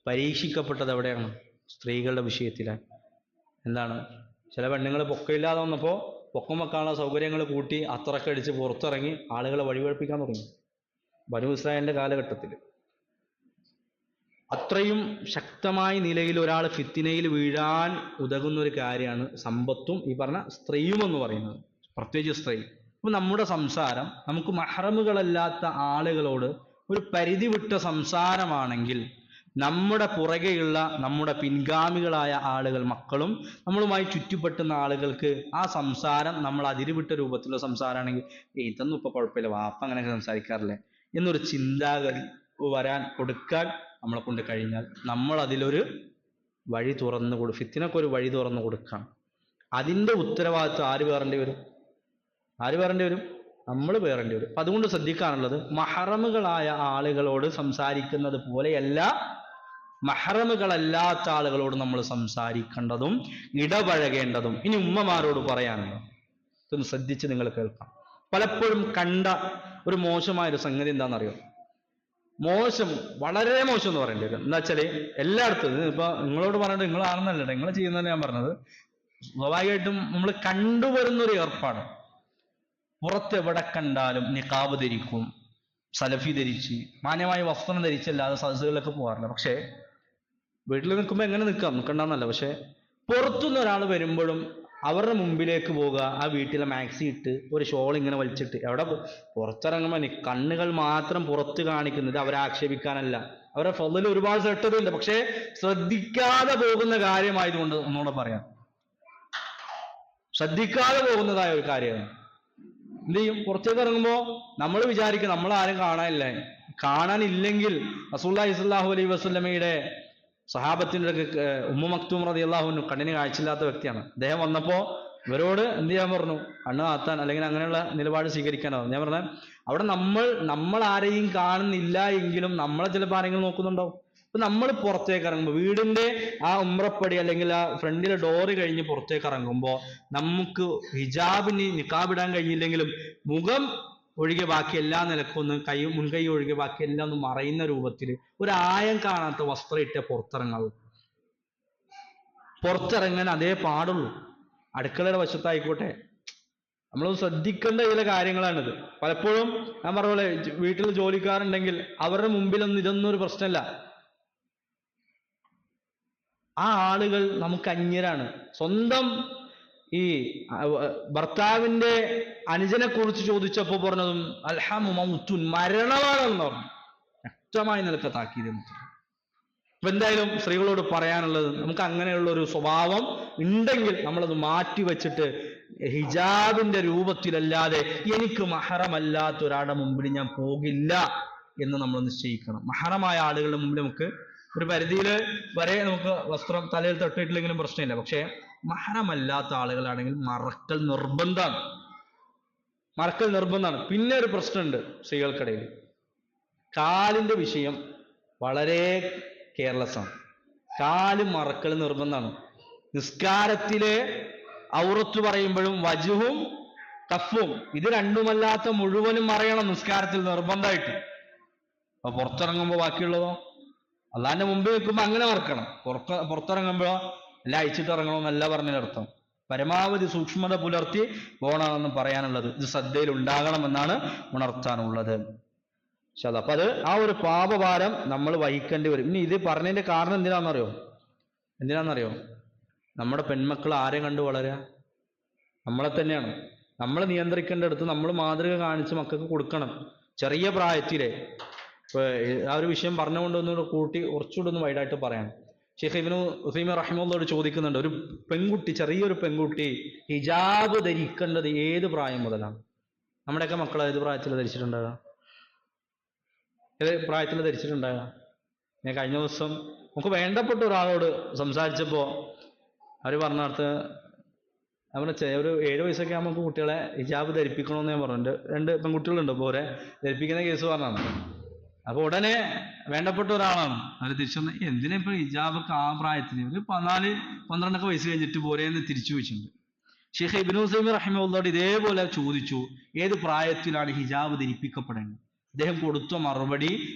പരീക്ഷിക്കപ്പെട്ടത് എവിടെയാണ്? സ്ത്രീകളുടെ വിഷയത്തിലാണ്. എന്താണ്? ചില പെണ്ണുങ്ങൾ പൊക്കമില്ലാതെ വന്നപ്പോൾ പൊക്കം വെക്കാനുള്ള സൗകര്യങ്ങൾ കൂട്ടി അത്രക്കടിച്ച് പുറത്തിറങ്ങി ആളുകളെ വഴിപഴിപ്പിക്കാൻ തുടങ്ങി ബനൂ ഇസ്രായേലിന്റെ കാലഘട്ടത്തിൽ. അത്രയും ശക്തമായ നിലയിൽ ഒരാൾ ഫിത്തിനയിൽ വീഴാൻ ഉതകുന്ന ഒരു കാര്യമാണ് സമ്പത്തും ഈ പറഞ്ഞ സ്ത്രീയും എന്ന് പറയുന്നത്, പ്രത്യേകിച്ച് സ്ത്രീ. അപ്പൊ നമ്മുടെ സംസാരം നമുക്ക് മഹ്റമുകളല്ലാത്ത ആളുകളോട് ഒരു പരിധി വിട്ട സംസാരമാണെങ്കിൽ നമ്മുടെ പുറകെയുള്ള നമ്മുടെ പിൻഗാമികളായ ആളുകൾ, മക്കളും നമ്മളുമായി ചുറ്റിപ്പറ്റുന്ന ആളുകൾക്ക് ആ സംസാരം നമ്മൾ അതിരുവിട്ട രൂപത്തിലുള്ള സംസാരമാണെങ്കിൽ ഇതൊന്നും ഇപ്പൊ കുഴപ്പമില്ല, വാപ്പ അങ്ങനെയൊക്കെ സംസാരിക്കാറില്ലേ എന്നൊരു ചിന്താഗതി കൊടുക്കാൻ നമ്മളെ കൊണ്ട് കഴിഞ്ഞാൽ നമ്മൾ അതിലൊരു വഴി തുറന്നു ഫിത്തിനൊക്കെ ഒരു വഴി തുറന്നു കൊടുക്കാം. അതിൻ്റെ ഉത്തരവാദിത്വം ആര് പേറേണ്ടി വരും? നമ്മൾ പേറേണ്ടി വരും. അപ്പൊ അതുകൊണ്ട് ശ്രദ്ധിക്കാനുള്ളത്, മഹറമുകളായ ആളുകളോട് സംസാരിക്കുന്നത് പോലെയല്ല മഹറമുകളല്ലാത്ത ആളുകളോട് നമ്മൾ സംസാരിക്കേണ്ടതും ഇടപഴകേണ്ടതും. ഇനി ഉമ്മമാരോട് പറയാനുള്ളത് ഇതൊന്ന് ശ്രദ്ധിച്ച് നിങ്ങൾ കേൾക്കാം. പലപ്പോഴും കണ്ട ഒരു മോശമായൊരു സംഗതി എന്താണെന്നറിയോ? മോശം, വളരെ മോശം എന്ന് പറയേണ്ടി വരും. എന്താ വെച്ചാല് എല്ലായിടത്തും ഇപ്പൊ നിങ്ങളോട് പറഞ്ഞിട്ട് നിങ്ങളാണെന്നല്ല, നിങ്ങൾ ചെയ്യുന്നതന്നെ ഞാൻ പറഞ്ഞത്. സ്വാഭാവികമായിട്ടും നമ്മൾ കണ്ടുവരുന്നൊരു ഏർപ്പാട്. പുറത്തെവിടെ കണ്ടാലും നിഖാബ് ധരിക്കും, സലഫി ധരിച്ച് മാന്യമായ വസ്ത്രം ധരിച്ചല്ലാതെ സദസ്സുകളിലൊക്കെ പോകാറില്ല. പക്ഷേ വീട്ടിൽ നിൽക്കുമ്പോൾ എങ്ങനെ നിൽക്കണ്ടെന്നല്ല, പക്ഷെ പുറത്തുനിന്ന് ഒരാൾ വരുമ്പോഴും അവരുടെ മുമ്പിലേക്ക് പോവുക, ആ വീട്ടിലെ മാക്സി ഇട്ട് ഒരു ഷോൾ ഇങ്ങനെ വലിച്ചിട്ട് എവിടെ പുറത്തിറങ്ങുമ്പോൾ കണ്ണുകൾ മാത്രം പുറത്ത് കാണിക്കുന്നത് അവരെ ആക്ഷേപിക്കാനല്ല, അവരുടെ ഫضل ഒരുപാട് സെട്ടതുണ്ട്, പക്ഷെ ശ്രദ്ധിക്കാതെ പോകുന്ന കാര്യമായതുകൊണ്ട് ഒന്നുകൂടെ പറയാം, ശ്രദ്ധിക്കാതെ പോകുന്നതായ ഒരു കാര്യമാണ്. എന്ത് ചെയ്യും? പുറത്തേക്ക് ഇറങ്ങുമ്പോൾ നമ്മൾ വിചാരിക്കും നമ്മൾ ആരും കാണാനില്ലെങ്കിൽ റസൂലുള്ളാഹി സ്വല്ലല്ലാഹു അലൈഹി വസല്ലമയുടെ സഹാബത്തിന്റെ ഉമ്മു മക്തൂം റളിയല്ലാഹു അൻഹു കണ്ണിന് കാഴ്ചയില്ലാത്ത വ്യക്തിയാണ്. അദ്ദേഹം വന്നപ്പോ ഇവരോട് എന്ത് ചെയ്യാൻ പറഞ്ഞു? കണ്ണ് താത്താൻ അല്ലെങ്കിൽ അങ്ങനെയുള്ള നിലപാട് സ്വീകരിക്കാനോ. ഞാൻ പറഞ്ഞാൽ അവിടെ നമ്മൾ ആരെയും കാണുന്നില്ല എങ്കിലും നമ്മളെ ചിലപ്പോൾ ആരെങ്കിലും നോക്കുന്നുണ്ടാവും. അപ്പൊ നമ്മൾ പുറത്തേക്ക് ഇറങ്ങുമ്പോൾ വീടിന്റെ ആ ഉമ്രപ്പടി അല്ലെങ്കിൽ ആ ഫ്രണ്ടിലെ ഡോറ് കഴിഞ്ഞ് പുറത്തേക്ക് ഇറങ്ങുമ്പോൾ നമുക്ക് ഹിജാബിന് നിഖാബിടാൻ കഴിഞ്ഞില്ലെങ്കിലും മുഖം ഒഴികെ ബാക്കി എല്ലാ നിലക്കൊന്ന് മുൻകൈ ഒഴികെ ബാക്കി എല്ലാം ഒന്ന് മറയുന്ന രൂപത്തിൽ ഒരു ആയം കാണാത്ത വസ്ത്രം ഇട്ടേ പുറത്തിറങ്ങാൻ അതേ പാടുള്ളൂ. അടുക്കളയുടെ വശത്തായിക്കോട്ടെ, നമ്മൾ ശ്രദ്ധിക്കേണ്ട ചില കാര്യങ്ങളാണിത്. പലപ്പോഴും ഞാൻ പറഞ്ഞ പോലെ വീട്ടിൽ ജോലിക്കാരുണ്ടെങ്കിൽ അവരുടെ മുമ്പിലൊന്നും ഇതൊന്നും ഒരു പ്രശ്നമല്ല. ആ ആളുകൾ നമുക്ക് അന്യരാണ്. സ്വന്തം ഈ ഭർത്താവിന്റെ അനുജനെ കുറിച്ച് ചോദിച്ചപ്പോൾ പറഞ്ഞതും അൽഹമു മൗത്തുൻ, മരണമാണെന്ന് പറഞ്ഞു. വ്യക്തമായി നിലക്ക് താക്കീത്. അപ്പൊ എന്തായാലും സ്ത്രീകളോട് പറയാനുള്ളത്, നമുക്ക് അങ്ങനെയുള്ള ഒരു സ്വഭാവം ഉണ്ടെങ്കിൽ നമ്മളത് മാറ്റി വെച്ചിട്ട് ഹിജാബിന്റെ രൂപത്തിലല്ലാതെ എനിക്ക് മഹറമല്ലാത്ത ഒരാളുടെ മുമ്പിൽ ഞാൻ പോകില്ല എന്ന് നമ്മൾ നിശ്ചയിക്കണം. മഹറമായ ആളുകളുടെ മുമ്പിൽ നമുക്ക് ഒരു പരിധിയിൽ വരെ നമുക്ക് വസ്ത്രം തലയിൽ തട്ടിയിട്ടില്ലെങ്കിലും പ്രശ്നമില്ല. പക്ഷേ മഹറമല്ലാത്ത ആളുകളാണെങ്കിൽ മറക്കൽ നിർബന്ധമാണ്. പിന്നെ ഒരു പ്രശ്നമുണ്ട് സ്ത്രീകൾക്കിടയിൽ, കാലിന്റെ വിഷയം വളരെ കെയർലെസ് ആണ്. കാല് മറക്കൽ നിർബന്ധമാണ്. നിസ്കാരത്തിലെ ഔറത്ത് പറയുമ്പോഴും വജുഹും കഫും ഇത് രണ്ടുമല്ലാത്ത മുഴുവനും മറയണം നിസ്കാരത്തിൽ നിർബന്ധമായിട്ട്. അപ്പൊ പുറത്തിറങ്ങുമ്പോൾ ബാക്കിയുള്ളതോ അള്ളാന്റെ മുമ്പിൽ നിൽക്കുമ്പോൾ അങ്ങനെ മറക്കണം. പുറത്തിറങ്ങുമ്പോഴോ എല്ലാം അയച്ചിട്ട് ഇറങ്ങണമെന്നല്ല പറഞ്ഞതിനർത്ഥം. പരമാവധി സൂക്ഷ്മത പുലർത്തി പോകണമെന്ന് പറയാനുള്ളത്. ഇത് ശ്രദ്ധയിൽ ഉണ്ടാകണമെന്നാണ് ഉണർത്താനുള്ളത്. അപ്പൊ അത് ആ ഒരു പാപഭാരം നമ്മൾ വഹിക്കേണ്ടി വരും. ഇനി ഇത് പറഞ്ഞതിന്റെ കാരണം എന്തിനാണെന്നറിയോ? നമ്മുടെ പെൺമക്കൾ ആരെ കണ്ടു വളരുക? നമ്മളെ തന്നെയാണ്. നമ്മളെ നിയന്ത്രിക്കേണ്ടടുത്ത് നമ്മൾ മാതൃക കാണിച്ച് മക്കൾക്ക് കൊടുക്കണം. ചെറിയ പ്രായത്തിലെ ആ ഒരു വിഷയം പറഞ്ഞുകൊണ്ട് ഒന്നുകൂടെ കൂട്ടി കുറച്ചുകൂടെ ഒന്ന് വൈഡായിട്ട് പറയാം. ഷെയ്ഖ് ഇബ്നു ഉസൈമീൻ റഹിമഹുല്ലാഹ് ചോദിക്കുന്നുണ്ട്, ഒരു പെൺകുട്ടി, ചെറിയൊരു പെൺകുട്ടി ഹിജാബ് ധരിക്കേണ്ടത് ഏത് പ്രായം മുതലാണ്? നമ്മുടെയൊക്കെ മക്കൾ ഏത് പ്രായത്തിൽ ധരിച്ചിട്ടുണ്ടാകാം? ഞാൻ കഴിഞ്ഞ ദിവസം നമുക്ക് വേണ്ടപ്പെട്ട ഒരാളോട് സംസാരിച്ചപ്പോൾ അവർ പറഞ്ഞിടത്ത് നമ്മുടെ ഒരു 7 വയസ്സൊക്കെ ആകുമ്പോൾ നമുക്ക് കുട്ടികളെ ഹിജാബ് ധരിപ്പിക്കണമെന്ന് ഞാൻ പറഞ്ഞിട്ടുണ്ട്. 2 പെൺകുട്ടികളുണ്ട്, അപ്പോൾ ധരിപ്പിക്കുന്ന കേസ് പറഞ്ഞാണ്. അപ്പോൾ ഉടനെ വേണ്ടപ്പെട്ട ഒരാളാണ് അവർ തിരിച്ചു വന്ന്, എന്തിനാ ഇപ്പൊ ഹിജാബൊക്കെ ആ പ്രായത്തിന് ഒരു 14-12 വയസ്സ് കഴിഞ്ഞിട്ട് പോരേന്ന് തിരിച്ചു ചോദിച്ചിട്ടുണ്ട്. ഷെയ്ഖ് ഇബ്നു ഉസൈമീൻ റഹിമഹുള്ളാഹ് ഇതേപോലെ ചോദിച്ചു, ഏത് പ്രായത്തിലാണ് ഹിജാബ് ധരിപ്പിക്കപ്പെടേണ്ടത്? അദ്ദേഹം കൊടുത്ത മറുപടി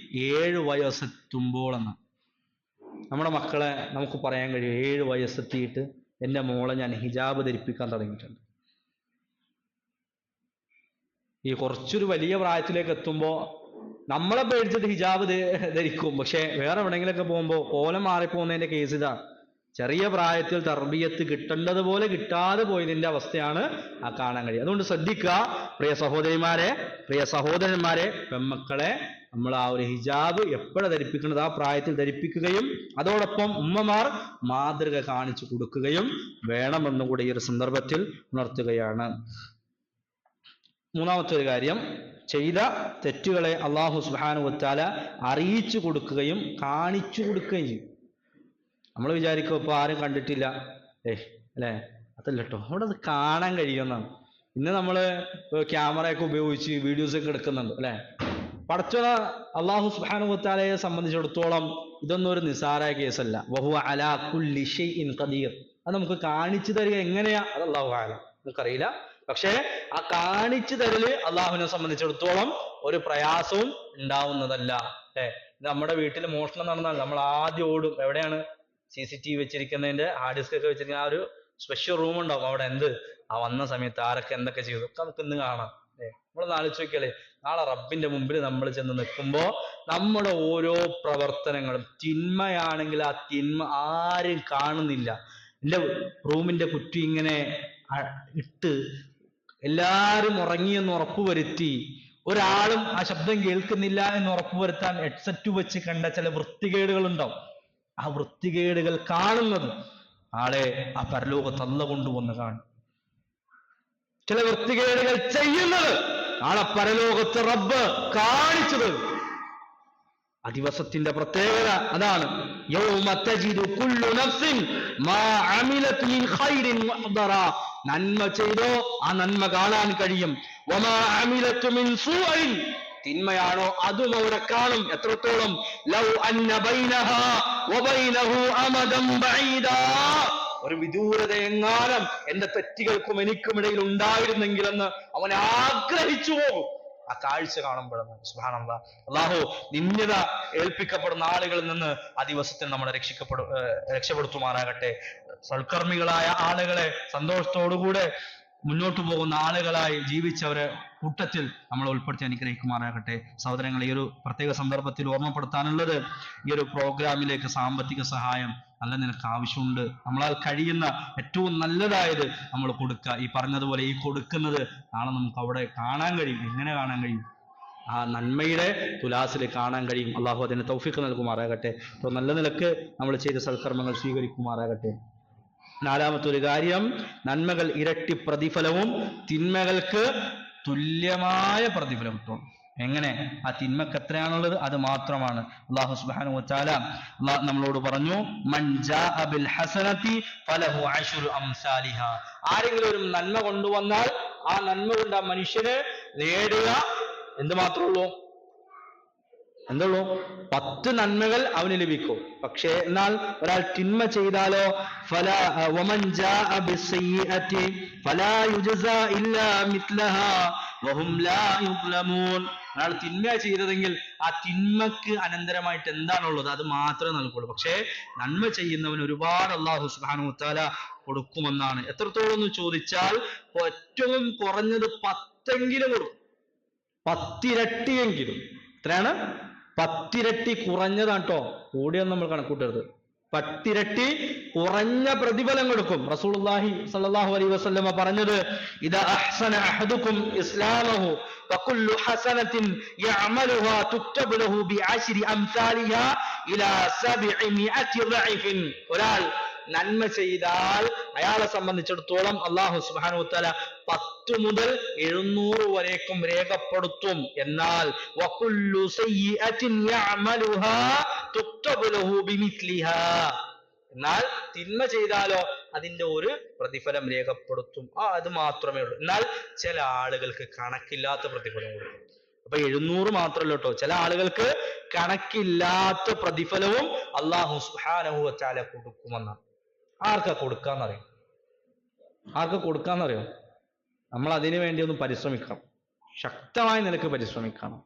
7 വയസ്സെത്തുമ്പോൾ എന്ന്. നമ്മുടെ മക്കളെ നമുക്ക് പറയാൻ കഴിയും, 7 വയസ്സെത്തിയിട്ട് എൻ്റെ മോളെ ഞാൻ ഹിജാബ് ധരിപ്പിക്കാൻ തുടങ്ങിയിട്ടുണ്ട്. ഈ കുറച്ചൊരു വലിയ പ്രായത്തിലേക്ക് എത്തുമ്പോൾ നമ്മളെ പേടിച്ചിട്ട് ഹിജാബ് ധരിക്കും, പക്ഷെ വേറെ എവിടെയെങ്കിലൊക്കെ പോകുമ്പോൾ കോലം മാറിപ്പോകുന്നതിന്റെ കേസ് ഇതാണ്. ചെറിയ പ്രായത്തിൽ തർബിയത്ത് കിട്ടേണ്ടതുപോലെ കിട്ടാതെ പോയതിന്റെ അവസ്ഥയാണ് ആ കാണാൻ കഴിയുക. അതുകൊണ്ട് ശ്രദ്ധിക്കുക പ്രിയ സഹോദരിമാരെ, പ്രിയ സഹോദരന്മാരെ, പെൺമക്കളെ, നമ്മൾ ആ ഒരു ഹിജാബ് എപ്പോഴാണ് ധരിപ്പിക്കുന്നത് ആ പ്രായത്തിൽ ധരിപ്പിക്കുകയും അതോടൊപ്പം ഉമ്മമാർ മാതൃക കാണിച്ചു കൊടുക്കുകയും വേണമെന്നുകൂടി ഈ ഒരു സന്ദർഭത്തിൽ ഉണർത്തുകയാണ്. മൂന്നാമത്തെ ഒരു കാര്യം, ചെയ്ത തെറ്റുകളെ അല്ലാഹു സുബ്ഹാനഹു വ തആല അറിയിച്ചു കൊടുക്കുകയും കാണിച്ചു കൊടുക്കുകയും ചെയ്യും. നമ്മൾ വിചാരിക്കും ഇപ്പൊ ആരും കണ്ടിട്ടില്ല, അല്ലേ, അതല്ല കേട്ടോ, അവിടെ അത് കാണാൻ കഴിയുമെന്നാണ്. ഇന്ന് നമ്മള് ക്യാമറയൊക്കെ ഉപയോഗിച്ച് വീഡിയോസ് ഒക്കെ എടുക്കുന്നുണ്ട്, അല്ലെ. പടച്ചോനെ അല്ലാഹു സുബ്ഹാനഹു വ തആലയെ സംബന്ധിച്ചിടത്തോളം ഇതൊന്നും ഒരു നിസ്സാര കേസല്ല. വഹുവ അലാ കുല്ലി ഷൈഇൻ ഖദീർ. അത് നമുക്ക് കാണിച്ചു തരിക എങ്ങനെയാ, അത് അല്ലാഹു ആലം, നമുക്കറിയില്ല. പക്ഷേ ആ കാണിച്ചു തരല് അള്ളാഹുവിനെ സംബന്ധിച്ചിടത്തോളം ഒരു പ്രയാസവും ഉണ്ടാവുന്നതല്ല. നമ്മുടെ വീട്ടിൽ മോഷണം നടന്നാൽ നമ്മൾ ആദ്യം ഓടും. എവിടെയാണ്? CCTV വെച്ചിരിക്കുന്നതിന്റെ ഹാർഡ് ഡിസ്ക് ഒക്കെ വെച്ചിരിക്കുന്ന ആ ഒരു സ്പെഷ്യൽ റൂം ഉണ്ടാവും. അവിടെ ആ വന്ന സമയത്ത് ആരൊക്കെ എന്തൊക്കെ ചെയ്തു ഒക്കെ നമുക്ക് ഇന്ന് കാണാം. നമ്മളൊന്ന് ആലോചിച്ച് നോക്കിയാലേ, നാളെ റബ്ബിന്റെ മുമ്പിൽ നമ്മൾ ചെന്ന് നിൽക്കുമ്പോ നമ്മുടെ ഓരോ പ്രവർത്തനങ്ങളും തിന്മയാണെങ്കിൽ ആ തിന്മ ആരും കാണുന്നില്ല. എന്റെ റൂമിന്റെ കുറ്റി ഇങ്ങനെ ഇട്ട് എല്ലാരും ഉറങ്ങിയെന്ന് ഉറപ്പുവരുത്തി, ഒരാളും ആ ശബ്ദം കേൾക്കുന്നില്ല എന്ന് ഉറപ്പുവരുത്താൻ ഹെഡ്സെറ്റ് വെച്ച് കണ്ട ചില വൃത്തികേടുകൾ ഉണ്ടാവും. ആ വൃത്തികേടുകൾ കാണുന്നത് ആളെ ആ പരലോകത്ത് അല്ലാഹു കൊണ്ടുവന്ന് കാണും. ചില വൃത്തികേടുകൾ ചെയ്യുന്നത് ആളെ പരലോകത്ത് റബ്ബ് കാണിച്ചത്. ആ ദിവസത്തിന്റെ പ്രത്യേകത അതാണ്. യൗമ തജിദു കുല്ലു നഫ്സിൻ മാ അമിലത് മിൻ ഖൈറിൻ മുഹ്ദറ. നന്മ ചെയ്തോ ആ നന്മ കാണാൻ കഴിയും. വമാ അമിലത് മിൻ സൂഇൻ, തിന്മയാണോ അതും അവിടെ കാണും. എത്രത്തോളം? ലൗ അന്ന ബൈനഹാ വബൈനഹു അമദൻ ബഈദാ, ഒരു വിദൂരത എങ്ങാനും എന്റെ തെറ്റുകൾക്കും എനിക്കുമിടയിൽ ഉണ്ടായിരുന്നെങ്കിലെന്ന് അവൻ ആഗ്രഹിച്ചു പോകും. ആ കാഴ്ച കാണുമ്പോഴാണ് സുബ്ഹാനല്ലാഹ്. അല്ലാഹു നിന്യത ഏൽപ്പിക്കപ്പെടുന്ന ആളുകളിൽ നിന്ന് ആ ദിവസത്തിൽ നമ്മളെ രക്ഷപ്പെടുത്തുമാറാകട്ടെ. സൽക്കർമ്മികളായ ആളുകളെ സന്തോഷത്തോടുകൂടെ മുന്നോട്ട് പോകുന്ന ആളുകളായി ജീവിച്ചവരെ കൂട്ടത്തിൽ നമ്മൾ ഉൾപ്പെടുത്തി അനുഗ്രഹിക്കുമാറാകട്ടെ. സഹോദരങ്ങളെ, ഈ ഒരു പ്രത്യേക സന്ദർഭത്തിൽ ഓർമ്മപ്പെടുത്താനുള്ളത്, ഈ ഒരു പ്രോഗ്രാമിലേക്ക് സാമ്പത്തിക സഹായം നല്ല നിനക്ക് ആവശ്യമുണ്ട്. നമ്മളാൽ കഴിയുന്ന ഏറ്റവും നല്ലതായത് നമ്മൾ കൊടുക്കുക. ഈ പറഞ്ഞതുപോലെ ഈ കൊടുക്കുന്നത് നാളെ നമുക്ക് അവിടെ കാണാൻ കഴിയും. എങ്ങനെ കാണാൻ കഴിയും? ആ നന്മയുടെ തുലാസിൽ കാണാൻ കഴിയും. അള്ളാഹു അതിന് തൗഫീഖ് നൽകുമാറാകട്ടെ. അപ്പോൾ നല്ല നിലക്ക് നമ്മൾ ചെയ്ത സൽക്കർമ്മങ്ങൾ സ്വീകരിക്കുമാറാകട്ടെ. നാലാമത്തെ ഒരു കാര്യം, നന്മകൾ ഇരട്ടി പ്രതിഫലവും തിന്മകൾക്ക് തുല്യമായ പ്രതിഫലം കിട്ടും. എങ്ങനെ? ആ തിന്മക്ക് എത്രയാണുള്ളത് അത് മാത്രമാണ്. അല്ലാഹു സുബ്ഹാനഹു വ തആല നമ്മളോട് പറഞ്ഞു, മൻ ജാഅ ബിൽ ഹസനതി ഫലഹു അശ്റു അംസാലിഹാ. ആരെങ്കിലും ഒരു നന്മ കൊണ്ടുവന്നാൽ ആ നന്മ കൊണ്ട് ആ മനുഷ്യന് നേടുക എന്ത് മാത്രമുള്ളൂ? 10 നന്മകൾ അവന് ലഭിക്കും. പക്ഷേ എന്നാൽ ഒരാൾ തിന്മ ചെയ്താലോ, വമൻ ജാഅ ബിസ്സയ്യിഅതി ഫലാ യുജ്സാ ഇല്ലാ മിത്ലഹാ വഹും ലാ യുദ്ലമൂൻ. ഒരാൾ തിന്മ ചെയ്തതെങ്കിൽ ആ തിന്മക്ക് അനന്തരമായിട്ട് എന്താണുള്ളത് അത് മാത്രമേ നൽകുള്ളൂ. പക്ഷേ നന്മ ചെയ്യുന്നവന് ഒരുപാട് അല്ലാഹു സുബ്ഹാനഹു വ തആല കൊടുക്കുമെന്നാണ്. എത്രത്തോളം എന്ന് ചോദിച്ചാൽ ഏറ്റവും കുറഞ്ഞത് 10 കൊടുക്കും. 10 ഇരട്ടിയെങ്കിലും. എത്രയാണ്? 10 ഇരട്ടി കുറഞ്ഞതാണ് കേട്ടോ, കൂടിയൊന്നും നമ്മൾ കണക്കൂട്ടരുത്. 10 ഇരട്ടി കുറഞ്ഞ പ്രതിഫലം കൊടുക്കും. റസൂലുള്ളാഹി സ്വല്ലല്ലാഹു അലൈഹി വസല്ലമ പറഞ്ഞത്, ഇദാ അഹ്സന അഹദുക്കും ഇസ്ലാമഹു ഫകുല്ലു ഹസനത്തിൻ യഅമലുഹാ തുക്തബു ലഹു ബിഅശ്രി അംസാലിഹാ ഇലാ 700 ളഅഫിൻ. ഒരാൾ നന്മ ചെയ്താൽ അയാളെ സംബന്ധിച്ചിടത്തോളം അല്ലാഹു സുബ്ഹാനഹു വ തആല 10 മുതൽ 700 വരേക്കും രേഖപ്പെടുത്തും. എന്നാൽ വകുല്ലു സയ്യിഅത്തിൻ യഅമലുഹാ തുക്തബു ലഹു ബിമിത്ലിഹാ. എന്നാൽ തിന്മ ചെയ്താലോ അതിന്റെ ഒരു പ്രതിഫലം രേഖപ്പെടുത്തും. അത് മാത്രമേ ഉള്ളൂ. എന്നാൽ ചില ആളുകൾക്ക് കണക്കില്ലാത്ത പ്രതിഫലം കൊടുക്കും. അപ്പൊ 700 മാത്രമല്ല കേട്ടോ, ചില ആളുകൾക്ക് കണക്കില്ലാത്ത പ്രതിഫലവും അല്ലാഹു സുബ്ഹാനഹു വ തആല കൊടുക്കുമെന്നാണ്. ആർക്കാ കൊടുക്കാന്നറിയാം? ആർക്ക് കൊടുക്കാന്നറിയോ? നമ്മൾ അതിനു വേണ്ടി ഒന്ന് പരിശ്രമിക്കണം, ശക്തമായ നിലക്ക് പരിശ്രമിക്കണം.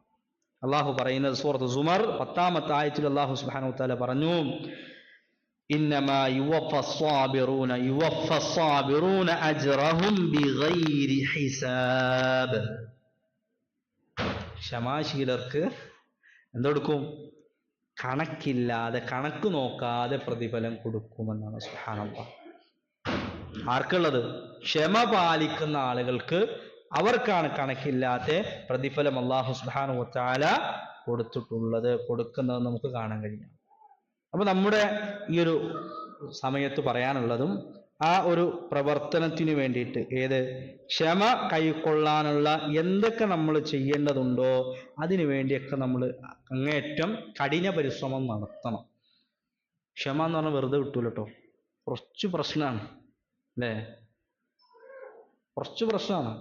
അള്ളാഹു പറയുന്നത് സൂറത്ത് സുമർ 10-ാമത്തെ ആയത്തിൽ അള്ളാഹു സുബ്ഹാനഹു വ തആല പറഞ്ഞു, ഇന്നമാ യുവഫസ്സാബിറൂന അജ്റഹും ബിഗൈരി ഹിസാബ്. ക്ഷമാശീലർക്ക് എന്തെടുക്കും? കണക്കില്ലാതെ, കണക്ക് നോക്കാതെ പ്രതിഫലം കൊടുക്കുമെന്നാണ്. സുബ്ഹാനല്ലാഹ്. ആർക്കുള്ളത്? ക്ഷമ പാലിക്കുന്ന ആളുകൾക്ക്, അവർക്കാണ് കണക്കില്ലാത്ത പ്രതിഫലം അല്ലാഹു സുബ്ഹാനഹു വ തആല കൊടുക്കുന്നത് നമുക്ക് കാണാൻ കഴിയും. അപ്പൊ നമ്മുടെ ഈ ഒരു സമയത്ത് പറയാനുള്ളതും ആ ഒരു പ്രവർത്തനത്തിന് വേണ്ടിയിട്ട്, ഏത് ക്ഷമ കൈക്കൊള്ളാനുള്ള എന്തൊക്കെ നമ്മൾ ചെയ്യേണ്ടതുണ്ടോ അതിനു വേണ്ടിയൊക്കെ നമ്മൾ അങ്ങേയറ്റം കഠിന പരിശ്രമം നടത്തണം. ക്ഷമ എന്ന് പറഞ്ഞാൽ വെറുതെ കിട്ടൂല കേട്ടോ. കുറച്ച് പ്രശ്നമാണ് അല്ലേ? കുറച്ച് പ്രശ്നമാണ്.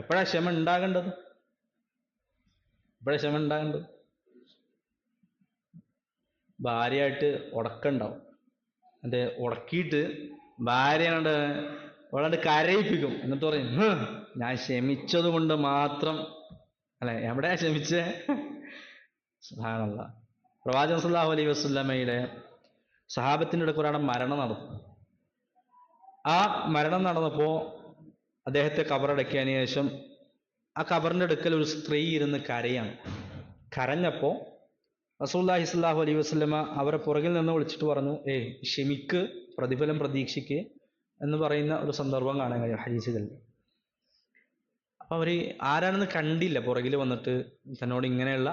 എപ്പോഴാ ക്ഷമ ഉണ്ടാകേണ്ടത്? ഭാര്യയായിട്ട് ഉടക്കുണ്ടാവും. അതെ, ഉടക്കിയിട്ട് ഭാര്യയോട് അവളോട് കരയിപ്പിക്കും. എന്നിട്ട് പറയും, ഞാൻ ക്ഷമിച്ചത് കൊണ്ട് മാത്രം. അല്ലെ, എവിടെയാ ക്ഷമിച്ചേ? സുബ്ഹാനല്ലാഹ്. പ്രവാചകൻ സല്ലല്ലാഹു അലൈഹി വസല്ലമയുടെ സഹാബത്തിന്റെ ഇടയ്ക്ക് ഒരാളുടെ മരണം നടന്നു. ആ മരണം നടന്നപ്പോൾ അദ്ദേഹത്തെ കബറടക്കിയതിനു ശേഷം ആ കബറിന്റെ അടുക്കൽ ഒരു സ്ത്രീ ഇരുന്ന് കരയാണ്. കരഞ്ഞപ്പോൾ റസൂലുള്ളാഹി സ്വല്ലല്ലാഹു അലൈഹി വസല്ലമ അവരെ പുറകിൽ നിന്ന് വിളിച്ചിട്ട് പറഞ്ഞു, ക്ഷമിക്ക്, പ്രതിഫലം പ്രതീക്ഷിക്ക് എന്ന് പറയുന്ന ഒരു സന്ദർഭം കാണാൻ കഴിയും ഹദീസുകളിൽ. അപ്പൊ അവര് ആരാണെന്ന് കണ്ടില്ല, പുറകിൽ വന്നിട്ട് തന്നോട് ഇങ്ങനെയുള്ള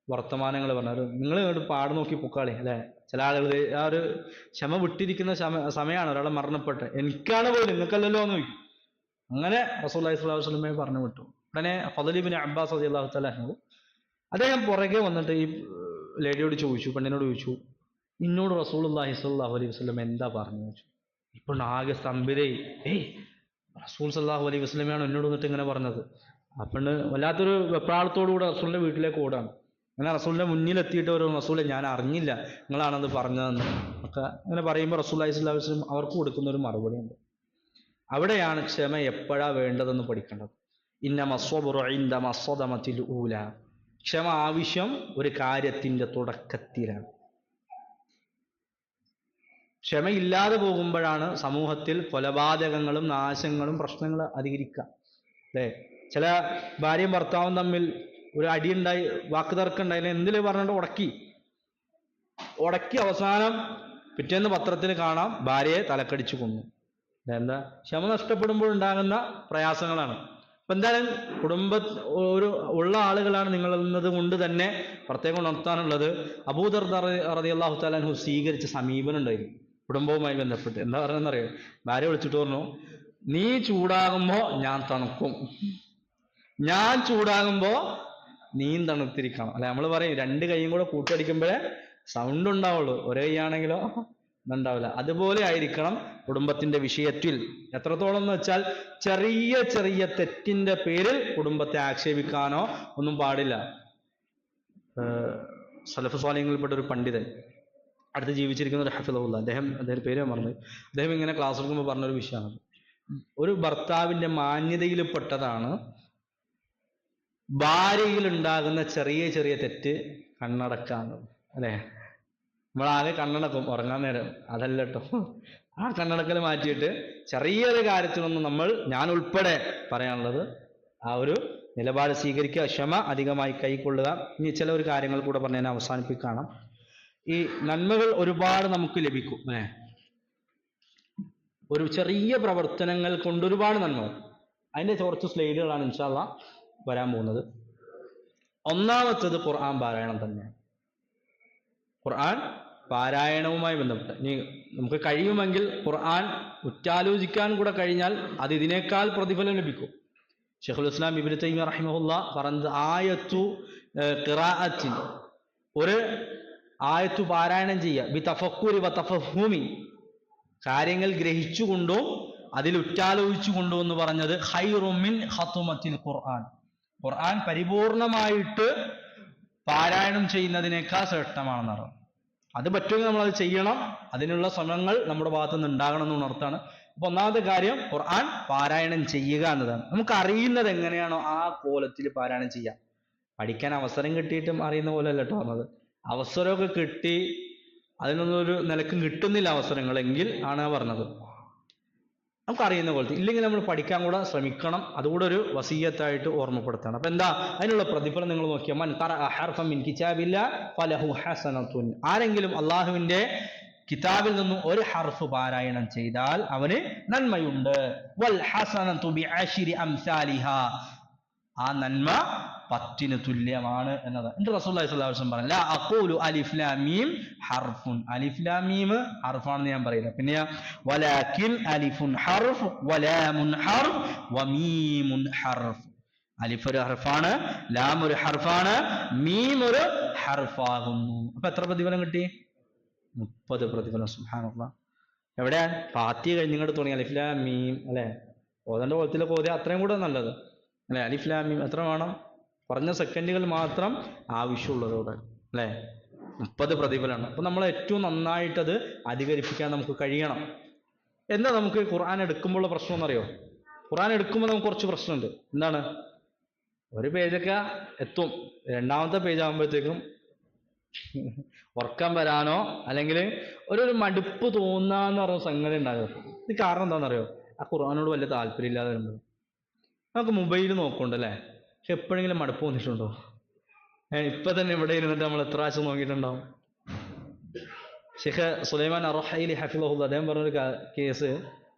വർത്തമാനങ്ങൾ പറഞ്ഞത്. നിങ്ങൾ ഇങ്ങോട്ട് പാട് നോക്കി പൊക്കാളി, അല്ലെ? ചില ആളുകൾ ആ ഒരു ക്ഷമ വിട്ടിരിക്കുന്ന സമയമാണ് ഒരാളെ മരണപ്പെട്ട്, എനിക്കാണ് പോലും, നിങ്ങൾക്കല്ലല്ലോ എന്ന് ചോദിക്കും. അങ്ങനെ റസൂലുള്ളാഹി സ്വല്ലല്ലാഹു അലൈഹി വസല്ലമയെ പറഞ്ഞു വിട്ടു. ഉടനെ ഫളൽ ഇബ്നു അബ്ബാസ് റളിയല്ലാഹു തആല അൻഹു അദ്ദേഹം പുറകെ വന്നിട്ട് ഈ ലേഡിയോട് ചോദിച്ചു, പെണ്ണിനോട് ചോദിച്ചു, ഇന്നോട് റസൂലുള്ളാഹി സ്വല്ലല്ലാഹു അലൈഹി വസല്ലം എന്താ പറഞ്ഞു ചോദിച്ചു. ഇപ്പോൾ ആകെ സ്തംഭിതയായി. റസൂൽ സല്ലല്ലാഹു അലൈഹി വസല്ലമയാണ് എന്നോട് വന്നിട്ട് ഇങ്ങനെ പറഞ്ഞത്. ആ പെണ്ണ് വല്ലാത്തൊരു വെപ്രാളത്തോടുകൂടെ റസൂലിന്റെ വീട്ടിലേക്ക് ഓടാണ്. അങ്ങനെ റസൂലിന്റെ മുന്നിലെത്തിയിട്ട് ഒരു റസൂലെ, ഞാൻ അറിഞ്ഞില്ല നിങ്ങളാണത് പറഞ്ഞതെന്ന് ഒക്കെ അങ്ങനെ പറയുമ്പോൾ റസൂലുള്ളാഹി സ്വല്ലല്ലാഹു അലൈഹി വസല്ലം അവർക്ക് കൊടുക്കുന്ന ഒരു മറുപടി ഉണ്ട്. അവിടെയാണ് ക്ഷമ എപ്പോഴാ വേണ്ടതെന്ന് പഠിക്കേണ്ടത്. ഇന്നമ സ്വബ്റു ഇൻദ മസ്സദമത്തിൽ ഊല. ക്ഷമ ആവശ്യം ഒരു കാര്യത്തിന്റെ തുടക്കത്തിലാണ്. ക്ഷമയില്ലാതെ പോകുമ്പോഴാണ് സമൂഹത്തിൽ കൊലപാതകങ്ങളും നാശങ്ങളും പ്രശ്നങ്ങളും അധികരിക്കുക. അല്ലേ? ചില ഭാര്യയും ഭർത്താവും തമ്മിൽ ഒരു അടിയുണ്ടായി, വാക്കുതർക്കം ഉണ്ടായി, എന്തില് പറഞ്ഞിട്ട് ഉടക്കി അവസാനം പിറ്റേന്ന് പത്രത്തിൽ കാണാം ഭാര്യയെ തലക്കടിച്ചു കൊന്നു. എന്താ? ക്ഷമ നഷ്ടപ്പെടുമ്പോൾ ഉണ്ടാകുന്ന പ്രയാസങ്ങളാണ്. അപ്പൊ എന്തായാലും ഒരു ഉള്ള ആളുകളാണ് നിങ്ങൾ എന്നത് കൊണ്ട് തന്നെ പ്രത്യേകം ഉണർത്താനുള്ളത്, അബൂ ദർദാ റളിയല്ലാഹു തആല അൻഹു സ്വീകരിച്ച സമീപനം ഉണ്ടായിരുന്നു കുടുംബവുമായി ബന്ധപ്പെട്ട്. എന്താ പറയുന്നറിയോ? ഭാര്യ വിളിച്ചിട്ട് പറഞ്ഞു, നീ ചൂടാകുമ്പോ ഞാൻ തണുക്കും, ഞാൻ ചൂടാകുമ്പോ നീയും തണുത്തിരിക്കണം. അല്ലെ, നമ്മൾ പറയും രണ്ട് കൈയും കൂടെ കൂട്ടടിക്കുമ്പോഴേ സൗണ്ട് ഉണ്ടാവുള്ളൂ, ഒരേ കൈയാണെങ്കിലോ ഉണ്ടാവില്ല. അതുപോലെ ആയിരിക്കണം കുടുംബത്തിന്റെ വിഷയത്തിൽ. എത്രത്തോളം എന്ന് വെച്ചാൽ ചെറിയ ചെറിയ തെറ്റിന്റെ പേരിൽ കുടുംബത്തെ ആക്ഷേപിക്കാനോ ഒന്നും പാടില്ല. സലഫ് സ്വാലിഹ്യങ്ങളിൽപ്പെട്ട ഒരു പണ്ഡിതൻ, അടുത്ത് ജീവിച്ചിരിക്കുന്ന ഒരു ഹഫിളഹുല്ല, അദ്ദേഹം പേര് മറന്നു, അദ്ദേഹം ഇങ്ങനെ ക്ലാസ് എടുക്കുമ്പോൾ പറഞ്ഞൊരു വിഷയമാണ്, ഒരു ഭർത്താവിന്റെ മാന്യതയിൽപ്പെട്ടതാണ് ഭാര്യയിൽ ഉണ്ടാകുന്ന ചെറിയ ചെറിയ തെറ്റ് കണ്ണടക്കാണ്. അല്ലെ, നമ്മളാകെ കണ്ണടക്കും ഉറങ്ങാൻ നേരം. അതല്ല കേട്ടോ, ആ കണ്ണടക്കൽ മാറ്റിയിട്ട് ചെറിയൊരു കാര്യത്തിനൊന്നും ഞാൻ ഉൾപ്പെടെ പറയാനുള്ളത് ആ ഒരു നിലപാട് സ്വീകരിക്കുക, ക്ഷമ അധികമായി കൈക്കൊള്ളുക. ഇനി ചില ഒരു കാര്യങ്ങൾ കൂടെ പറഞ്ഞ് ഞാൻ അവസാനിപ്പിക്കണം. ഈ നന്മകൾ ഒരുപാട് നമുക്ക് ലഭിക്കും. ഒരു ചെറിയ പ്രവർത്തനങ്ങൾ കൊണ്ട് ഒരുപാട് നന്മകൾ. അതിന്റെ കുറച്ച് സ്ലൈഡുകളാണ് ഇൻഷാ അല്ലാഹ് വരാൻ പോകുന്നത്. ഒന്നാമത്തേത് ഖുർആൻ പാരായണം തന്നെയാണ്. ഖുർആൻ പാരായണവുമായി ബന്ധപ്പെട്ട് ഇനി നമുക്ക് കഴിയുമെങ്കിൽ ഖുർആൻ ഉറ്റാലോചിക്കാൻ കൂടെ കഴിഞ്ഞാൽ അത് ഇതിനേക്കാൾ പ്രതിഫലം ലഭിക്കും. ശൈഖുൽ ഇസ്ലാം ഇബ്നു തൈമിയ്യ റഹിമഹുല്ലാ പറഞ്ഞത്, ആയത്തു ഖിറാഅത്തിൻ, ഒരു ആയത്തു പാരായണം ചെയ്യുക, ബി തഫക്കുരി വ തഫഹുമി, കാര്യങ്ങൾ ഗ്രഹിച്ചുകൊണ്ടും അതിൽ ഉറ്റാലോചിച്ചുകൊണ്ടും എന്ന് പറഞ്ഞത് ഖൈറും മിൻ ഖത്മത്തിൽ ഖുർആൻ, ഖുർആൻ പരിപൂർണമായിട്ട് പാരായണം ചെയ്യുന്നതിനേക്കാൾ ശ്രേഷ്ഠമാണെന്ന് പറഞ്ഞു. അത് പറ്റുമെങ്കിൽ നമ്മളത് ചെയ്യണം. അതിനുള്ള ശ്രമങ്ങൾ നമ്മുടെ ഭാഗത്തു നിന്ന് ഉണ്ടാകണം എന്ന് ഉണർത്താണ്. അപ്പൊ ഒന്നാമത്തെ കാര്യം ഖുർആൻ പാരായണം ചെയ്യുക എന്നതാണ്. നമുക്ക് അറിയുന്നത് എങ്ങനെയാണോ ആ കോലത്തിൽ പാരായണം ചെയ്യാം. പഠിക്കാൻ അവസരം കിട്ടിയിട്ടും അറിയുന്ന പോലെ അല്ല കേട്ടോ പറഞ്ഞത്. അവസരമൊക്കെ കിട്ടി അതിനൊന്നും ഒരു നിലക്കും കിട്ടുന്നില്ല അവസരങ്ങളെങ്കിൽ ആണ് പറഞ്ഞത് നമുക്കറിയുന്ന പോലത്തെ. ഇല്ലെങ്കിൽ നമ്മൾ പഠിക്കാൻ കൂടെ ശ്രമിക്കണം. അതുകൂടെ ഒരു വസീയത്തായിട്ട് ഓർമ്മപ്പെടുത്തണം. അപ്പൊ എന്താ അതിനുള്ള പ്രതിഫലം നിങ്ങൾ നോക്കിയാൽ മൻ ഖറഅ ഹർഫൻ മിൻ കിതാബില്ലാ ഫലഹു ഹസനത്തുൻ. ആരെങ്കിലും അള്ളാഹുവിന്റെ കിതാബിൽ നിന്നും ഒരു ഹർഫ് പാരായണം ചെയ്താൽ അവന് നന്മയുണ്ട്. വൽ ഹസനതു ബിഅശ്രി അംസാലിഹാ, ആ നന്മ 10 തുല്യമാണ് എന്നതാണ്. എന്നിട്ട് റസൂലുള്ളാഹി സ്വല്ലല്ലാഹു അലൈഹി വസല്ലം പറഞ്ഞു ലാ അഖൂലു അലിഫ് ലാം മീം ഹർഫുൻ, അലിഫ് ലാം മീം ഹർഫാണെന്ന് ഞാൻ പറയില്ല. പിന്നെ വലാകിൻ അലിഫുൻ ഹർഫ് വലാമുൻ ഹർഫ് വമീമുൻ ഹർഫ്. അലിഫ് ഒരു ഹർഫാണ്, ലാം ഒരു ഹർഫാണ്, മീം ഒരു ഹർഫാകുന്നു. അപ്പൊ എത്ര പ്രതിഫലം കിട്ടി? 30 പ്രതിഫലം. സുബ്ഹാനല്ലാഹ്. എവിടെയാ ഫാത്തിഹ കഴിഞ്ഞിങ്ങോട്ട് തുടങ്ങി അലിഫ് ലാം മീം അല്ലെ? ഓതന്റെ പോലത്തിലൊക്കെ ഓതിയാൽ അത്രയും കൂടെ നല്ലത് അല്ലെ? അലിഫ് ലാം മീം എത്ര വേണം? കുറഞ്ഞ സെക്കൻഡുകൾ മാത്രം ആവശ്യമുള്ളതോടെ അല്ലെ? 30 പ്രതിഫലമാണ്. അപ്പൊ നമ്മൾ ഏറ്റവും നന്നായിട്ടത് അധികരിപ്പിക്കാൻ നമുക്ക് കഴിയണം. എന്താ നമുക്ക് ഖുർആൻ എടുക്കുമ്പോഴുള്ള പ്രശ്നം എന്നറിയോ? ഖുർആൻ എടുക്കുമ്പോൾ നമുക്ക് കുറച്ച് പ്രശ്നമുണ്ട്. എന്താണ്? ഒരു പേജൊക്കെ എത്തും, രണ്ടാമത്തെ പേജ് ആകുമ്പോഴത്തേക്കും ഉറക്കം വരാനോ അല്ലെങ്കിൽ ഒരു മടുപ്പ് തോന്നാന്ന് പറഞ്ഞ സംഗതി ഉണ്ടാകും. ഇത് കാരണം എന്താണെന്നറിയോ? ആ ഖുർആനോട് വലിയ താല്പര്യം ഇല്ലാതെ വരുമ്പോൾ നമുക്ക് മൊബൈൽ നോക്കണ്ടല്ലേ, പക്ഷെ എപ്പോഴെങ്കിലും മടുപ്പ് തോന്നിയിട്ടുണ്ടോ? ഇപ്പൊ തന്നെ ഇവിടെ ഇരുന്നിട്ട് നമ്മൾ എത്ര പ്രാവശ്യം നോക്കിയിട്ടുണ്ടാവും? ഷെയ്ഖ് സുലൈമാൻ അർറഹൈലി ഹഫിളഹുല്ലാഹ് അദ്ദേഹം പറഞ്ഞൊരു കേസ്,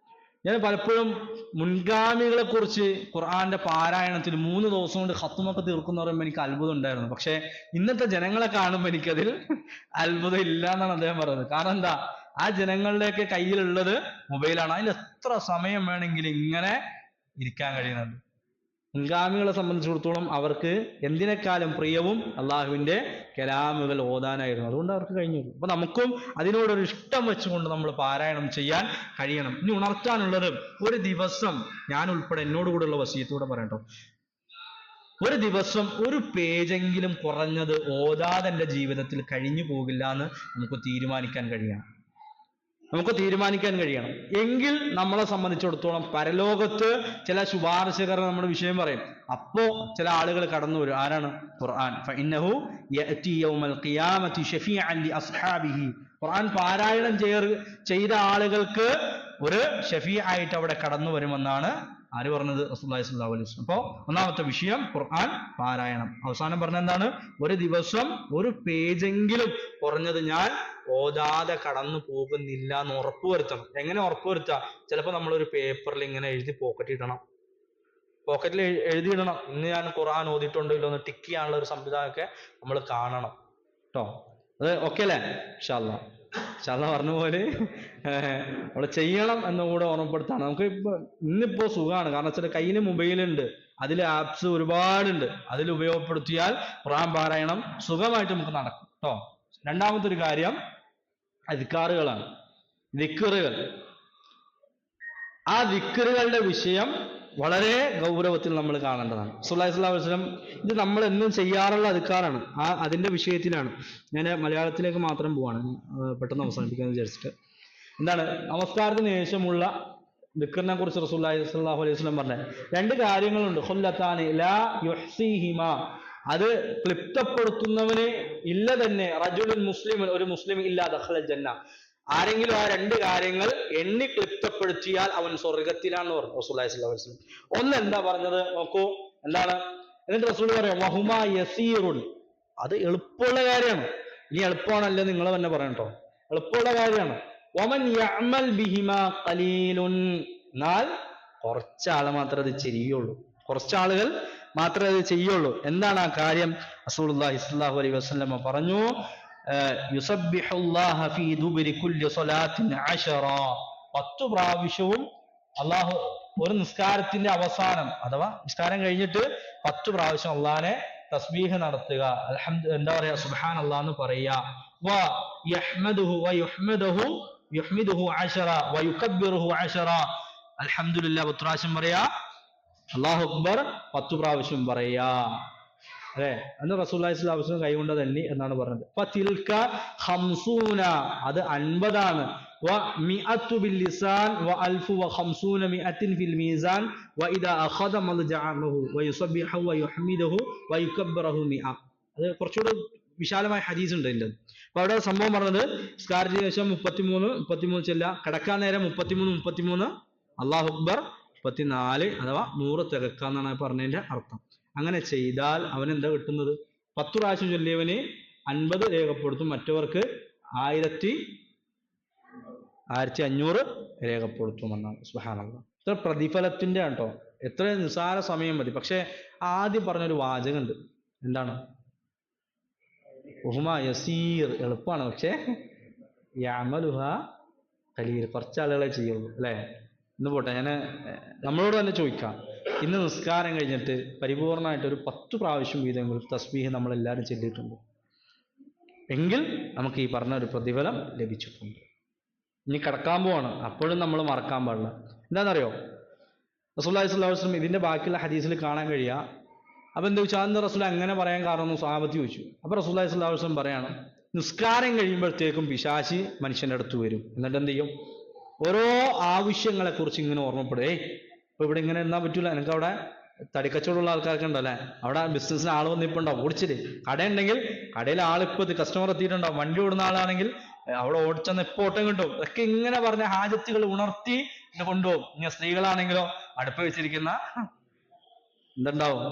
ഞാൻ പലപ്പോഴും മുൻഗാമികളെ കുറിച്ച് ഖുർആന്റെ പാരായണത്തിൽ 3 ദിവസം കൊണ്ട് ഖത്മൊക്കെ തീർക്കുന്ന പറയുമ്പോൾ എനിക്ക് അത്ഭുതം ഉണ്ടായിരുന്നു. പക്ഷെ ഇന്നത്തെ ജനങ്ങളെ കാണുമ്പോൾ എനിക്കതിൽ അത്ഭുതം ഇല്ല എന്നാണ് അദ്ദേഹം പറയുന്നത്. കാരണം എന്താ? ആ ജനങ്ങളുടെയൊക്കെ കയ്യിലുള്ളത് മൊബൈലാണ്. അതിൽ എത്ര സമയം വേണമെങ്കിലും ഇങ്ങനെ ഇരിക്കാൻ കഴിയുന്നുണ്ട്. മുൻഗാമികളെ സംബന്ധിച്ചിടത്തോളം അവർക്ക് എന്തിനേക്കാളും പ്രിയവും അള്ളാഹുവിന്റെ കലാമുകൾ ഓതാനായിരുന്നു. അതുകൊണ്ട് അവർക്ക് കഴിഞ്ഞു. അപ്പൊ നമുക്കും അതിനോടൊരു ഇഷ്ടം വെച്ചുകൊണ്ട് നമ്മൾ പാരായണം ചെയ്യാൻ കഴിയണം. ഇനി ഉണർത്താനുള്ളത്, ഒരു ദിവസം ഞാൻ ഉൾപ്പെടെ എന്നോടുകൂടെയുള്ള വസിയത്തൂടെ പറയട്ടോ, ഒരു ദിവസം ഒരു പേജെങ്കിലും കുറഞ്ഞത് ഓതാതെ എൻ്റെ ജീവിതത്തിൽ കഴിഞ്ഞു പോകില്ല എന്ന് നമുക്ക് തീരുമാനിക്കാൻ കഴിയണം. എങ്കിൽ നമ്മളെ സംബന്ധിച്ചിടത്തോളം പരലോകത്ത് ചില ശുപാർശകർ നമ്മുടെ വിഷയം പറയും. അപ്പോ ചില ആളുകൾ കടന്നു വരും. ആരാണ്? ഖുർആൻ. ഫഇന്നഹു യഅതി യൗമൽ ഖിയാമത്തി ശഫീഅൻ ലി അസ്ഹാബിഹി. ഖുർആൻ പാരായണം ചെയ്ത ആളുകൾക്ക് ഒരു ഷഫീ ആയിട്ട് അവിടെ കടന്നു വരുമെന്നാണ് ആര് പറഞ്ഞത്? റസൂലുള്ളാഹി സ്വല്ലല്ലാഹു അലൈഹി വസല്ലം. അപ്പോ ഒന്നാമത്തെ വിഷയം ഖുർആൻ പാരായണം. അവസാനം പറഞ്ഞ എന്താണ്? ഒരു ദിവസം ഒരു പേജെങ്കിലും കുറഞ്ഞത് ഞാൻ ഓതാതെ കടന്നു പോകുന്നില്ല എന്ന് ഉറപ്പുവരുത്തണം. എങ്ങനെ ഉറപ്പുവരുത്തുക? ചിലപ്പോൾ നമ്മളൊരു പേപ്പറിൽ ഇങ്ങനെ എഴുതി പോക്കറ്റിൽ എഴുതിയിടണം. ഇന്ന് ഞാൻ ഖുർആൻ ഓതിയിട്ടുണ്ടോ ഇല്ലോ എന്ന് ടിക്ക് ചെയ്യാനുള്ള ഒരു സംവിധാനമൊക്കെ നമ്മൾ കാണണം കേട്ടോ. അത് ഓക്കെ അല്ലേ? ഇൻഷാ അല്ലാഹ് പറഞ്ഞ പോലെ നമ്മൾ ചെയ്യണം എന്നുകൂടെ ഓർമ്മപ്പെടുത്താണ്. നമുക്ക് ഇന്നിപ്പോ സുഖമാണ്. കാരണം വെച്ചാൽ കയ്യിൽ മൊബൈലുണ്ട്, അതിൽ ആപ്സ് ഒരുപാടുണ്ട്. അതിൽ ഉപയോഗപ്പെടുത്തിയാൽ ഖുർആൻ പാരായണം സുഖമായിട്ട് നമുക്ക് നടക്കും കേട്ടോ. രണ്ടാമത്തെ ഒരു കാര്യം അദ്കാറുകളാണ്, ദിക്റുകൾ. ആ ദിക്റുകളുടെ വിഷയം വളരെ ഗൗരവത്തിൽ നമ്മൾ കാണേണ്ടതാണ്. റസൂലുള്ളാഹി സ്വല്ലല്ലാഹു അലൈഹി വസല്ലം ഇത് നമ്മൾ എന്നും ചെയ്യാറുള്ള അദ്കാറാണ്. അതിന്റെ വിഷയത്തിലാണ് ഞാൻ മലയാളത്തിലേക്ക് മാത്രം പോവാണ്, പെട്ടെന്ന് അവസാനിപ്പിക്കാന്ന് വിചാരിച്ചിട്ട്. എന്താണ് നമസ്കാരത്തിന് ശേഷമുള്ള ദിക്റിനെ കുറിച്ച് റസൂലുള്ളാഹി സ്വല്ലല്ലാഹു അലൈഹി വസല്ലം പറഞ്ഞ 2 കാര്യങ്ങളുണ്ട്. ഖുല്ലത്താനി ലാ യുഹ്സിഹിമാ, അത് ക്ലിപ്തപ്പെടുത്തുന്നവന് ഇല്ല തന്നെ. റജുലുൻ മുസ്ലിമുൻ, ഒരു മുസ്ലിം ഇല്ലാ ദഖലൽ ജന്ന. ആരെങ്കിലും ആ 2 കാര്യങ്ങൾ എണ്ണി ക്ലിപ്തപ്പെടുത്തിയാൽ അവൻ സ്വർഗത്തിലാണെന്ന് പറഞ്ഞു റസൂലുള്ളാഹി സ്വല്ലല്ലാഹു അലൈഹി വസല്ലം. ഒന്ന് എന്താ പറഞ്ഞത് നോക്കൂ, എന്താണ്? എന്നിട്ട് റസൂൽ പറയാം വഹുമാ യസീറുൻ, അത് എളുപ്പമുള്ള കാര്യമാണ്. ഇനി എളുപ്പമാണല്ലോ നിങ്ങൾ തന്നെ പറയണം കേട്ടോ, എളുപ്പമുള്ള കാര്യമാണ്. വമൻ യഅമൽ ബിഹിമാ ഖലീലുൻ, എന്നാൽ കുറച്ചാൾ മാത്രമേ അത് ചെയ്യുള്ളൂ, കുറച്ചാളുകൾ മാത്രമേ അത് ചെയ്യുള്ളൂ. എന്താണ് ആ കാര്യം? റസൂലുള്ളാഹി സ്വല്ലല്ലാഹു അലൈഹി വസല്ലം പറഞ്ഞു യുസബ്ബിഹുല്ലാഹ ഫീ ദുബരി കുല്ലി സ്വലാത്തിൻ 10 പ്രാവശ്യവും അള്ളാഹു ഒരു നിസ്കാരത്തിന്റെ അവസാനം അഥവാ നിസ്കാരം കഴിഞ്ഞിട്ട് 10 പ്രാവശ്യം അള്ളാഹിനെ തസ്ബീഹ് നടത്തുക, എന്താ പറയാ, സുബ്ഹാനല്ലാഹ് എന്ന് പറയുക. വ യഹ്മദുഹു വ യുഹ്മിദുഹു 10 വ യുകബ്ബിറുഹു 10, അൽഹംദുലില്ലാഹ് 10 പ്രാവശ്യം പറയാ, അല്ലാഹു അക്ബർ 10 പ്രാവശ്യം പറയാ. അല്ലെ? അന്ന് റസൂലുള്ളാഹി സ്വല്ലല്ലാഹു അലൈഹി വസല്ലം കൈകൊണ്ട് തന്നെ എന്നാണ് പറഞ്ഞത്. ഫതിൽക 50, അത് 50ആണ്. ومئة باللسان وألف وخمسون مئة في الميزان وإذا أخذ مضجعه ويسبحه ويحمده ويكبره مئة. അത് കുറച്ചുകൂടെ വിശാലമായ ഹദീസ് ഉണ്ട് അതിൻ്റെ. അപ്പൊ അവിടെ സംഭവം പറഞ്ഞത് സ്കാരത്തിന് ശേഷം 33 ചെല്ല, കിടക്കാൻ നേരം 33 അല്ലാഹു അക്ബർ 34 അഥവാ 100 തികക്കാന്നാണ് പറഞ്ഞതിന്റെ അർത്ഥം. അങ്ങനെ ചെയ്താൽ അവൻ എന്താ കിട്ടുന്നത്? 10 പ്രാവശ്യം ചൊല്ലിയവന് 50 രേഖപ്പെടുത്തും, മറ്റവർക്ക് 1500 രേഖപ്പെടുത്തുമെന്നാണ്. സുബ്ഹാനല്ലാഹ്. ഇത്ര പ്രതിഫലത്തിന്റെ കേട്ടോ, എത്ര നിസ്സാര സമയം മതി. പക്ഷെ ആദ്യം പറഞ്ഞൊരു വാചകമുണ്ട്, എന്താണ്? ഉഹ്മ യസീർ, എളുപ്പമാണ്, പക്ഷേ യഅമലുഹ ഖലീൽ, കുറച്ച് ആളുകളെ ചെയ്യുള്ളൂ അല്ലേ? ഇന്ന് പോട്ടെ, നമ്മളോട് തന്നെ ചോദിക്കാം, ഇന്ന് നിസ്കാരം കഴിഞ്ഞിട്ട് പരിപൂർണമായിട്ട് ഒരു 10 പ്രാവശ്യം വീതമെങ്കിലും തസ്ബീഹ് നമ്മളെല്ലാവരും ചൊല്ലിയിട്ടുണ്ട് എങ്കിൽ നമുക്ക് ഈ പറഞ്ഞ ഒരു പ്രതിഫലം ലഭിച്ചിട്ടുണ്ട്. ഇനി കിടക്കാൻ പോവാണ്, അപ്പോഴും നമ്മൾ മറക്കാൻ പാടില്ല. എന്താണെന്നറിയോ? റസൂലുള്ളാഹി സ്വല്ലല്ലാഹു അലൈഹി വസല്ലം ഇതിന്റെ ബാക്കിയുള്ള ഹദീസിൽ കാണാൻ കഴിയുക. അപ്പൊ എന്താ ചോദിച്ചാൽ അന്ന് റസൂൽ അങ്ങനെ പറയാൻ കാരണം സ്വഹാബത്ത് ചോദിച്ചു. അപ്പൊ റസൂലുള്ളാഹി സ്വല്ലല്ലാഹു അലൈഹി വസല്ലം പറയാണ്, നിസ്കാരം കഴിയുമ്പോഴത്തേക്കും പിശാചി മനുഷ്യന്റെ അടുത്ത് വരും. എന്നിട്ട് എന്ത് ചെയ്യും? ഓരോ ആവശ്യങ്ങളെ കുറിച്ച് ഇങ്ങനെ ഓർമ്മപ്പെടും. ഇപ്പൊ ഇവിടെ ഇങ്ങനെ എന്നാ പറ്റൂല, എനിക്ക് അവിടെ തടിക്കച്ചവടമുള്ള ആൾക്കാർക്ക് ഉണ്ടല്ലേ, അവിടെ ബിസിനസ്സിന് ആൾ വന്നിട്ടുണ്ടാവും, ഓടിച്ചിട്ട് കടയുണ്ടെങ്കിൽ കടയിൽ ആളിപ്പോ കസ്റ്റമർ എത്തിയിട്ടുണ്ടാവും, വണ്ടി ഓടുന്ന ആളാണെങ്കിൽ അവിടെ ഓടിച്ചെന്ന് എപ്പോ ഓട്ടം കിട്ടും. ഇതൊക്കെ ഇങ്ങനെ പറഞ്ഞ ഹാജത്തുകൾ ഉണർത്തി കൊണ്ടുപോകും. ഇനി സ്ത്രീകളാണെങ്കിലോ അടുപ്പ് വെച്ചിരിക്കുന്ന എന്തുണ്ടാവും?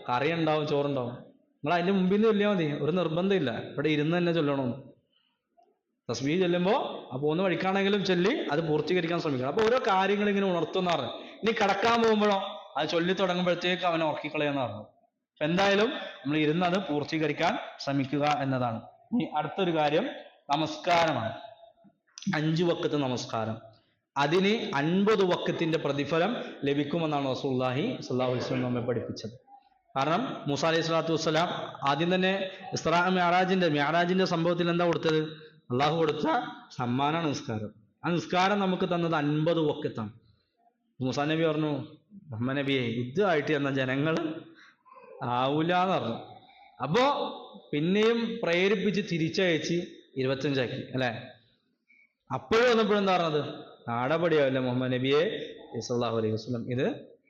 കറി ഉണ്ടാവും, ചോറുണ്ടാവും. നിങ്ങൾ അതിന്റെ മുമ്പിൽ നിന്ന് ചൊല്ലിയാൽ മതി, ഒരു നിർബന്ധമില്ല, ഇവിടെ ഇരുന്ന് തന്നെ ചൊല്ലണമെന്ന്. തസ്ബീഹ് ചൊല്ലുമ്പോൾ ആ പോകുന്ന വഴിക്കാണെങ്കിലും ചൊല്ലി അത് പൂർത്തീകരിക്കാൻ ശ്രമിക്കണം. അപ്പൊ ഓരോ കാര്യങ്ങൾ ഇങ്ങനെ ഉണർത്തുന്ന പറഞ്ഞു. ഇനി കിടക്കാൻ പോകുമ്പോഴോ അത് ചൊല്ലി തുടങ്ങുമ്പോഴത്തേക്ക് അവനെ ഉറക്കിക്കളയെന്ന് പറഞ്ഞു. അപ്പൊ എന്തായാലും നമ്മൾ ഇരുന്ന് അത് പൂർത്തീകരിക്കാൻ ശ്രമിക്കുക എന്നതാണ്. ഇനി അടുത്തൊരു കാര്യം നമസ്കാരമാണ്. 5 വഖത്ത് നമസ്കാരം, അതിന് 50 വഖത്തിന്റെ പ്രതിഫലം ലഭിക്കുമെന്നാണ് റസൂലുള്ളാഹി സ്വല്ലല്ലാഹു അലൈഹി വസല്ലം നമ്മെ പഠിപ്പിച്ചത്. കാരണം മൂസാ അലൈഹി സ്വലാത്തു വസ്സലാം ആദ്യം തന്നെ ഇസ്റാ മിഅ്റാജിന്റെ സംഭവത്തിൽ എന്താ കൊടുത്തത്? അള്ളാഹു കൊടുത്ത സമ്മാനാണ് നിസ്കാരം. ആ നിസ്കാരം നമുക്ക് തന്നത് 50 വഖത്താണ്. മൂസാ നബി പറഞ്ഞു, മുഹമ്മദ് നബിയെ ഇതായിട്ട് എന്ന ജനങ്ങൾ ആവൂലെന്ന് പറഞ്ഞു. അപ്പോ പിന്നെയും പ്രേരിപ്പിച്ച് തിരിച്ചയച്ച് 25 ആക്കി അല്ലെ. അപ്പോഴും വന്നപ്പോഴെന്താ പറഞ്ഞത്? നാടപടിയാവില്ല മുഹമ്മദ് നബിയെ സല്ലല്ലാഹു അലൈഹി വസല്ലം, ഇത്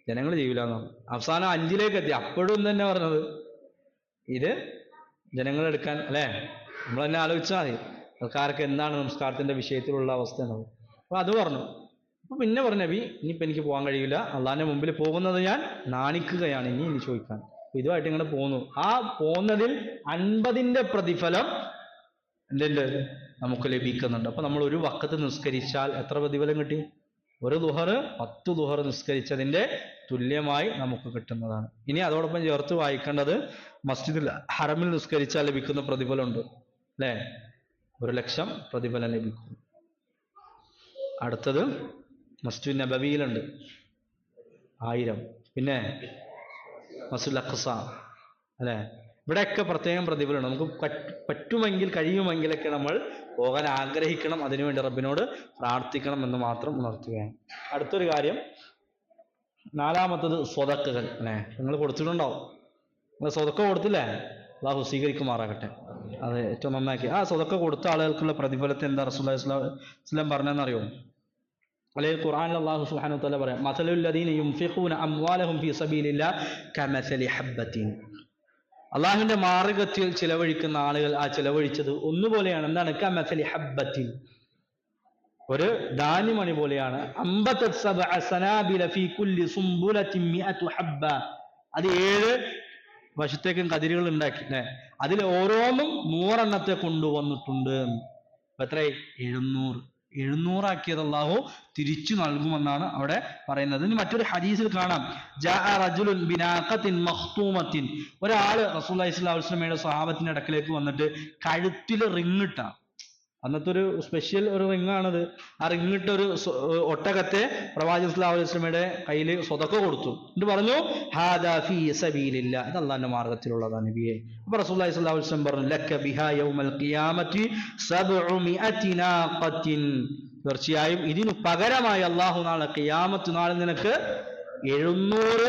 ജനങ്ങൾ ചെയ്യൂലെന്ന് പറഞ്ഞു. അവസാനം 5 എത്തി. അപ്പോഴും തന്നെ പറഞ്ഞത് ഇത് ജനങ്ങൾ എടുക്കാൻ അല്ലെ. നമ്മൾ തന്നെ ആലോചിച്ചാൽ മതി ആൾക്കാർക്ക് എന്താണ് നമസ്കാരത്തിന്റെ വിഷയത്തിലുള്ള അവസ്ഥ എന്നത്. അപ്പൊ അത് പറഞ്ഞു. അപ്പൊ പിന്നെ പറഞ്ഞു, നബി ഇനിയിപ്പോ എനിക്ക് പോകാൻ കഴിയില്ല, അള്ളാഹിന്റെ മുമ്പിൽ പോകുന്നത് ഞാൻ നാണിക്കുകയാണ്, ഇനി ചോദിക്കാൻ. ഇതുമായിട്ട് ഇങ്ങനെ പോന്നു. ആ പോകുന്നതിൽ 50ന്റെ പ്രതിഫലം എന്തുണ്ട്? നമുക്ക് ലഭിക്കുന്നുണ്ട്. അപ്പൊ നമ്മൾ ഒരു വഖത്ത് നിസ്കരിച്ചാൽ എത്ര പ്രതിഫലം കിട്ടി? ഒരു ദുഹർ 10 ദുഹർ നിസ്കരിച്ചതിന്റെ തുല്യമായി നമുക്ക് കിട്ടുന്നതാണ്. ഇനി അതോടൊപ്പം ചേർത്ത് വായിക്കേണ്ടത് മസ്ജിദുൽ ഹറമിൽ നിസ്കരിച്ചാൽ ലഭിക്കുന്ന പ്രതിഫലമുണ്ട് അല്ലേ? 1,00,000 പ്രതിഫലം ലഭിക്കും. അടുത്തത് മസ്ജിദ് നബവിയിലുണ്ട് 1000. പിന്നെ മസ്ജിദുൽ അഖ്സ അല്ലെ, ഇവിടെയൊക്കെ പ്രത്യേകം പ്രതിഫലമുണ്ട്. നമുക്ക് പറ്റുമെങ്കിൽ കഴിയുമെങ്കിലൊക്കെ നമ്മൾ പോകാൻ ആഗ്രഹിക്കണം, അതിനുവേണ്ടി റബ്ബിനോട് പ്രാർത്ഥിക്കണം എന്ന് മാത്രം ഉണർത്തുകയാണ്. അടുത്തൊരു കാര്യം, 4-മത്തത് സ്വതക്കകൾ അല്ലെ. നിങ്ങൾ കൊടുത്തിട്ടുണ്ടാവും, നിങ്ങൾ സ്വതക്ക കൊടുത്തില്ലേ? അല്ലാഹു സ്വീകരിക്കുമാറാകട്ടെ, അത് ഏറ്റവും നന്നാക്കി. ആ സ്വതക്ക കൊടുത്ത ആളുകൾക്കുള്ള പ്രതിഫലത്തെ എന്താ റസൂലുള്ളാഹി സ്വല്ലല്ലാഹു അലൈഹി വസല്ലം പറഞ്ഞെന്നറിയോ? അല്ലെങ്കിൽ ഖുർആനിൽ അല്ലാഹു സുബ്ഹാനഹു വ തആല പറയാം, മസലുൽ ലദീന യുൻഫിഖൂന അംവാലഹും ഫീ സബീലില്ലാഹ് കമസലി ഹബ്ബത്തിൻ. അള്ളാഹുവിന്റെ മാർഗത്തിൽ ചിലവഴിക്കുന്ന ആളുകൾ ആ ചിലവഴിച്ചത് ഒന്നുപോലെയാണ്. എന്താണ്? കമസലി ഹബ്ബത്തിൻ, ഒരു ധാന്യമണി പോലെയാണ്. അംബതത് സബഅ സനാബില ഫീ കുല്ലി സുംബുലത്തിൻ മിഅതു ഹബ്ബ. അത് 7 വശത്തേക്കും കതിരുകൾ ഉണ്ടാക്കി അല്ലെ. അതിൽ ഓരോന്നും 100 എണ്ണത്തെ കൊണ്ടുവന്നിട്ടുണ്ട്. എത്ര? 700 ആക്കിയത് അല്ലാഹു തിരിച്ചു നൽകുമെന്നാണ് അവിടെ പറയുന്നത്. ഇനി മറ്റൊരു ഹദീസിൽ കാണാം, ജാഅ റജുലുൻ ബിനാഖത്തിൻ മഖ്തൂമത്തിൻ. ഒരാള് റസൂലുള്ളാഹി സ്വല്ലല്ലാഹു അലൈഹി വസല്ലമയുടെ സ്വഹാബത്തിന്റെ അടുക്കലേക്ക് വന്നിട്ട് കഴുത്തിൽ റിങ്ങിട്ട, അന്നത്തെ ഒരു സ്പെഷ്യൽ ഒരു റിങ്ങാണത്. ആ റിങ്ങിട്ട ഒരു ഒട്ടകത്തെ പ്രവാചകൻ സ്വല്ലല്ലാഹു അലൈഹി വസല്ലമയുടെ കയ്യിൽ സ്വതക്ക കൊടുത്തു. എന്നിട്ട് പറഞ്ഞു, ഹാദാ ഫീ സബീലില്ലാഹ്, ഇത് അല്ലാഹുവിന്റെ മാർഗ്ഗത്തിലുള്ളതാണ് നബിയെ. അപ്പൊ റസൂലുള്ളാഹി സ്വല്ലല്ലാഹു അലൈഹി വസല്ലം പറഞ്ഞു, ലക ബിഹാ യൗമൽ ഖിയാമത്തി 700 നാഖത്തിൻ. തീർച്ചയായും ഇതിനു പകരമായി അല്ലാഹു നാളെ ഖിയാമത്ത് നാളിൽ നിനക്ക് 700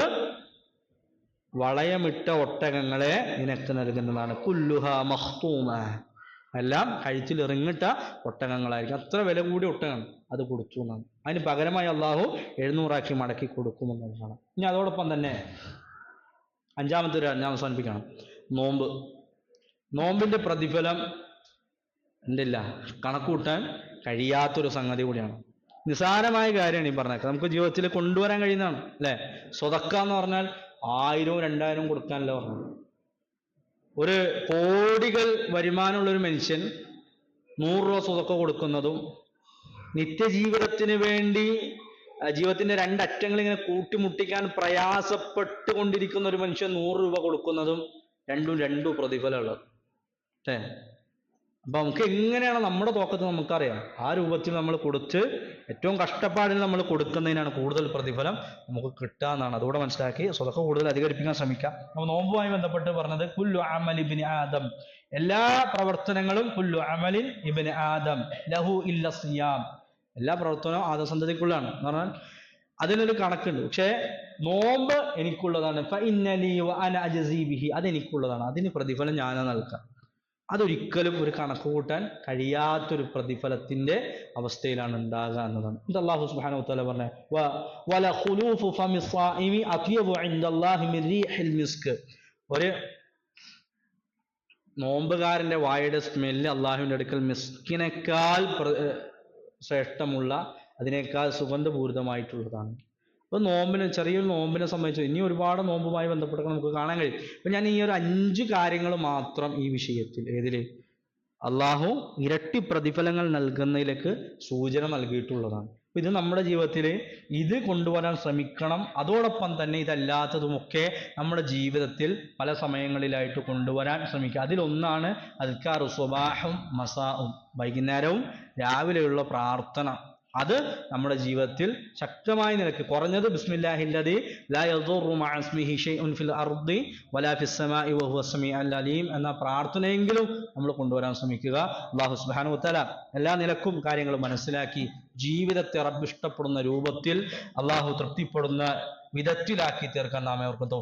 വളയമിട്ട ഒട്ടകങ്ങളെ നിനക്ക് നൽകുന്നതാണ്. കുല്ലുഹാ മഖ്തൂമ, എല്ലാം കഴുത്തിൽ ഇറങ്ങിട്ട ഒട്ടകങ്ങളായിരിക്കും. അത്ര വില കൂടിയ ഒട്ടകമാണ്. അത് കൊടുത്തു എന്നാണ്. അതിന് പകരമായി അള്ളാഹു 700 മടക്കി കൊടുക്കുമെന്നുള്ളതാണ്. ഇനി അതോടൊപ്പം തന്നെ അഞ്ചാമത്തെ ഒരു ഞാൻ അവസാനിപ്പിക്കണം. നോമ്പിന്റെ പ്രതിഫലം എന്തില്ല, കണക്കൂട്ടാൻ കഴിയാത്തൊരു സംഗതി കൂടിയാണ്. നിസ്സാരമായ കാര്യമാണ് ഈ പറഞ്ഞത്. നമുക്ക് ജീവിതത്തിൽ കൊണ്ടുവരാൻ കഴിയുന്നതാണ് അല്ലെ. സ്വതക്ക എന്ന് പറഞ്ഞാൽ 1000 2000 കൊടുക്കാനല്ല പറഞ്ഞത്. ഒരു കോടികൾ വരുമാനമുള്ള ഒരു മനുഷ്യൻ 100 രൂപ സ്വതക്ക കൊടുക്കുന്നതും നിത്യജീവിതത്തിന് വേണ്ടി ജീവിതത്തിന്റെ രണ്ടറ്റങ്ങൾ ഇങ്ങനെ കൂട്ടിമുട്ടിക്കാൻ പ്രയാസപ്പെട്ടുകൊണ്ടിരിക്കുന്ന ഒരു മനുഷ്യൻ 100 രൂപ കൊടുക്കുന്നതും രണ്ടും പ്രതിഫലമുള്ളത് അല്ലേ. അപ്പൊ നമുക്ക് എങ്ങനെയാണ് നമ്മുടെ തോക്കത്ത് നമുക്കറിയാം. ആ രൂപത്തിൽ നമ്മൾ കൊടുത്ത് ഏറ്റവും കഷ്ടപ്പാടിൽ നമ്മൾ കൊടുക്കുന്നതിനാണ് കൂടുതൽ പ്രതിഫലം നമുക്ക് കിട്ടുക എന്നാണ്. അതുകൂടെ മനസ്സിലാക്കി സ്വതക്ക കൂടുതൽ അധികരിപ്പിക്കാൻ ശ്രമിക്കാം. നമ്മൾ നോമ്പുമായി ബന്ധപ്പെട്ട് പറഞ്ഞത് കുല്ലു അമൽ ഇബ്നി ആദം, എല്ലാ പ്രവർത്തനങ്ങളും കുല്ലു അമലിൻ ഇബ്നി ആദം ലഹു ഇല്ല സിയാം, എല്ലാ പ്രവർത്തനവും ആദസന്തതിക്കുള്ളതാണ് എന്ന് പറഞ്ഞാൽ അതിനൊരു കണക്കുണ്ട്. പക്ഷേ നോമ്പ് എനിക്കുള്ളതാണ്. ഫഇന്നലി വഅന അജ്സി ബിഹി, അതെനിക്കുള്ളതാണ്, അതിന് പ്രതിഫലം ഞാനാ നൽകാം. അതൊരിക്കലും ഒരു കണക്ക് കൂട്ടാൻ കഴിയാത്തൊരു പ്രതിഫലത്തിന്റെ അവസ്ഥയിലാണ് ഉണ്ടാകുക എന്നതാണ്. ഇത് അല്ലാഹു സുബ്ഹാനഹു വ തആല പറഞ്ഞ വല ഖുലൂഫു ഫമി സ്വാഇമി അത്യബു ഇൻദല്ലാഹി മിൻ റീഹിൽ മിസ്ക്, ഒരു നോമ്പുകാരന്റെ വായുടെ സ്മെല്ല് അള്ളാഹുവിന്റെ അടുക്കൽ മിസ്കിനേക്കാൾ ശ്രേഷ്ഠമുള്ള, അതിനേക്കാൾ സുഗന്ധപൂരിതമായിട്ടുള്ളതാണ്. അപ്പോൾ നോമ്പിന്, ചെറിയൊരു നോമ്പിനെ സംബന്ധിച്ച് ഇനി ഒരുപാട് നോമ്പുമായി ബന്ധപ്പെട്ടൊക്കെ നമുക്ക് കാണാൻ കഴിയും. അപ്പം ഞാൻ ഈ ഒരു 5 കാര്യങ്ങൾ മാത്രം ഈ വിഷയത്തിൽ, ഏതില് അള്ളാഹു ഇരട്ടി പ്രതിഫലങ്ങൾ നൽകുന്നതിലേക്ക് സൂചന നൽകിയിട്ടുള്ളതാണ്. ഇത് നമ്മുടെ ജീവിതത്തിൽ ഇത് കൊണ്ടുവരാൻ ശ്രമിക്കണം. അതോടൊപ്പം തന്നെ ഇതല്ലാത്തതുമൊക്കെ നമ്മുടെ ജീവിതത്തിൽ പല സമയങ്ങളിലായിട്ട് കൊണ്ടുവരാൻ ശ്രമിക്കുക. അതിലൊന്നാണ് അദ്കാറു സ്വബാഹും മസാഉം, വൈകുന്നേരവും രാവിലെയുള്ള പ്രാർത്ഥന. അത് നമ്മുടെ ജീവിതത്തിൽ ശക്തമായ നിലക്ക് കുറഞ്ഞത് ബിസ്മില്ലാഹില്ലദി ലാ യദുറു മഅ ഇസ്മിഹി ഷൈഉൻ ഫിൽ അർദി വലാ ഫിസ് സമാഇ വഹുവ സമീഉൽ അലീം എന്ന പ്രാർത്ഥനയെങ്കിലും നമ്മൾ കൊണ്ടുവരാൻ ശ്രമിക്കുക. അല്ലാഹു സുബ്ഹാനഹു വ തആല എല്ലാ നിലക്കും കാര്യങ്ങളും മനസ്സിലാക്കി ജീവിതത്തെ റബ്ബ് ഇഷ്ടപ്പെടുന്ന രൂപത്തിൽ, അല്ലാഹു തൃപ്തിപ്പെടുന്ന വിധത്തിലാക്കി തീർക്കാൻ നാം ഏവർക്കും തൗഫീഖ്